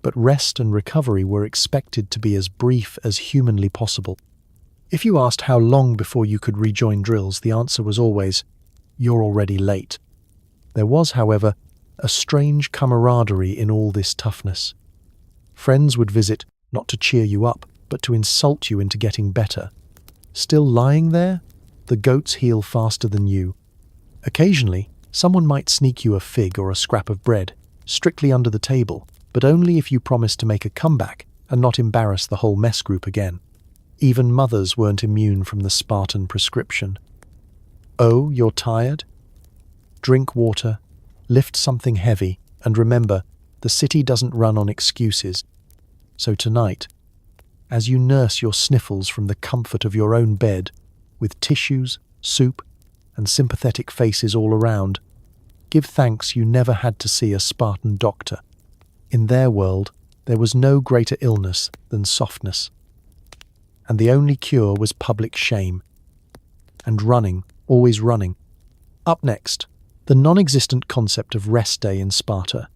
But rest and recovery were expected to be as brief as humanly possible. If you asked how long before you could rejoin drills, the answer was always, "You're already late." There was, however, a strange camaraderie in all this toughness. Friends would visit not to cheer you up, but to insult you into getting better. Still lying there? The goats heal faster than you. Occasionally, someone might sneak you a fig or a scrap of bread, strictly under the table, but only if you promised to make a comeback and not embarrass the whole mess group again. Even mothers weren't immune from the Spartan prescription. Oh, you're tired? Drink water, lift something heavy, and remember, the city doesn't run on excuses. So tonight, as you nurse your sniffles from the comfort of your own bed, with tissues, soup, and sympathetic faces all around, give thanks you never had to see a Spartan doctor. In their world, there was no greater illness than softness. And the only cure was public shame. And running, always running. Up next, the non-existent concept of rest day in Sparta,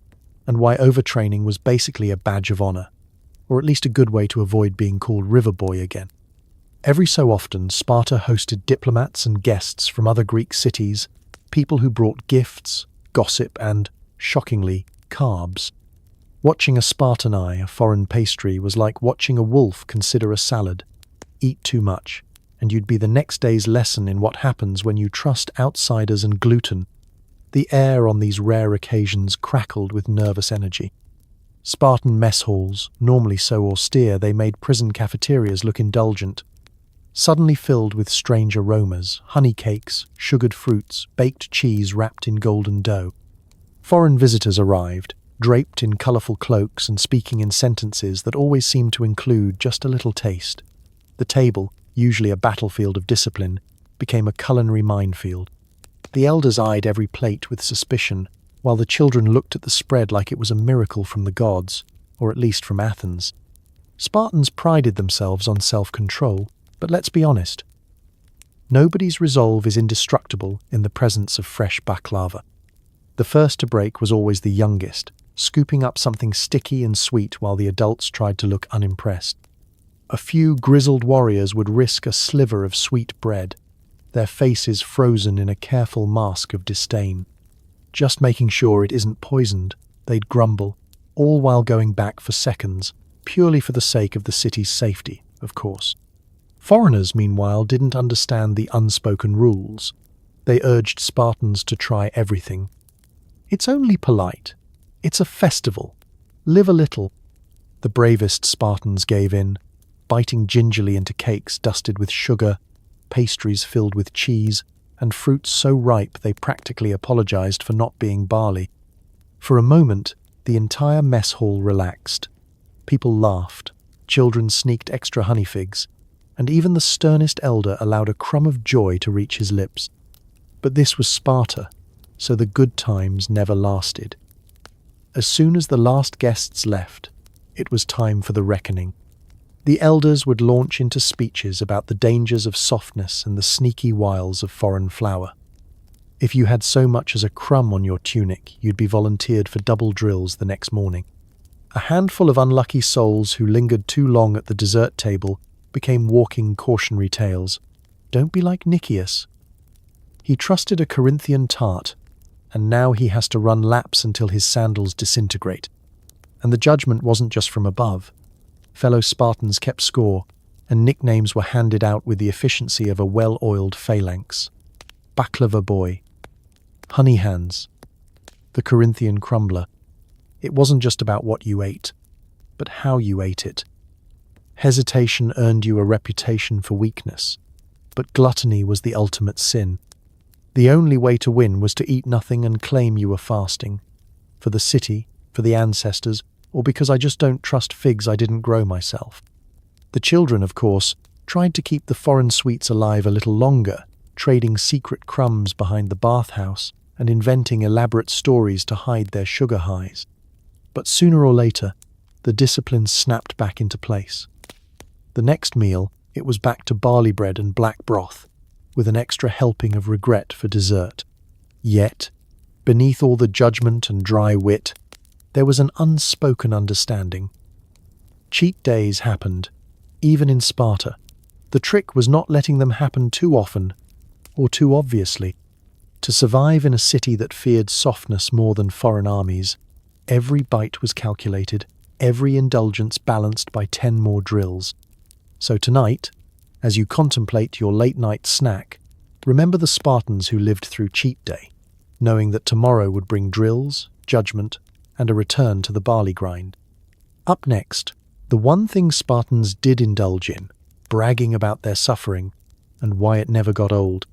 and why overtraining was basically a badge of honor, or at least a good way to avoid being called River Boy again. Every so often, Sparta hosted diplomats and guests from other Greek cities, people who brought gifts, gossip, and, shockingly, carbs. Watching a Spartan eye, a foreign pastry, was like watching a wolf consider a salad. Eat too much, and you'd be the next day's lesson in what happens when you trust outsiders and gluten. The air on these rare occasions crackled with nervous energy. Spartan mess halls, normally so austere they made prison cafeterias look indulgent, suddenly filled with strange aromas, honey cakes, sugared fruits, baked cheese wrapped in golden dough. Foreign visitors arrived, draped in colourful cloaks and speaking in sentences that always seemed to include just a little taste. The table, usually a battlefield of discipline, became a culinary minefield. The elders eyed every plate with suspicion, while the children looked at the spread like it was a miracle from the gods, or at least from Athens. Spartans prided themselves on self-control, but let's be honest. Nobody's resolve is indestructible in the presence of fresh baklava. The first to break was always the youngest, scooping up something sticky and sweet while the adults tried to look unimpressed. A few grizzled warriors would risk a sliver of sweet bread, their faces frozen in a careful mask of disdain. Just making sure it isn't poisoned, they'd grumble, all while going back for seconds, purely for the sake of the city's safety, of course. Foreigners, meanwhile, didn't understand the unspoken rules. They urged Spartans to try everything. It's only polite. It's a festival. Live a little. The bravest Spartans gave in, biting gingerly into cakes dusted with sugar, pastries filled with cheese, and fruits so ripe they practically apologized for not being barley. For a moment, the entire mess hall relaxed. People laughed, children sneaked extra honey figs, and even the sternest elder allowed a crumb of joy to reach his lips. But this was Sparta, so the good times never lasted. As soon as the last guests left, it was time for the reckoning. The elders would launch into speeches about the dangers of softness and the sneaky wiles of foreign flour. If you had so much as a crumb on your tunic, you'd be volunteered for double drills the next morning. A handful of unlucky souls who lingered too long at the dessert table became walking cautionary tales. Don't be like Nicias. He trusted a Corinthian tart, and now he has to run laps until his sandals disintegrate. And the judgment wasn't just from above. Fellow Spartans kept score, and nicknames were handed out with the efficiency of a well-oiled phalanx. Baklava Boy, Honey Hands, the Corinthian Crumbler. It wasn't just about what you ate, but how you ate it. Hesitation earned you a reputation for weakness, but gluttony was the ultimate sin. The only way to win was to eat nothing and claim you were fasting. For the city, for the ancestors, or because I just don't trust figs I didn't grow myself. The children, of course, tried to keep the foreign sweets alive a little longer, trading secret crumbs behind the bathhouse and inventing elaborate stories to hide their sugar highs. But sooner or later, the discipline snapped back into place. The next meal, it was back to barley bread and black broth, with an extra helping of regret for dessert. Yet, beneath all the judgment and dry wit, There was an unspoken understanding. Cheat days happened, even in Sparta. The trick was not letting them happen too often or too obviously. To survive in a city that feared softness more than foreign armies, every bite was calculated, every indulgence balanced by 10 more drills. So tonight, as you contemplate your late-night snack, remember the Spartans who lived through cheat day, knowing that tomorrow would bring drills, judgment, and a return to the barley grind. Up next, the one thing Spartans did indulge in, bragging about their suffering and why it never got old.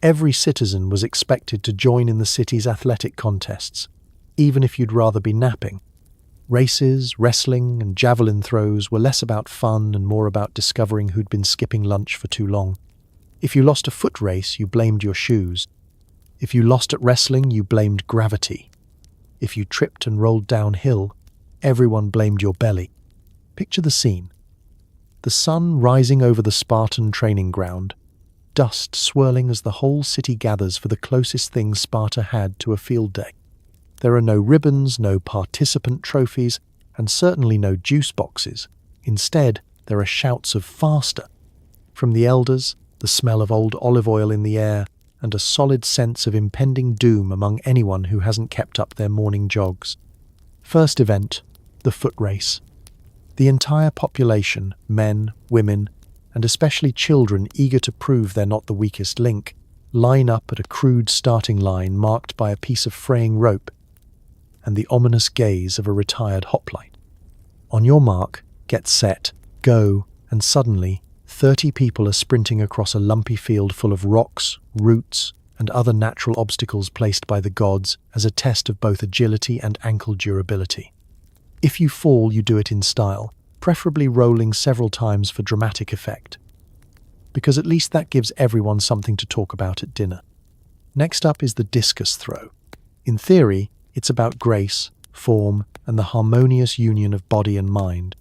Every citizen was expected to join in the city's athletic contests, even if you'd rather be napping. Races, wrestling, and javelin throws were less about fun and more about discovering who'd been skipping lunch for too long. If you lost a foot race, you blamed your shoes. If you lost at wrestling, you blamed gravity. If you tripped and rolled downhill, everyone blamed your belly. Picture the scene. The sun rising over the Spartan training ground, dust swirling as the whole city gathers for the closest thing Sparta had to a field day. There are no ribbons, no participant trophies, and certainly no juice boxes. Instead, there are shouts of faster. From the elders, the smell of old olive oil in the air, and a solid sense of impending doom among anyone who hasn't kept up their morning jogs. First event, the foot race. The entire population, men, women, and especially children eager to prove they're not the weakest link, line up at a crude starting line marked by a piece of fraying rope and the ominous gaze of a retired hoplite. On your mark, get set, go, and suddenly 30 people are sprinting across a lumpy field full of rocks, roots, and other natural obstacles placed by the gods as a test of both agility and ankle durability. If you fall, you do it in style, preferably rolling several times for dramatic effect, because at least that gives everyone something to talk about at dinner. Next up is the discus throw. In theory, it's about grace, form, and the harmonious union of body and mind.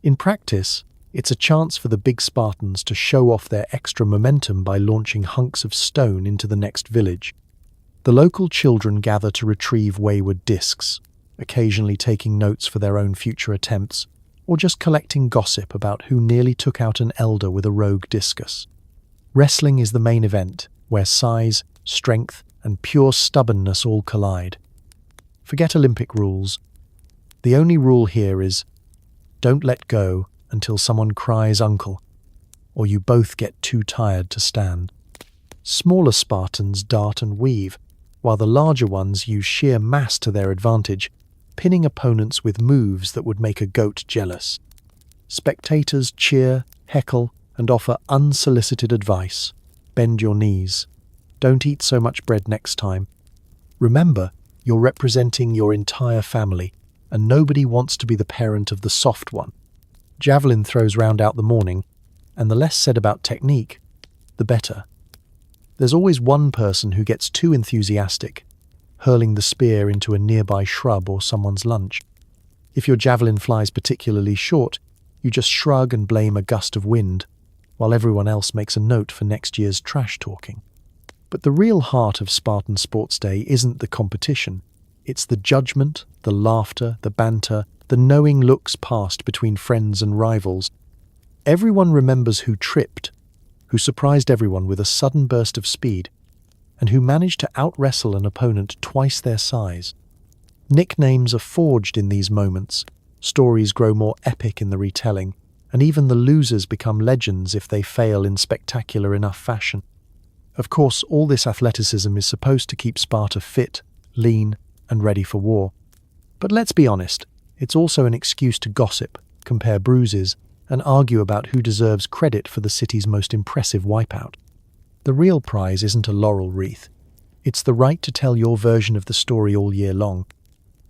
In practice, it's a chance for the big Spartans to show off their extra momentum by launching hunks of stone into the next village. The local children gather to retrieve wayward discs, occasionally taking notes for their own future attempts, or just collecting gossip about who nearly took out an elder with a rogue discus. Wrestling is the main event, where size, strength, and pure stubbornness all collide. Forget Olympic rules. The only rule here is, don't let go until someone cries uncle, or you both get too tired to stand. Smaller Spartans dart and weave, while the larger ones use sheer mass to their advantage, pinning opponents with moves that would make a goat jealous. Spectators cheer, heckle, and offer unsolicited advice. Bend your knees. Don't eat so much bread next time. Remember, you're representing your entire family, and nobody wants to be the parent of the soft one. Javelin throws round out the morning, and the less said about technique, the better. There's always one person who gets too enthusiastic, hurling the spear into a nearby shrub or someone's lunch. If your javelin flies particularly short, you just shrug and blame a gust of wind, while everyone else makes a note for next year's trash talking. But the real heart of Spartan Sports Day isn't the competition. It's the judgment, the laughter, the banter, the knowing looks passed between friends and rivals. Everyone remembers who tripped, who surprised everyone with a sudden burst of speed, and who managed to out-wrestle an opponent twice their size. Nicknames are forged in these moments, stories grow more epic in the retelling, and even the losers become legends if they fail in spectacular enough fashion. Of course, all this athleticism is supposed to keep Sparta fit, lean, and ready for war. But let's be honest, it's also an excuse to gossip, compare bruises, and argue about who deserves credit for the city's most impressive wipeout. The real prize isn't a laurel wreath. It's the right to tell your version of the story all year long.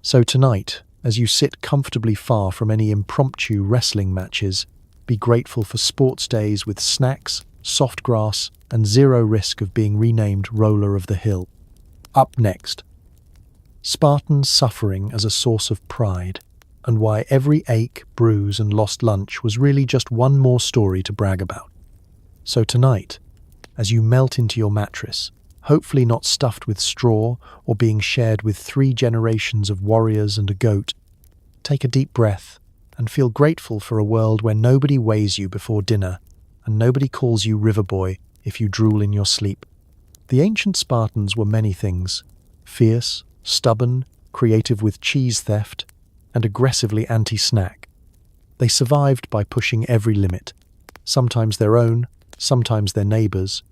So tonight, as you sit comfortably far from any impromptu wrestling matches, be grateful for sports days with snacks, soft grass, and zero risk of being renamed Roller of the Hill. Up next, Spartans suffering as a source of pride, and why every ache, bruise, and lost lunch was really just one more story to brag about. So tonight, as you melt into your mattress, hopefully not stuffed with straw or being shared with 3 generations of warriors and a goat. Take a deep breath and feel grateful for a world where nobody weighs you before dinner and nobody calls you river boy if you drool in your sleep. The ancient Spartans were many things: fierce, stubborn, creative with cheese theft, and aggressively anti-snack. They survived by pushing every limit, sometimes their own, sometimes their neighbors,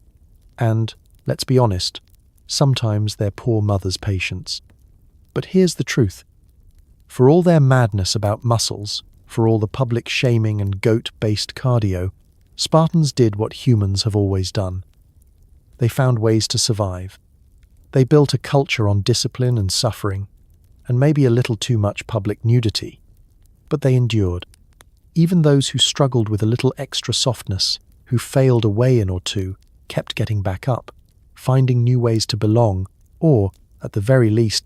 and, let's be honest, sometimes their poor mother's patience. But here's the truth. For all their madness about muscles, for all the public shaming and goat-based cardio, Spartans did what humans have always done. They found ways to survive. They built a culture on discipline and suffering, and maybe a little too much public nudity. But they endured. Even those who struggled with a little extra softness, who failed a weigh-in or two, kept getting back up, finding new ways to belong, or, at the very least,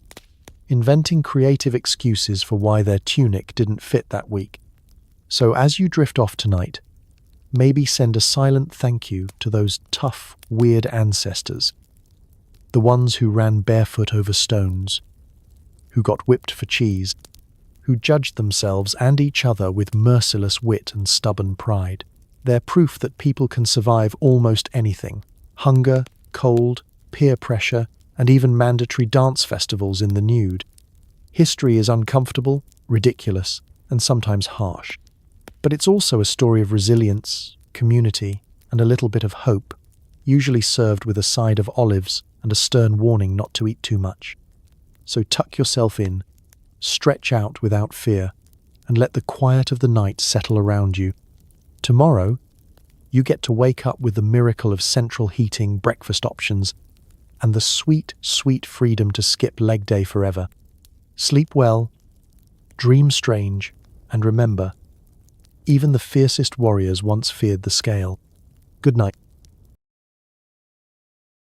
inventing creative excuses for why their tunic didn't fit that week. So as you drift off tonight, maybe send a silent thank you to those tough, weird ancestors, the ones who ran barefoot over stones, who got whipped for cheese, who judged themselves and each other with merciless wit and stubborn pride. They're proof that people can survive almost anything: hunger, cold, peer pressure, and even mandatory dance festivals in the nude. History is uncomfortable, ridiculous, and sometimes harsh. But it's also a story of resilience, community, and a little bit of hope, usually served with a side of olives and a stern warning not to eat too much. So tuck yourself in, stretch out without fear, and let the quiet of the night settle around you. Tomorrow, you get to wake up with the miracle of central heating breakfast options and the sweet, sweet freedom to skip leg day forever. Sleep well, dream strange, and remember, even the fiercest warriors once feared the scale. Good night.